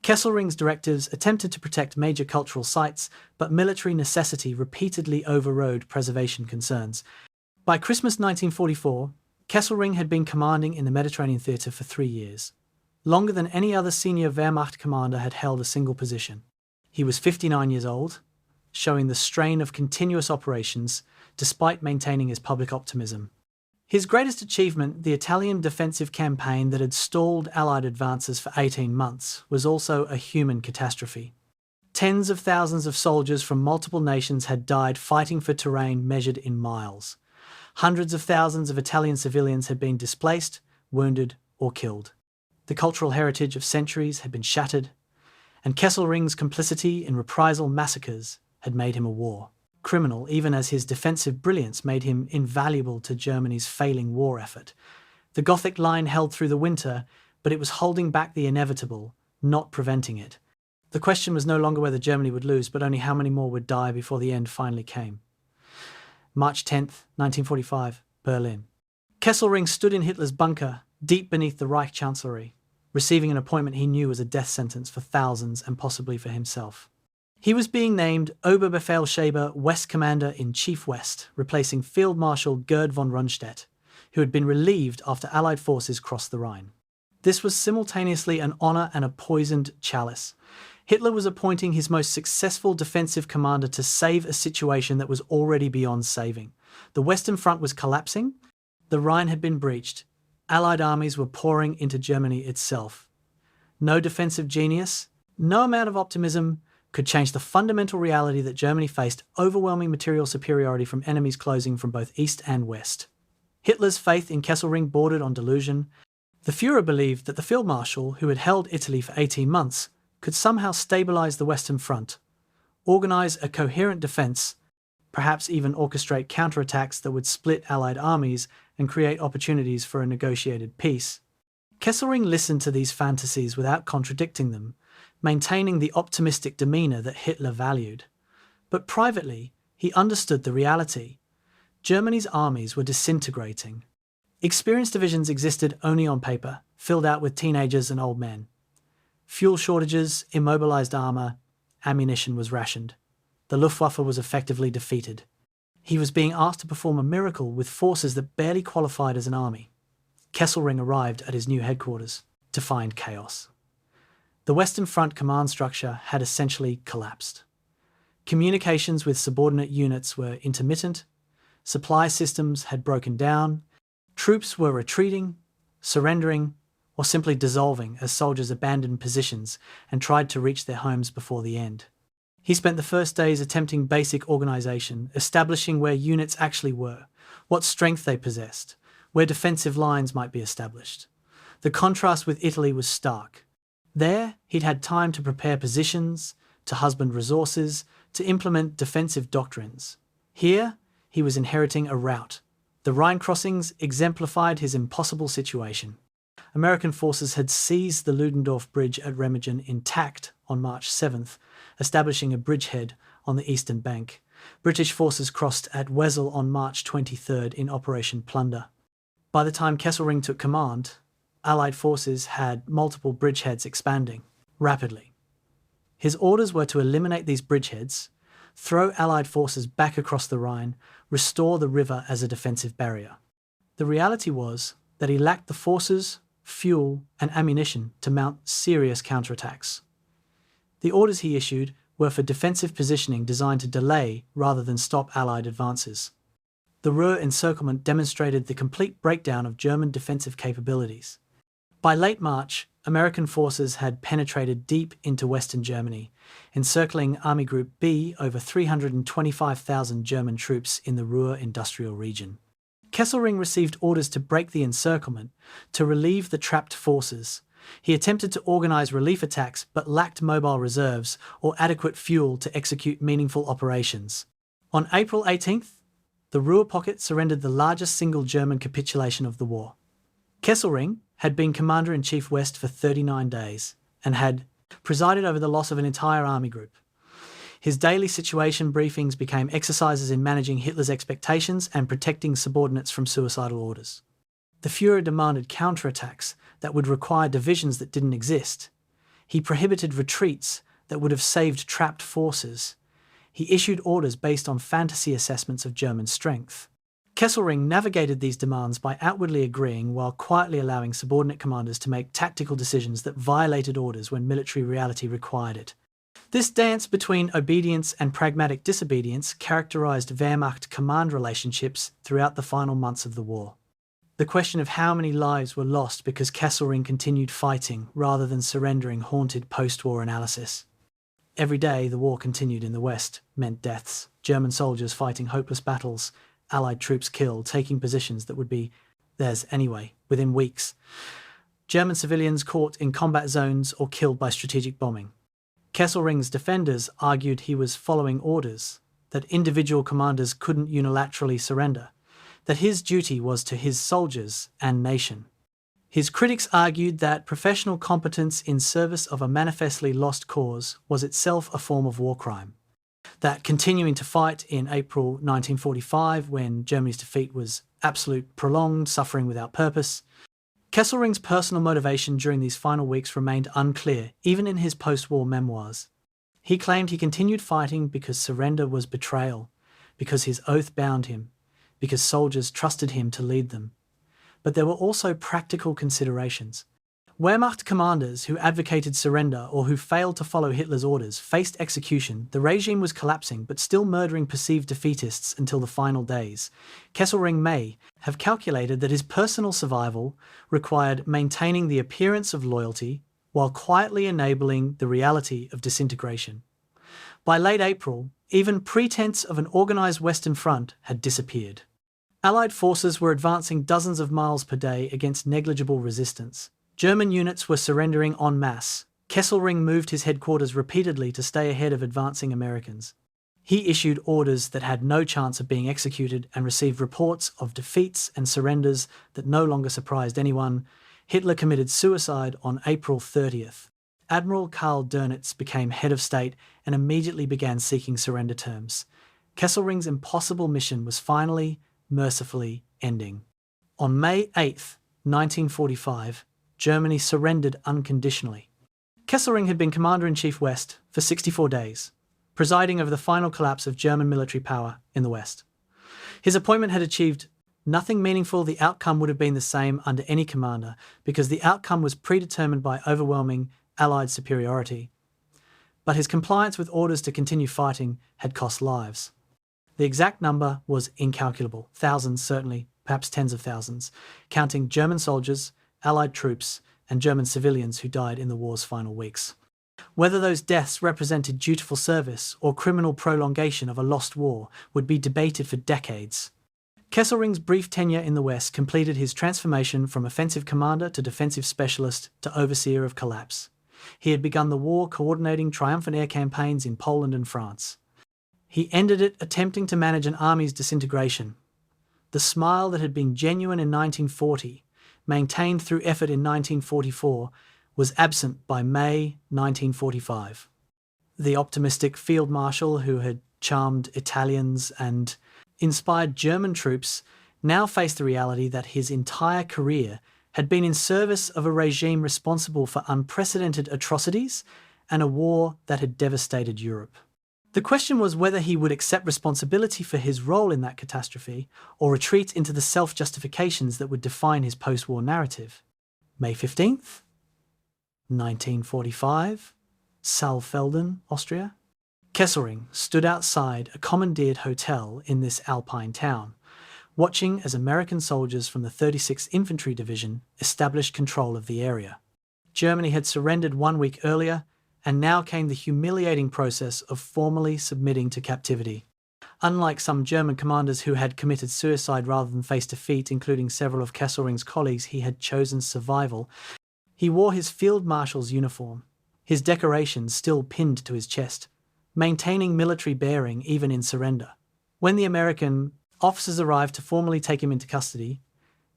Kesselring's directives attempted to protect major cultural sites, but military necessity repeatedly overrode preservation concerns. By Christmas 1944, Kesselring had been commanding in the Mediterranean theatre for 3 years, longer than any other senior Wehrmacht commander had held a single position. He was 59 years old, showing the strain of continuous operations despite maintaining his public optimism. His greatest achievement, the Italian defensive campaign that had stalled Allied advances for 18 months, was also a human catastrophe. Tens of thousands of soldiers from multiple nations had died fighting for terrain measured in miles. Hundreds of thousands of Italian civilians had been displaced, wounded, or killed. The cultural heritage of centuries had been shattered, and Kesselring's complicity in reprisal massacres had made him a war criminal, even as his defensive brilliance made him invaluable to Germany's failing war effort. The Gothic Line held through the winter, but it was holding back the inevitable, not preventing it. The question was no longer whether Germany would lose, but only how many more would die before the end finally came. March 10th, 1945, Berlin. Kesselring stood in Hitler's bunker, deep beneath the Reich Chancellery, receiving an appointment he knew was a death sentence for thousands and possibly for himself. He was being named Oberbefehlshaber West Commander-in-Chief West, replacing Field Marshal Gerd von Rundstedt, who had been relieved after Allied forces crossed the Rhine. This was simultaneously an honour and a poisoned chalice. Hitler was appointing his most successful defensive commander to save a situation that was already beyond saving. The Western Front was collapsing, the Rhine had been breached, Allied armies were pouring into Germany itself. No defensive genius, no amount of optimism could change the fundamental reality that Germany faced overwhelming material superiority from enemies closing from both east and west. Hitler's faith in Kesselring bordered on delusion. The Führer believed that the Field Marshal, who had held Italy for 18 months, could somehow stabilise the Western Front, organise a coherent defence, perhaps even orchestrate counterattacks that would split Allied armies and create opportunities for a negotiated peace. Kesselring listened to these fantasies without contradicting them, maintaining the optimistic demeanor that Hitler valued. But privately, he understood the reality. Germany's armies were disintegrating. Experienced divisions existed only on paper, filled out with teenagers and old men. Fuel shortages, immobilized armor, ammunition was rationed. The Luftwaffe was effectively defeated. He was being asked to perform a miracle with forces that barely qualified as an army. Kesselring arrived at his new headquarters to find chaos. The Western Front command structure had essentially collapsed. Communications with subordinate units were intermittent, supply systems had broken down, troops were retreating, surrendering, or simply dissolving as soldiers abandoned positions and tried to reach their homes before the end. He spent the first days attempting basic organisation, establishing where units actually were, what strength they possessed, where defensive lines might be established. The contrast with Italy was stark. There, he'd had time to prepare positions, to husband resources, to implement defensive doctrines. Here, he was inheriting a rout. The Rhine crossings exemplified his impossible situation. American forces had seized the Ludendorff Bridge at Remagen intact on March 7th, establishing a bridgehead on the eastern bank. British forces crossed at Wesel on March 23rd in Operation Plunder. By the time Kesselring took command, Allied forces had multiple bridgeheads expanding rapidly. His orders were to eliminate these bridgeheads, throw Allied forces back across the Rhine, restore the river as a defensive barrier. The reality was that he lacked the forces, fuel, and ammunition to mount serious counterattacks. The orders he issued were for defensive positioning designed to delay rather than stop Allied advances. The Ruhr encirclement demonstrated the complete breakdown of German defensive capabilities. By late March, American forces had penetrated deep into western Germany, encircling Army Group B over 325,000 German troops in the Ruhr industrial region. Kesselring received orders to break the encirclement, to relieve the trapped forces. He attempted to organize relief attacks but lacked mobile reserves or adequate fuel to execute meaningful operations. On April 18th, the Ruhr pocket surrendered, the largest single German capitulation of the war. Kesselring had been Commander-in-Chief West for 39 days and had presided over the loss of an entire army group. His daily situation briefings became exercises in managing Hitler's expectations and protecting subordinates from suicidal orders. The Führer demanded counterattacks that would require divisions that didn't exist. He prohibited retreats that would have saved trapped forces. He issued orders based on fantasy assessments of German strength. Kesselring navigated these demands by outwardly agreeing while quietly allowing subordinate commanders to make tactical decisions that violated orders when military reality required it. This dance between obedience and pragmatic disobedience characterized Wehrmacht-command relationships throughout the final months of the war. The question of how many lives were lost because Kesselring continued fighting rather than surrendering haunted post-war analysis. Every day the war continued in the West meant deaths, German soldiers fighting hopeless battles, Allied troops killed, taking positions that would be theirs anyway, within weeks. German civilians caught in combat zones or killed by strategic bombing. Kesselring's defenders argued he was following orders, that individual commanders couldn't unilaterally surrender, that his duty was to his soldiers and nation. His critics argued that professional competence in service of a manifestly lost cause was itself a form of war crime, that continuing to fight in April 1945, when Germany's defeat was absolute, prolonged suffering without purpose. Kesselring's personal motivation during these final weeks remained unclear, even in his post-war memoirs. He claimed he continued fighting because surrender was betrayal, because his oath bound him, because soldiers trusted him to lead them. But there were also practical considerations. Wehrmacht commanders who advocated surrender or who failed to follow Hitler's orders faced execution. The regime was collapsing but still murdering perceived defeatists until the final days. Kesselring may have calculated that his personal survival required maintaining the appearance of loyalty while quietly enabling the reality of disintegration. By late April, even pretense of an organized Western Front had disappeared. Allied forces were advancing dozens of miles per day against negligible resistance. German units were surrendering en masse. Kesselring moved his headquarters repeatedly to stay ahead of advancing Americans. He issued orders that had no chance of being executed and received reports of defeats and surrenders that no longer surprised anyone. Hitler committed suicide on April 30th. Admiral Karl Dönitz became head of state and immediately began seeking surrender terms. Kesselring's impossible mission was finally, mercifully, ending. On May 8th, 1945, Germany surrendered unconditionally. Kesselring had been Commander-in-Chief West for 64 days, presiding over the final collapse of German military power in the West. His appointment had achieved nothing meaningful. The outcome would have been the same under any commander, because the outcome was predetermined by overwhelming Allied superiority. But his compliance with orders to continue fighting had cost lives. The exact number was incalculable, thousands certainly, perhaps tens of thousands, counting German soldiers, Allied troops, and German civilians who died in the war's final weeks. Whether those deaths represented dutiful service or criminal prolongation of a lost war would be debated for decades. Kesselring's brief tenure in the West completed his transformation from offensive commander to defensive specialist to overseer of collapse. He had begun the war coordinating triumphant air campaigns in Poland and France. He ended it attempting to manage an army's disintegration. The smile that had been genuine in 1940, maintained through effort in 1944, was absent by May 1945. The optimistic Field Marshal, who had charmed Italians and inspired German troops, now faced the reality that his entire career had been in service of a regime responsible for unprecedented atrocities and a war that had devastated Europe. The question was whether he would accept responsibility for his role in that catastrophe or retreat into the self-justifications that would define his post-war narrative. May 15th, 1945, Saalfelden, Austria. Kesselring stood outside a commandeered hotel in this Alpine town, watching as American soldiers from the 36th Infantry Division established control of the area. Germany had surrendered 1 week earlier, and now came the humiliating process of formally submitting to captivity. Unlike some German commanders who had committed suicide rather than face defeat, including several of Kesselring's colleagues, he had chosen survival. He wore his Field Marshal's uniform, his decorations still pinned to his chest, maintaining military bearing even in surrender. When the American officers arrived to formally take him into custody,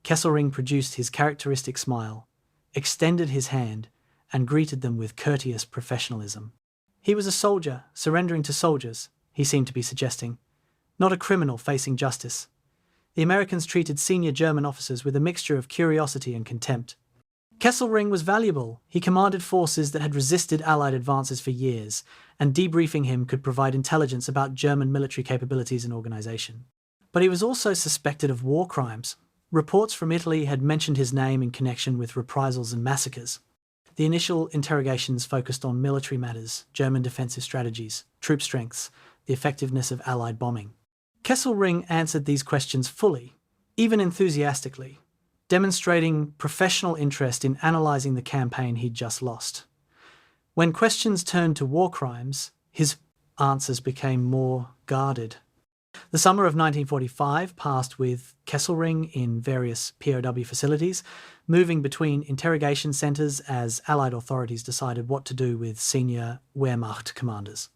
Kesselring produced his characteristic smile, extended his hand, and greeted them with courteous professionalism. He was a soldier, surrendering to soldiers, he seemed to be suggesting, not a criminal facing justice. The Americans treated senior German officers with a mixture of curiosity and contempt. Kesselring was valuable. He commanded forces that had resisted Allied advances for years, and debriefing him could provide intelligence about German military capabilities and organisation. But he was also suspected of war crimes. Reports from Italy had mentioned his name in connection with reprisals and massacres. The initial interrogations focused on military matters, German defensive strategies, troop strengths, the effectiveness of Allied bombing. Kesselring answered these questions fully, even enthusiastically, demonstrating professional interest in analysing the campaign he'd just lost. When questions turned to war crimes, his answers became more guarded. The summer of 1945 passed with Kesselring in various POW facilities, moving between interrogation centres as Allied authorities decided what to do with senior Wehrmacht commanders.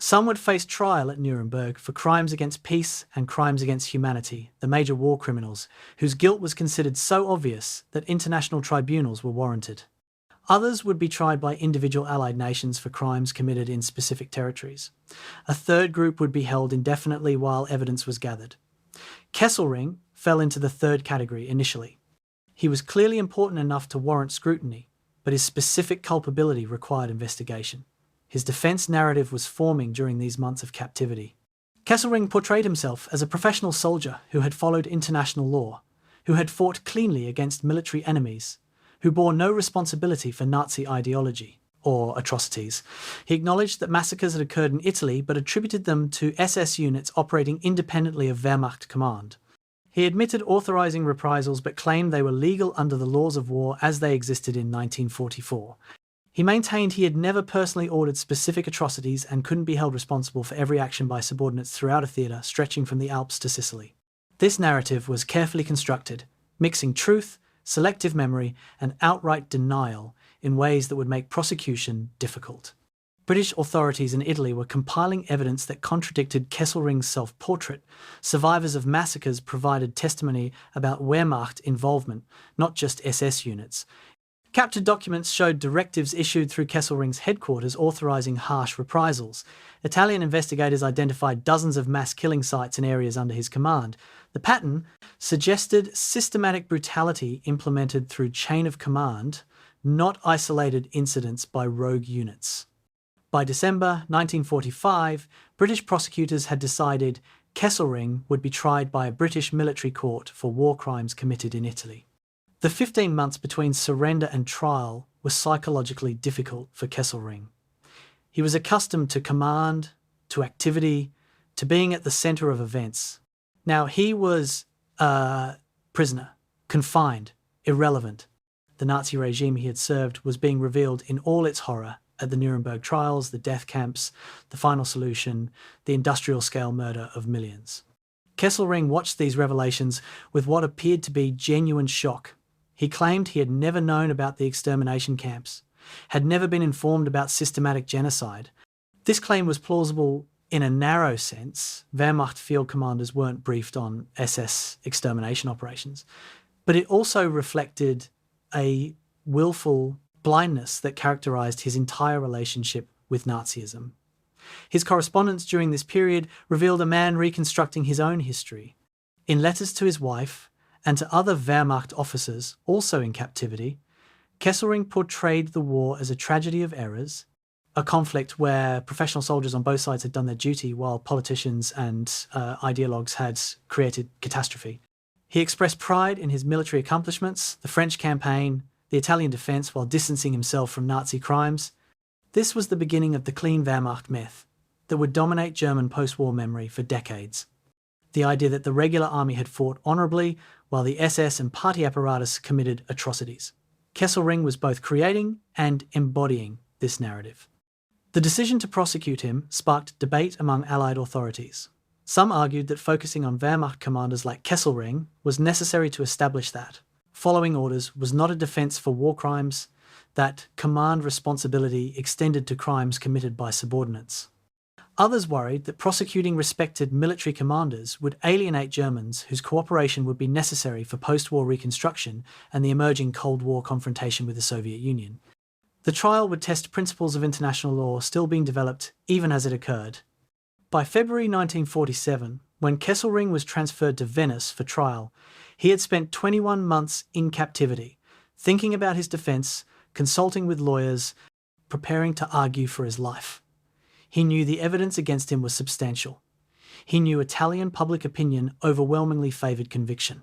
Some would face trial at Nuremberg for crimes against peace and crimes against humanity, the major war criminals, whose guilt was considered so obvious that international tribunals were warranted. Others would be tried by individual Allied nations for crimes committed in specific territories. A third group would be held indefinitely while evidence was gathered. Kesselring fell into the third category initially. He was clearly important enough to warrant scrutiny, but his specific culpability required investigation. His defence narrative was forming during these months of captivity. Kesselring portrayed himself as a professional soldier who had followed international law, who had fought cleanly against military enemies, who bore no responsibility for Nazi ideology or atrocities. He acknowledged that massacres had occurred in Italy but attributed them to SS units operating independently of Wehrmacht command. He admitted authorising reprisals but claimed they were legal under the laws of war as they existed in 1944. He maintained he had never personally ordered specific atrocities and couldn't be held responsible for every action by subordinates throughout a theatre stretching from the Alps to Sicily. This narrative was carefully constructed, mixing truth, selective memory, and outright denial in ways that would make prosecution difficult. British authorities in Italy were compiling evidence that contradicted Kesselring's self-portrait. Survivors of massacres provided testimony about Wehrmacht involvement, not just SS units. Captured documents showed directives issued through Kesselring's headquarters authorising harsh reprisals. Italian investigators identified dozens of mass killing sites in areas under his command. The pattern suggested systematic brutality implemented through chain of command, not isolated incidents by rogue units. By December 1945, British prosecutors had decided Kesselring would be tried by a British military court for war crimes committed in Italy. The 15 months between surrender and trial were psychologically difficult for Kesselring. He was accustomed to command, to activity, to being at the centre of events. Now he was a prisoner, confined, irrelevant. The Nazi regime he had served was being revealed in all its horror at the Nuremberg trials, the death camps, the final solution, the industrial-scale murder of millions. Kesselring watched these revelations with what appeared to be genuine shock. He claimed he had never known about the extermination camps, had never been informed about systematic genocide. This claim was plausible in a narrow sense. Wehrmacht field commanders weren't briefed on SS extermination operations, but it also reflected a willful blindness that characterized his entire relationship with Nazism. His correspondence during this period revealed a man reconstructing his own history. In letters to his wife and to other Wehrmacht officers also in captivity, Kesselring portrayed the war as a tragedy of errors, a conflict where professional soldiers on both sides had done their duty while politicians and ideologues had created catastrophe. He expressed pride in his military accomplishments, the French campaign, the Italian defence, while distancing himself from Nazi crimes. This was the beginning of the clean Wehrmacht myth that would dominate German post-war memory for decades. The idea that the regular army had fought honourably while the SS and party apparatus committed atrocities. Kesselring was both creating and embodying this narrative. The decision to prosecute him sparked debate among Allied authorities. Some argued that focusing on Wehrmacht commanders like Kesselring was necessary to establish that following orders was not a defence for war crimes, that command responsibility extended to crimes committed by subordinates. Others worried that prosecuting respected military commanders would alienate Germans whose cooperation would be necessary for post-war reconstruction and the emerging Cold War confrontation with the Soviet Union. The trial would test principles of international law still being developed even as it occurred. By February 1947, when Kesselring was transferred to Venice for trial, he had spent 21 months in captivity, thinking about his defence, consulting with lawyers, preparing to argue for his life. He knew the evidence against him was substantial. He knew Italian public opinion overwhelmingly favoured conviction.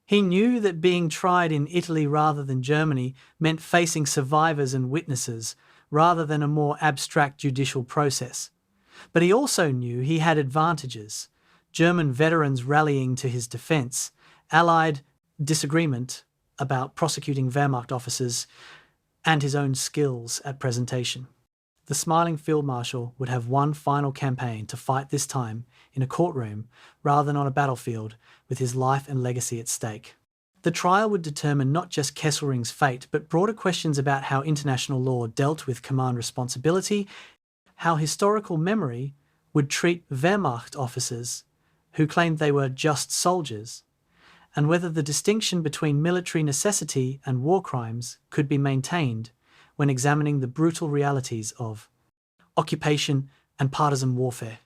He knew that being tried in Italy rather than Germany meant facing survivors and witnesses rather than a more abstract judicial process. But he also knew he had advantages: German veterans rallying to his defence, Allied disagreement about prosecuting Wehrmacht officers, and his own skills at presentation. The smiling Field Marshal would have one final campaign to fight, this time in a courtroom rather than on a battlefield, with his life and legacy at stake. The trial would determine not just Kesselring's fate, but broader questions about how international law dealt with command responsibility, how historical memory would treat Wehrmacht officers who claimed they were just soldiers, and whether the distinction between military necessity and war crimes could be maintained when examining the brutal realities of occupation and partisan warfare.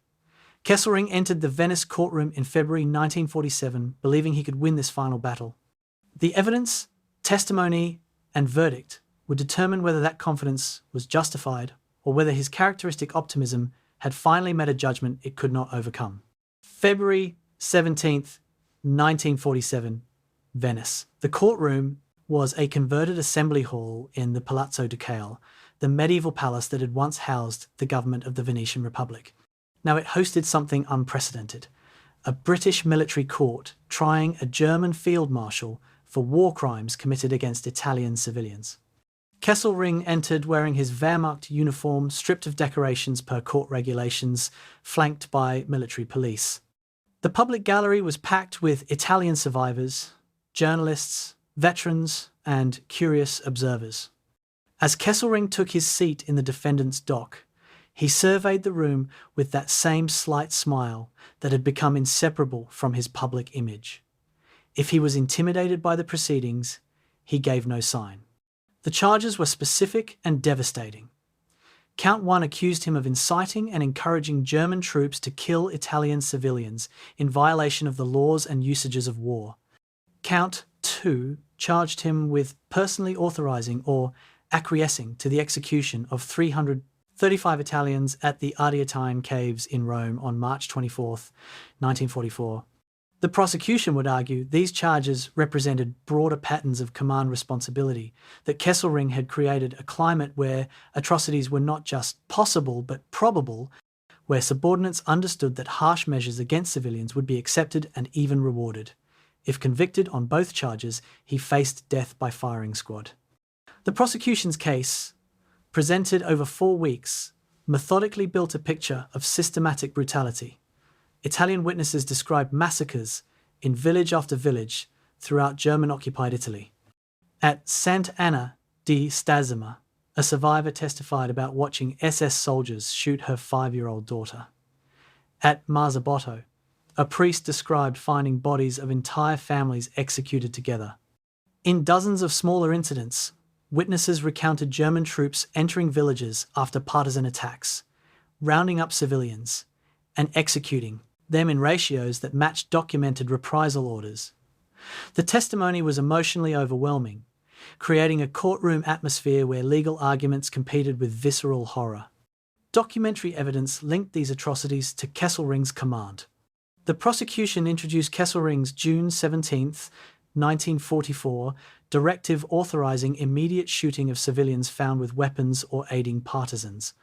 Kesselring entered the Venice courtroom in February 1947, believing he could win this final battle. The evidence, testimony, and verdict would determine whether that confidence was justified or whether his characteristic optimism had finally met a judgment it could not overcome. February 17th, 1947, Venice. The courtroom was a converted assembly hall in the Palazzo Ducale, the medieval palace that had once housed the government of the Venetian Republic. Now it hosted something unprecedented: a British military court trying a German field marshal for war crimes committed against Italian civilians. Kesselring entered wearing his Wehrmacht uniform, stripped of decorations per court regulations, flanked by military police. The public gallery was packed with Italian survivors, journalists, veterans, and curious observers. As Kesselring took his seat in the defendant's dock, he surveyed the room with that same slight smile that had become inseparable from his public image. If he was intimidated by the proceedings, he gave no sign. The charges were specific and devastating. Count 1 accused him of inciting and encouraging German troops to kill Italian civilians in violation of the laws and usages of war. Count 2 charged him with personally authorizing or acquiescing to the execution of 335 Italians at the Aviation caves in Rome on March 24, 1944. The prosecution would argue these charges represented broader patterns of command responsibility, that Kesselring had created a climate where atrocities were not just possible but probable, where subordinates understood that harsh measures against civilians would be accepted and even rewarded. If convicted on both charges, he faced death by firing squad. The prosecution's case, presented over 4 weeks, methodically built a picture of systematic brutality. Italian witnesses described massacres in village after village throughout German-occupied Italy. At Sant'Anna di Stazzema, a survivor testified about watching SS soldiers shoot her 5-year-old daughter. At Marzabotto, a priest described finding bodies of entire families executed together. In dozens of smaller incidents, witnesses recounted German troops entering villages after partisan attacks, rounding up civilians, and executing them in ratios that matched documented reprisal orders. The testimony was emotionally overwhelming, creating a courtroom atmosphere where legal arguments competed with visceral horror. Documentary evidence linked these atrocities to Kesselring's command. The prosecution introduced Kesselring's June 17, 1944, directive authorizing immediate shooting of civilians found with weapons or aiding partisans.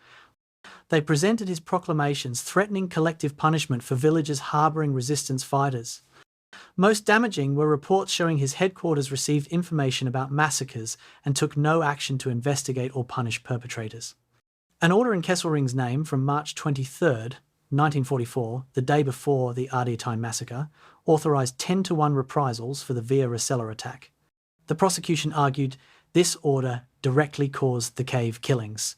They presented his proclamations threatening collective punishment for villages harboring resistance fighters. Most damaging were reports showing his headquarters received information about massacres and took no action to investigate or punish perpetrators. An order in Kesselring's name from March 23, 1944, the day before the Aviation massacre, authorized 10-to-1 reprisals for the Via Rasella attack. The prosecution argued this order directly caused the cave killings.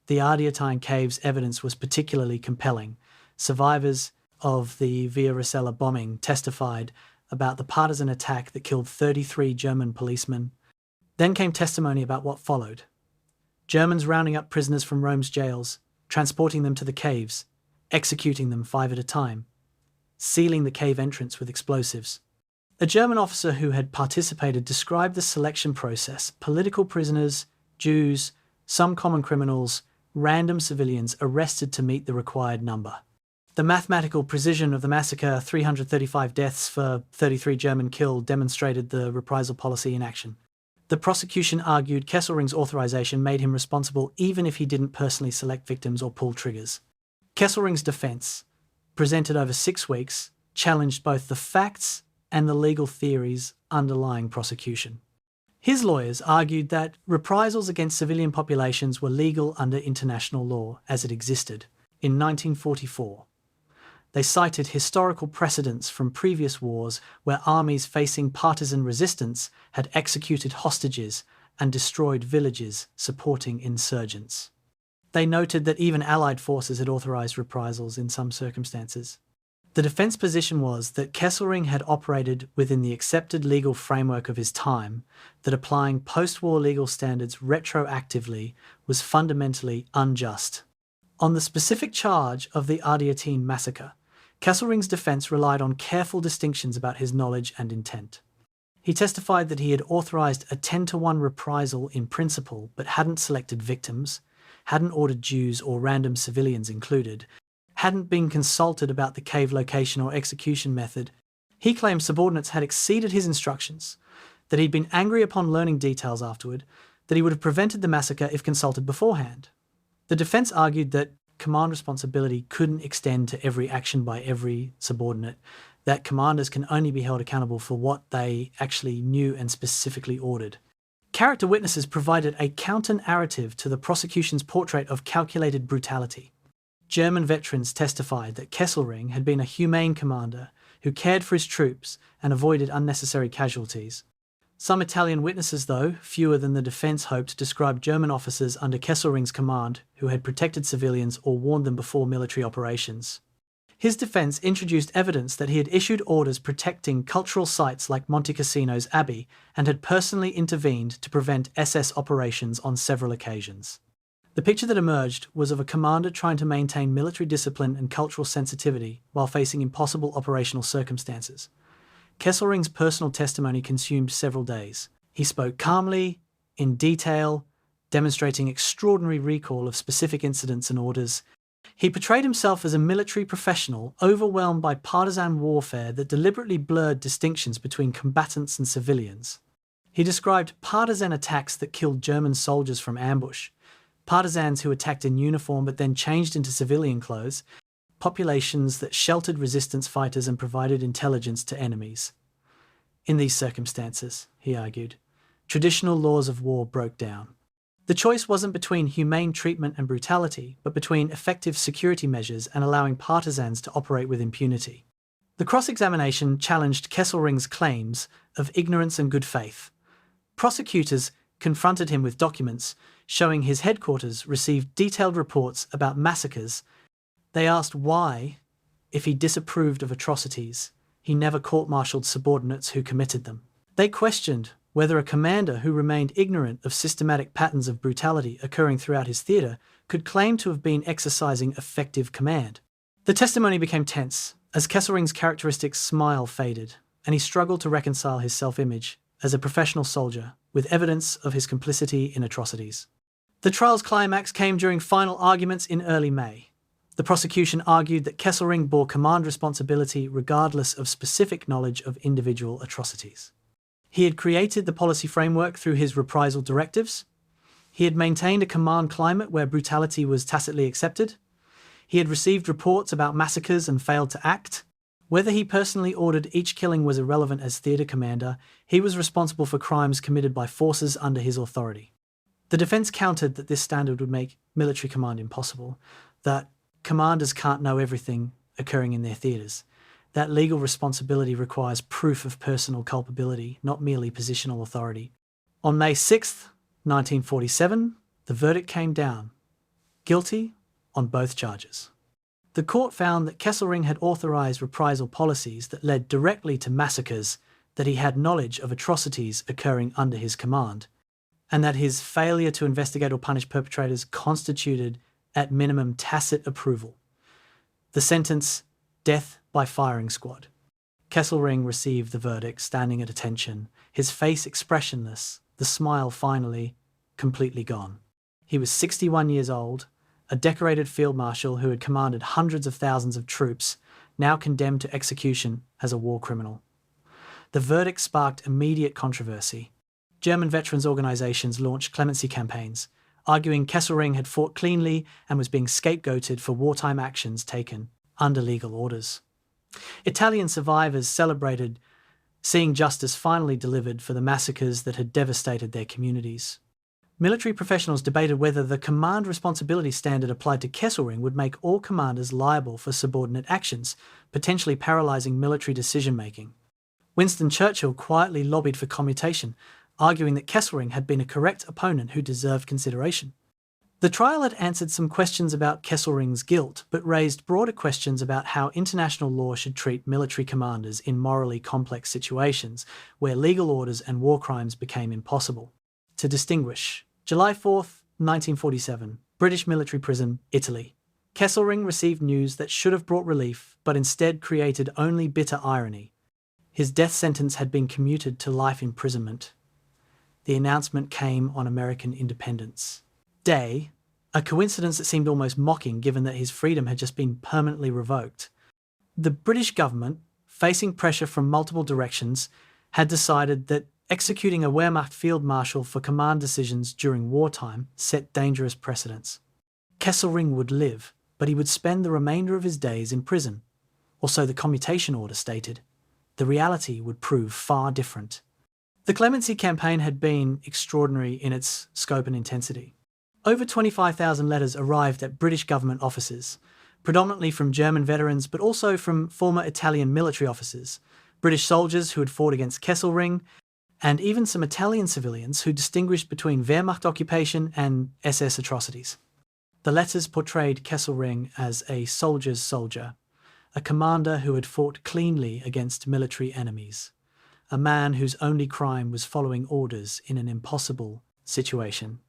The Aviation cave's evidence was particularly compelling. Survivors of the Via Rasella bombing testified about the partisan attack that killed 33 German policemen. Then came testimony about what followed. Germans rounding up prisoners from Rome's jails, transporting them to the caves, executing them 5 at a time, sealing the cave entrance with explosives. A German officer who had participated described the selection process: political prisoners, Jews, some common criminals, random civilians arrested to meet the required number. The mathematical precision of the massacre, 335 deaths for 33 German killed, demonstrated the reprisal policy in action. The prosecution argued Kesselring's authorization made him responsible even if he didn't personally select victims or pull triggers. Kesselring's defense, presented over 6 weeks, challenged both the facts and the legal theories underlying prosecution. His lawyers argued that reprisals against civilian populations were legal under international law as it existed in 1944. They cited historical precedents from previous wars where armies facing partisan resistance had executed hostages and destroyed villages supporting insurgents. They noted that even Allied forces had authorized reprisals in some circumstances. The defense position was that Kesselring had operated within the accepted legal framework of his time, that applying post-war legal standards retroactively was fundamentally unjust. On the specific charge of the Aviation massacre, Kesselring's defense relied on careful distinctions about his knowledge and intent. He testified that he had authorized a 10-to-1 reprisal in principle but hadn't selected victims, hadn't ordered Jews or random civilians included, hadn't been consulted about the cave location or execution method. He claimed subordinates had exceeded his instructions, that he'd been angry upon learning details afterward, that he would have prevented the massacre if consulted beforehand. The defense argued that command responsibility couldn't extend to every action by every subordinate, that commanders can only be held accountable for what they actually knew and specifically ordered. Character witnesses provided a counter-narrative to the prosecution's portrait of calculated brutality. German veterans testified that Kesselring had been a humane commander who cared for his troops and avoided unnecessary casualties. Some Italian witnesses, though, fewer than the defense hoped, described German officers under Kesselring's command who had protected civilians or warned them before military operations. His defense introduced evidence that he had issued orders protecting cultural sites like Monte Cassino's Abbey and had personally intervened to prevent SS operations on several occasions. The picture that emerged was of a commander trying to maintain military discipline and cultural sensitivity while facing impossible operational circumstances. Kesselring's personal testimony consumed several days. He spoke calmly, in detail, demonstrating extraordinary recall of specific incidents and orders. He portrayed himself as a military professional overwhelmed by partisan warfare that deliberately blurred distinctions between combatants and civilians. He described partisan attacks that killed German soldiers from ambush, partisans who attacked in uniform but then changed into civilian clothes, populations that sheltered resistance fighters and provided intelligence to enemies. In these circumstances, he argued, traditional laws of war broke down. The choice wasn't between humane treatment and brutality, but between effective security measures and allowing partisans to operate with impunity. The cross-examination challenged Kesselring's claims of ignorance and good faith. Prosecutors confronted him with documents showing his headquarters received detailed reports about massacres. They asked why, if he disapproved of atrocities, he never court-martialed subordinates who committed them. They questioned whether a commander who remained ignorant of systematic patterns of brutality occurring throughout his theatre could claim to have been exercising effective command. The testimony became tense, as Kesselring's characteristic smile faded, and he struggled to reconcile his self-image as a professional soldier with evidence of his complicity in atrocities. The trial's climax came during final arguments in early May. The prosecution argued that Kesselring bore command responsibility regardless of specific knowledge of individual atrocities. He had created the policy framework through his reprisal directives. He had maintained a command climate where brutality was tacitly accepted. He had received reports about massacres and failed to act. Whether he personally ordered each killing was irrelevant as theatre commander. He was responsible for crimes committed by forces under his authority. The defence countered that this standard would make military command impossible, that commanders can't know everything occurring in their theatres, that legal responsibility requires proof of personal culpability, not merely positional authority. On May 6, 1947, the verdict came down. Guilty on both charges. The court found that Kesselring had authorised reprisal policies that led directly to massacres, that he had knowledge of atrocities occurring under his command, and that his failure to investigate or punish perpetrators constituted, at minimum, tacit approval. The sentence, death by firing squad. Kesselring received the verdict standing at attention, his face expressionless, the smile finally completely gone. He was 61 years old, a decorated Field Marshal who had commanded hundreds of thousands of troops, now condemned to execution as a war criminal. The verdict sparked immediate controversy. German veterans organisations launched clemency campaigns, arguing Kesselring had fought cleanly and was being scapegoated for wartime actions taken under legal orders. Italian survivors celebrated seeing justice finally delivered for the massacres that had devastated their communities. Military professionals debated whether the command responsibility standard applied to Kesselring would make all commanders liable for subordinate actions, potentially paralysing military decision-making. Winston Churchill quietly lobbied for commutation, arguing that Kesselring had been a correct opponent who deserved consideration. The trial had answered some questions about Kesselring's guilt, but raised broader questions about how international law should treat military commanders in morally complex situations where legal orders and war crimes became impossible. To distinguish, July 4th, 1947, British military prison, Italy. Kesselring received news that should have brought relief, but instead created only bitter irony. His death sentence had been commuted to life imprisonment. The announcement came on American Independence Day, a coincidence that seemed almost mocking given that his freedom had just been permanently revoked. The British government, facing pressure from multiple directions, had decided that executing a Wehrmacht Field Marshal for command decisions during wartime set dangerous precedents. Kesselring would live, but he would spend the remainder of his days in prison. Or so the commutation order stated. The reality would prove far different. The clemency campaign had been extraordinary in its scope and intensity. Over 25,000 letters arrived at British government offices, predominantly from German veterans but also from former Italian military officers, British soldiers who had fought against Kesselring, and even some Italian civilians who distinguished between Wehrmacht occupation and SS atrocities. The letters portrayed Kesselring as a soldier's soldier, a commander who had fought cleanly against military enemies, a man whose only crime was following orders in an impossible situation.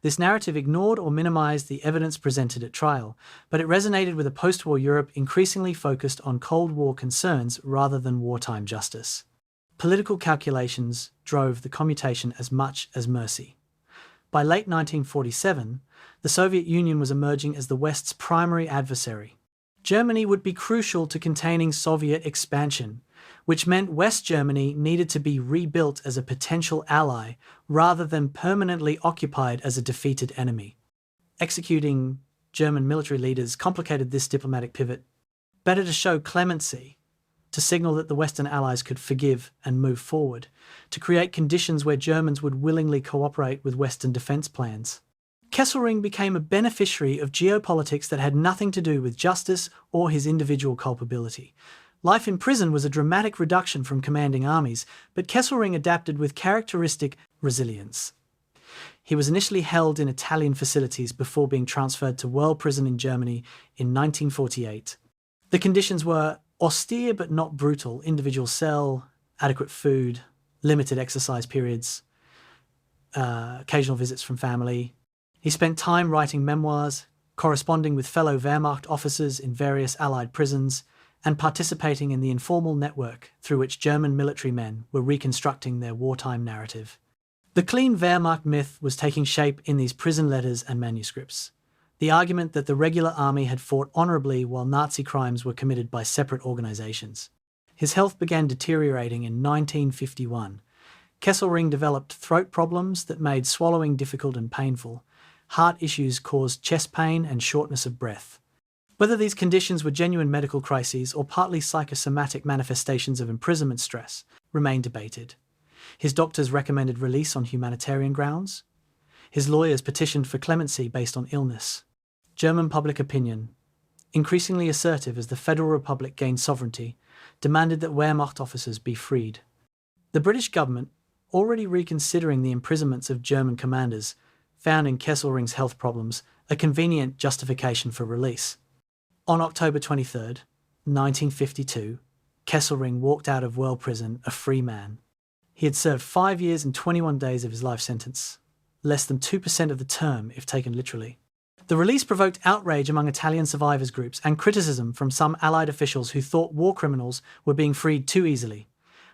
This narrative ignored or minimised the evidence presented at trial, but it resonated with a post-war Europe increasingly focused on Cold War concerns rather than wartime justice. Political calculations drove the commutation as much as mercy. By late 1947, the Soviet Union was emerging as the West's primary adversary. Germany would be crucial to containing Soviet expansion, which meant West Germany needed to be rebuilt as a potential ally rather than permanently occupied as a defeated enemy. Executing German military leaders complicated this diplomatic pivot. Better to show clemency, to signal that the Western Allies could forgive and move forward, to create conditions where Germans would willingly cooperate with Western defence plans. Kesselring became a beneficiary of geopolitics that had nothing to do with justice or his individual culpability. Life in prison was a dramatic reduction from commanding armies, but Kesselring adapted with characteristic resilience. He was initially held in Italian facilities before being transferred to World Prison in Germany in 1948. The conditions were austere but not brutal: individual cell, adequate food, limited exercise periods, occasional visits from family. He spent time writing memoirs, corresponding with fellow Wehrmacht officers in various Allied prisons, and participating in the informal network through which German military men were reconstructing their wartime narrative. The clean Wehrmacht myth was taking shape in these prison letters and manuscripts. The argument that the regular army had fought honourably while Nazi crimes were committed by separate organisations. His health began deteriorating in 1951. Kesselring developed throat problems that made swallowing difficult and painful. Heart issues caused chest pain and shortness of breath. Whether these conditions were genuine medical crises or partly psychosomatic manifestations of imprisonment stress remained debated. His doctors recommended release on humanitarian grounds. His lawyers petitioned for clemency based on illness. German public opinion, increasingly assertive as the Federal Republic gained sovereignty, demanded that Wehrmacht officers be freed. The British government, already reconsidering the imprisonments of German commanders, found in Kesselring's health problems a convenient justification for release. On October 23, 1952, Kesselring walked out of World Prison a free man. He had served 5 years and 21 days of his life sentence, less than 2% of the term if taken literally. The release provoked outrage among Italian survivors groups and criticism from some Allied officials who thought war criminals were being freed too easily.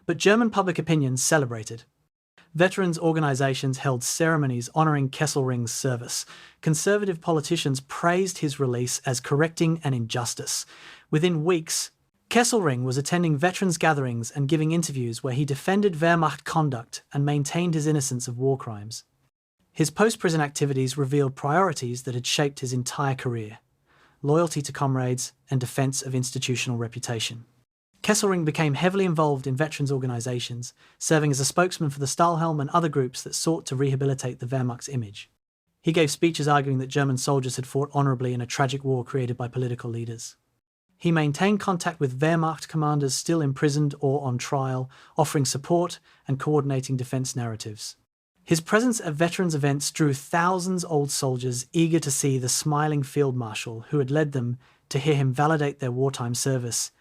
But German public opinion celebrated. Veterans' organisations held ceremonies honouring Kesselring's service. Conservative politicians praised his release as correcting an injustice. Within weeks, Kesselring was attending veterans' gatherings and giving interviews where he defended Wehrmacht conduct and maintained his innocence of war crimes. His post-prison activities revealed priorities that had shaped his entire career: loyalty to comrades and defence of institutional reputation. Kesselring became heavily involved in veterans' organisations, serving as a spokesman for the Stahlhelm and other groups that sought to rehabilitate the Wehrmacht's image. He gave speeches arguing that German soldiers had fought honourably in a tragic war created by political leaders. He maintained contact with Wehrmacht commanders still imprisoned or on trial, offering support and coordinating defence narratives. His presence at veterans' events drew thousands of old soldiers eager to see the smiling Field Marshal who had led them, to hear him validate their wartime service,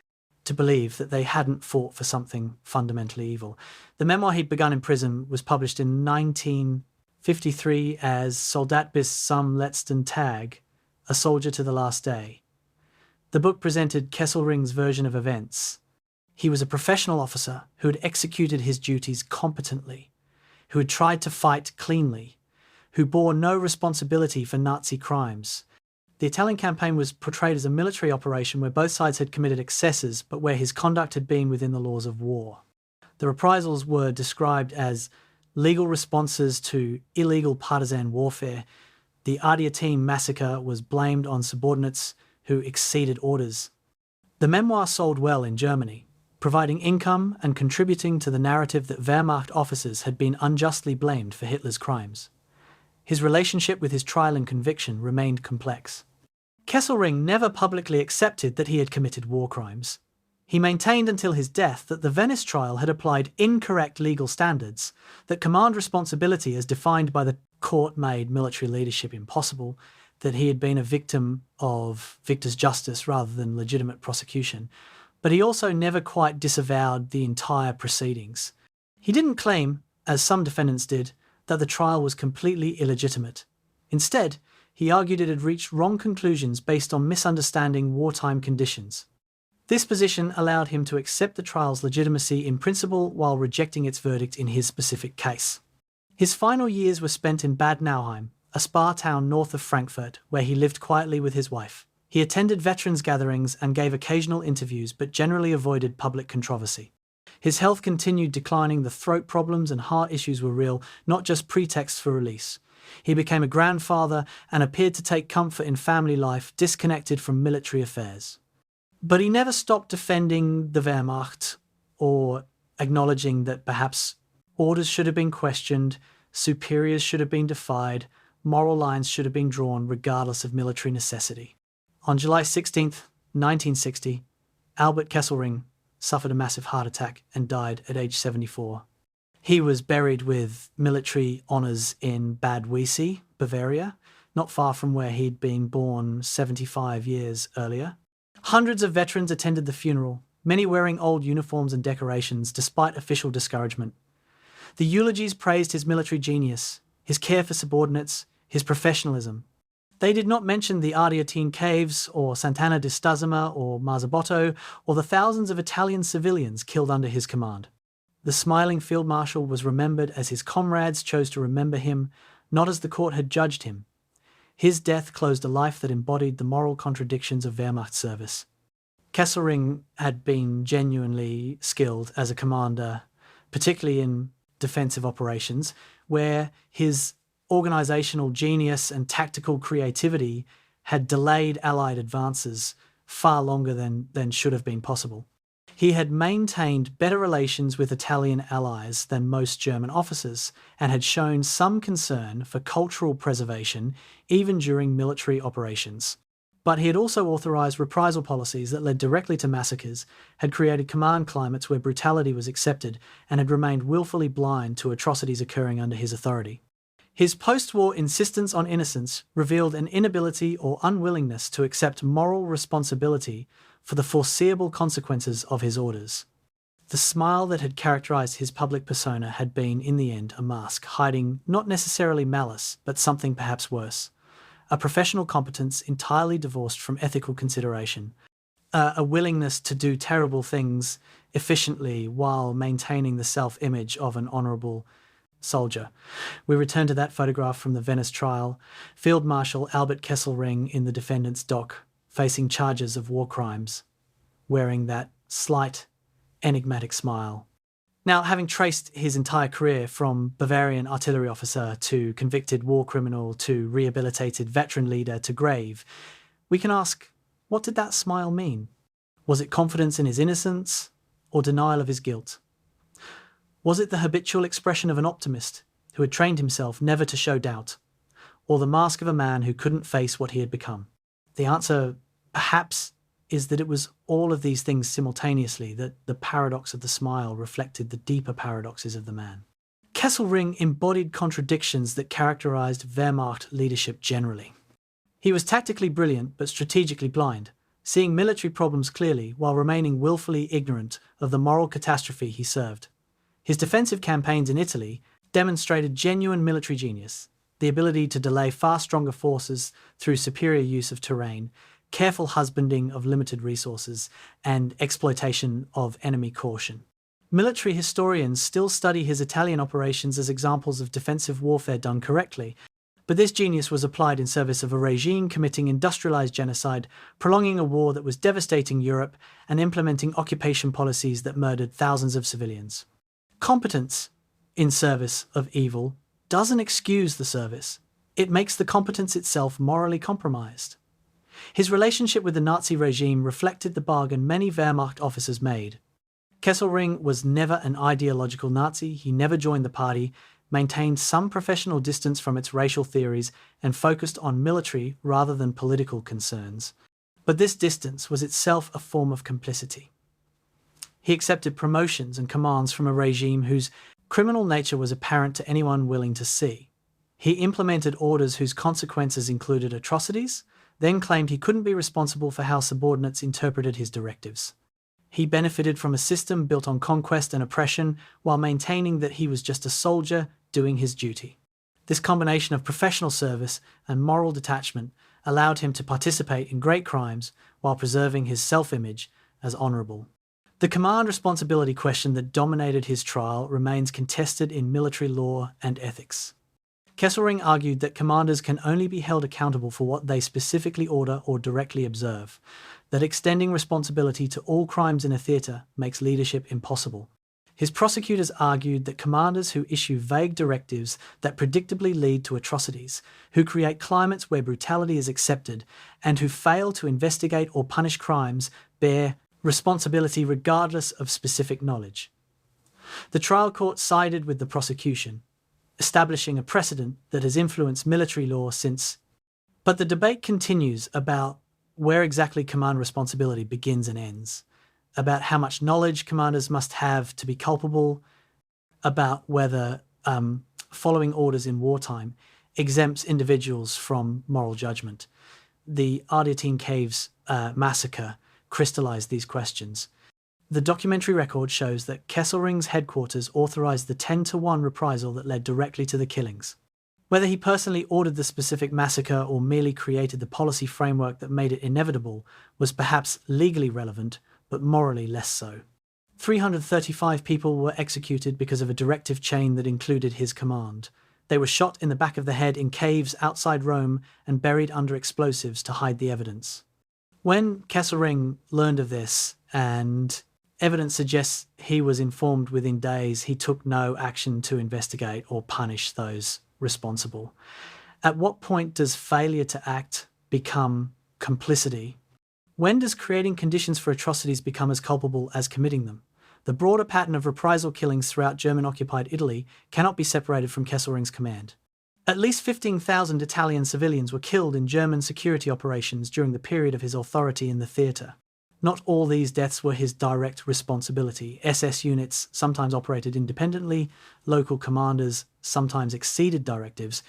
to believe that they hadn't fought for something fundamentally evil. The memoir he'd begun in prison was published in 1953 as Soldat bis zum letzten Tag, A Soldier to the Last Day. The book presented Kesselring's version of events. He was a professional officer who had executed his duties competently, who had tried to fight cleanly, who bore no responsibility for Nazi crimes. The Italian campaign was portrayed as a military operation where both sides had committed excesses, but where his conduct had been within the laws of war. The reprisals were described as legal responses to illegal partisan warfare. The Aviation massacre was blamed on subordinates who exceeded orders. The memoir sold well in Germany, providing income and contributing to the narrative that Wehrmacht officers had been unjustly blamed for Hitler's crimes. His relationship with his trial and conviction remained complex. Kesselring never publicly accepted that he had committed war crimes. He maintained until his death that the Venice trial had applied incorrect legal standards, that command responsibility as defined by the court made military leadership impossible, that he had been a victim of victor's justice rather than legitimate prosecution. But he also never quite disavowed the entire proceedings. He didn't claim, as some defendants did, that the trial was completely illegitimate. Instead, he argued it had reached wrong conclusions based on misunderstanding wartime conditions. This position allowed him to accept the trial's legitimacy in principle while rejecting its verdict in his specific case. His final years were spent in Bad Nauheim, a spa town north of Frankfurt, where he lived quietly with his wife. He attended veterans' gatherings and gave occasional interviews, but generally avoided public controversy. His health continued declining, the throat problems and heart issues were real, not just pretexts for release. He became a grandfather and appeared to take comfort in family life, disconnected from military affairs. But he never stopped defending the Wehrmacht or acknowledging that perhaps orders should have been questioned, superiors should have been defied, moral lines should have been drawn regardless of military necessity. On July 16th, 1960, Albert Kesselring suffered a massive heart attack and died at age 74. He was buried with military honours in Bad Wiessee, Bavaria, not far from where he'd been born 75 years earlier. Hundreds of veterans attended the funeral, many wearing old uniforms and decorations despite official discouragement. The eulogies praised his military genius, his care for subordinates, his professionalism. They did not mention the Ardeatine Caves or Sant'Anna di Stazzema or Marzabotto or the thousands of Italian civilians killed under his command. The smiling Field Marshal was remembered as his comrades chose to remember him, not as the court had judged him. His death closed a life that embodied the moral contradictions of Wehrmacht service. Kesselring had been genuinely skilled as a commander, particularly in defensive operations, where his organisational genius and tactical creativity had delayed Allied advances far longer than should have been possible. He had maintained better relations with Italian allies than most German officers and had shown some concern for cultural preservation even during military operations. But he had also authorised reprisal policies that led directly to massacres, had created command climates where brutality was accepted, and had remained willfully blind to atrocities occurring under his authority. His post-war insistence on innocence revealed an inability or unwillingness to accept moral responsibility for the foreseeable consequences of his orders. The smile that had characterised his public persona had been, in the end, a mask, hiding not necessarily malice, but something perhaps worse. A professional competence entirely divorced from ethical consideration. A willingness to do terrible things efficiently while maintaining the self-image of an honourable soldier. We return to that photograph from the Venice trial. Field Marshal Albert Kesselring in the defendant's dock, facing charges of war crimes, wearing that slight, enigmatic smile. Now, having traced his entire career from Bavarian artillery officer to convicted war criminal to rehabilitated veteran leader to grave, we can ask, what did that smile mean? Was it confidence in his innocence or denial of his guilt? Was it the habitual expression of an optimist who had trained himself never to show doubt, or the mask of a man who couldn't face what he had become? The answer, perhaps, is that it was all of these things simultaneously, that the paradox of the smile reflected the deeper paradoxes of the man. Kesselring embodied contradictions that characterised Wehrmacht leadership generally. He was tactically brilliant but strategically blind, seeing military problems clearly while remaining willfully ignorant of the moral catastrophe he served. His defensive campaigns in Italy demonstrated genuine military genius, the ability to delay far stronger forces through superior use of terrain, careful husbanding of limited resources, and exploitation of enemy caution. Military historians still study his Italian operations as examples of defensive warfare done correctly, but this genius was applied in service of a regime committing industrialized genocide, prolonging a war that was devastating Europe, and implementing occupation policies that murdered thousands of civilians. Competence in service of evil doesn't excuse the service. It makes the competence itself morally compromised. His relationship with the Nazi regime reflected the bargain many Wehrmacht officers made. Kesselring was never an ideological Nazi, he never joined the party, maintained some professional distance from its racial theories, and focused on military rather than political concerns. But this distance was itself a form of complicity. He accepted promotions and commands from a regime whose criminal nature was apparent to anyone willing to see. He implemented orders whose consequences included atrocities, then claimed he couldn't be responsible for how subordinates interpreted his directives. He benefited from a system built on conquest and oppression while maintaining that he was just a soldier doing his duty. This combination of professional service and moral detachment allowed him to participate in great crimes while preserving his self-image as honourable. The command responsibility question that dominated his trial remains contested in military law and ethics. Kesselring argued that commanders can only be held accountable for what they specifically order or directly observe, that extending responsibility to all crimes in a theatre makes leadership impossible. His prosecutors argued that commanders who issue vague directives that predictably lead to atrocities, who create climates where brutality is accepted, and who fail to investigate or punish crimes bear responsibility regardless of specific knowledge. The trial court sided with the prosecution, establishing a precedent that has influenced military law since. But the debate continues about where exactly command responsibility begins and ends, about how much knowledge commanders must have to be culpable, about whether following orders in wartime exempts individuals from moral judgment. The Ardeatine Caves massacre crystallized these questions. The documentary record shows that Kesselring's headquarters authorized the 10-to-1 reprisal that led directly to the killings. Whether he personally ordered the specific massacre or merely created the policy framework that made it inevitable was perhaps legally relevant, but morally less so. 335 people were executed because of a directive chain that included his command. They were shot in the back of the head in caves outside Rome and buried under explosives to hide the evidence. When Kesselring learned of this, and evidence suggests he was informed within days, he took no action to investigate or punish those responsible. At what point does failure to act become complicity? When does creating conditions for atrocities become as culpable as committing them? The broader pattern of reprisal killings throughout German-occupied Italy cannot be separated from Kesselring's command. At least 15,000 Italian civilians were killed in German security operations during the period of his authority in the theatre. Not all these deaths were his direct responsibility. SS units sometimes operated independently, local commanders sometimes exceeded directives.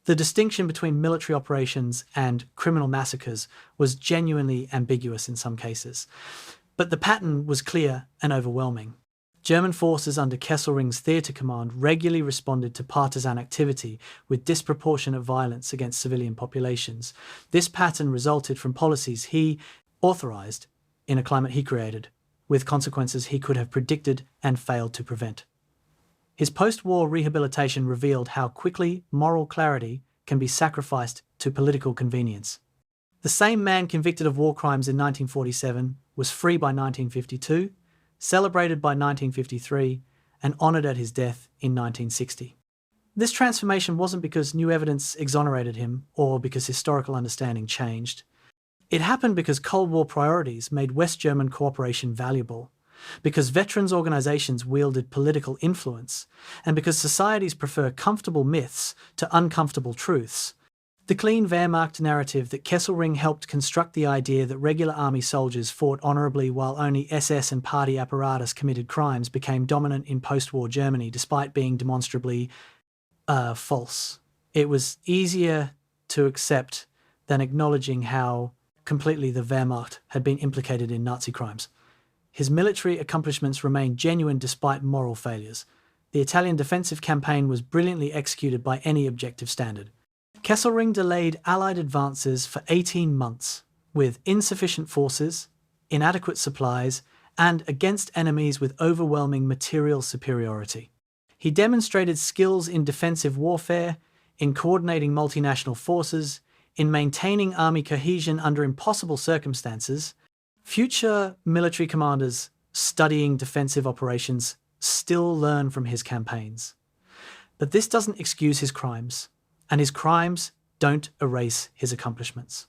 The distinction between military operations and criminal massacres was genuinely ambiguous in some cases. But the pattern was clear and overwhelming. German forces under Kesselring's theatre command regularly responded to partisan activity with disproportionate violence against civilian populations. This pattern resulted from policies he authorized in a climate he created, with consequences he could have predicted and failed to prevent. His post-war rehabilitation revealed how quickly moral clarity can be sacrificed to political convenience. The same man convicted of war crimes in 1947 was free by 1952, celebrated by 1953, and honoured at his death in 1960. This transformation wasn't because new evidence exonerated him or because historical understanding changed. It happened because Cold War priorities made West German cooperation valuable, because veterans' organisations wielded political influence, and because societies prefer comfortable myths to uncomfortable truths. The clean Wehrmacht narrative that Kesselring helped construct the idea that regular army soldiers fought honourably while only SS and party apparatus committed crimes became dominant in post-war Germany despite being demonstrably false. It was easier to accept than acknowledging how completely the Wehrmacht had been implicated in Nazi crimes. His military accomplishments remained genuine despite moral failures. The Italian defensive campaign was brilliantly executed by any objective standard. Kesselring delayed Allied advances for 18 months, with insufficient forces, inadequate supplies, and against enemies with overwhelming material superiority. He demonstrated skills in defensive warfare, in coordinating multinational forces, in maintaining army cohesion under impossible circumstances. Future military commanders studying defensive operations still learn from his campaigns. But this doesn't excuse his crimes, and his crimes don't erase his accomplishments.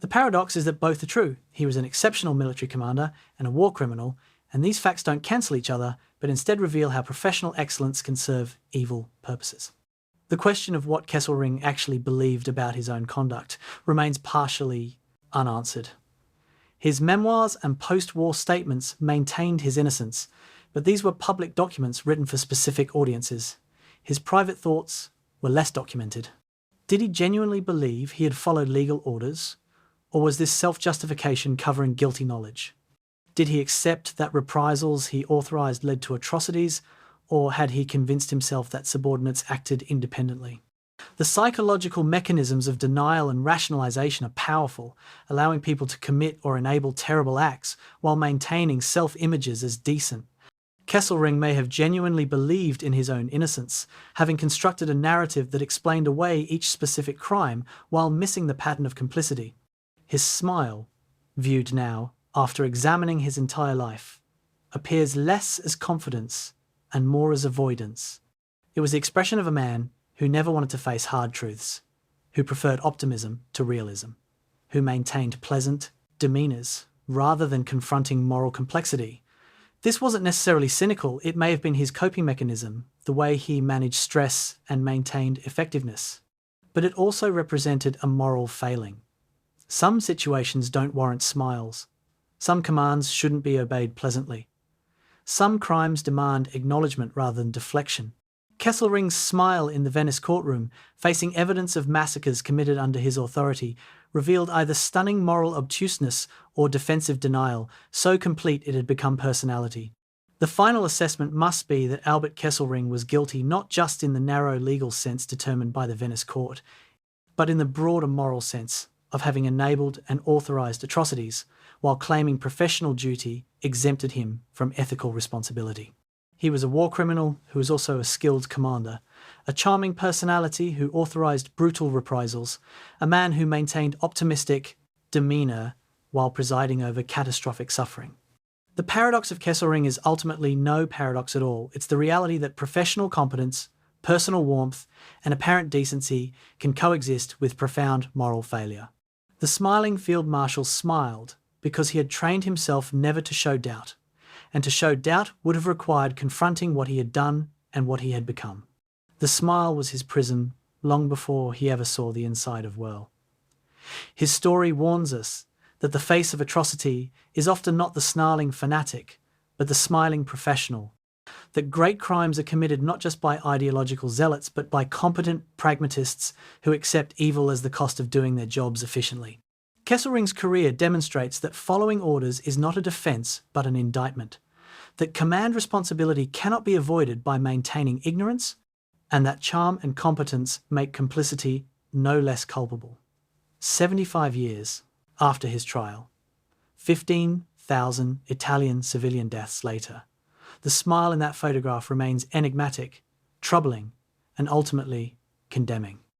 The paradox is that both are true. He was an exceptional military commander and a war criminal, and these facts don't cancel each other, but instead reveal how professional excellence can serve evil purposes. The question of what Kesselring actually believed about his own conduct remains partially unanswered. His memoirs and post-war statements maintained his innocence, but these were public documents written for specific audiences. His private thoughts were less documented. Did he genuinely believe he had followed legal orders, or was this self-justification covering guilty knowledge? Did he accept that reprisals he authorized led to atrocities, or had he convinced himself that subordinates acted independently? The psychological mechanisms of denial and rationalization are powerful, allowing people to commit or enable terrible acts while maintaining self-images as decent. Kesselring may have genuinely believed in his own innocence, having constructed a narrative that explained away each specific crime while missing the pattern of complicity. His smile, viewed now, after examining his entire life, appears less as confidence and more as avoidance. It was the expression of a man who never wanted to face hard truths, who preferred optimism to realism, who maintained pleasant demeanors rather than confronting moral complexity. This wasn't necessarily cynical, it may have been his coping mechanism, the way he managed stress and maintained effectiveness. But it also represented a moral failing. Some situations don't warrant smiles. Some commands shouldn't be obeyed pleasantly. Some crimes demand acknowledgement rather than deflection. Kesselring's smile in the Venice courtroom, facing evidence of massacres committed under his authority, revealed either stunning moral obtuseness or defensive denial, so complete it had become personality. The final assessment must be that Albert Kesselring was guilty not just in the narrow legal sense determined by the Venice court, but in the broader moral sense of having enabled and authorised atrocities, while claiming professional duty exempted him from ethical responsibility. He was a war criminal who was also a skilled commander, a charming personality who authorised brutal reprisals, a man who maintained optimistic demeanor while presiding over catastrophic suffering. The paradox of Kesselring is ultimately no paradox at all. It's the reality that professional competence, personal warmth, and apparent decency can coexist with profound moral failure. The smiling Field Marshal smiled because he had trained himself never to show doubt, and to show doubt would have required confronting what he had done and what he had become. The smile was his prison long before he ever saw the inside of well. His story warns us that the face of atrocity is often not the snarling fanatic, but the smiling professional, that great crimes are committed not just by ideological zealots, but by competent pragmatists who accept evil as the cost of doing their jobs efficiently. Kesselring's career demonstrates that following orders is not a defence but an indictment, that command responsibility cannot be avoided by maintaining ignorance, and that charm and competence make complicity no less culpable. 75 years after his trial, 15,000 Italian civilian deaths later, the smile in that photograph remains enigmatic, troubling, and ultimately condemning.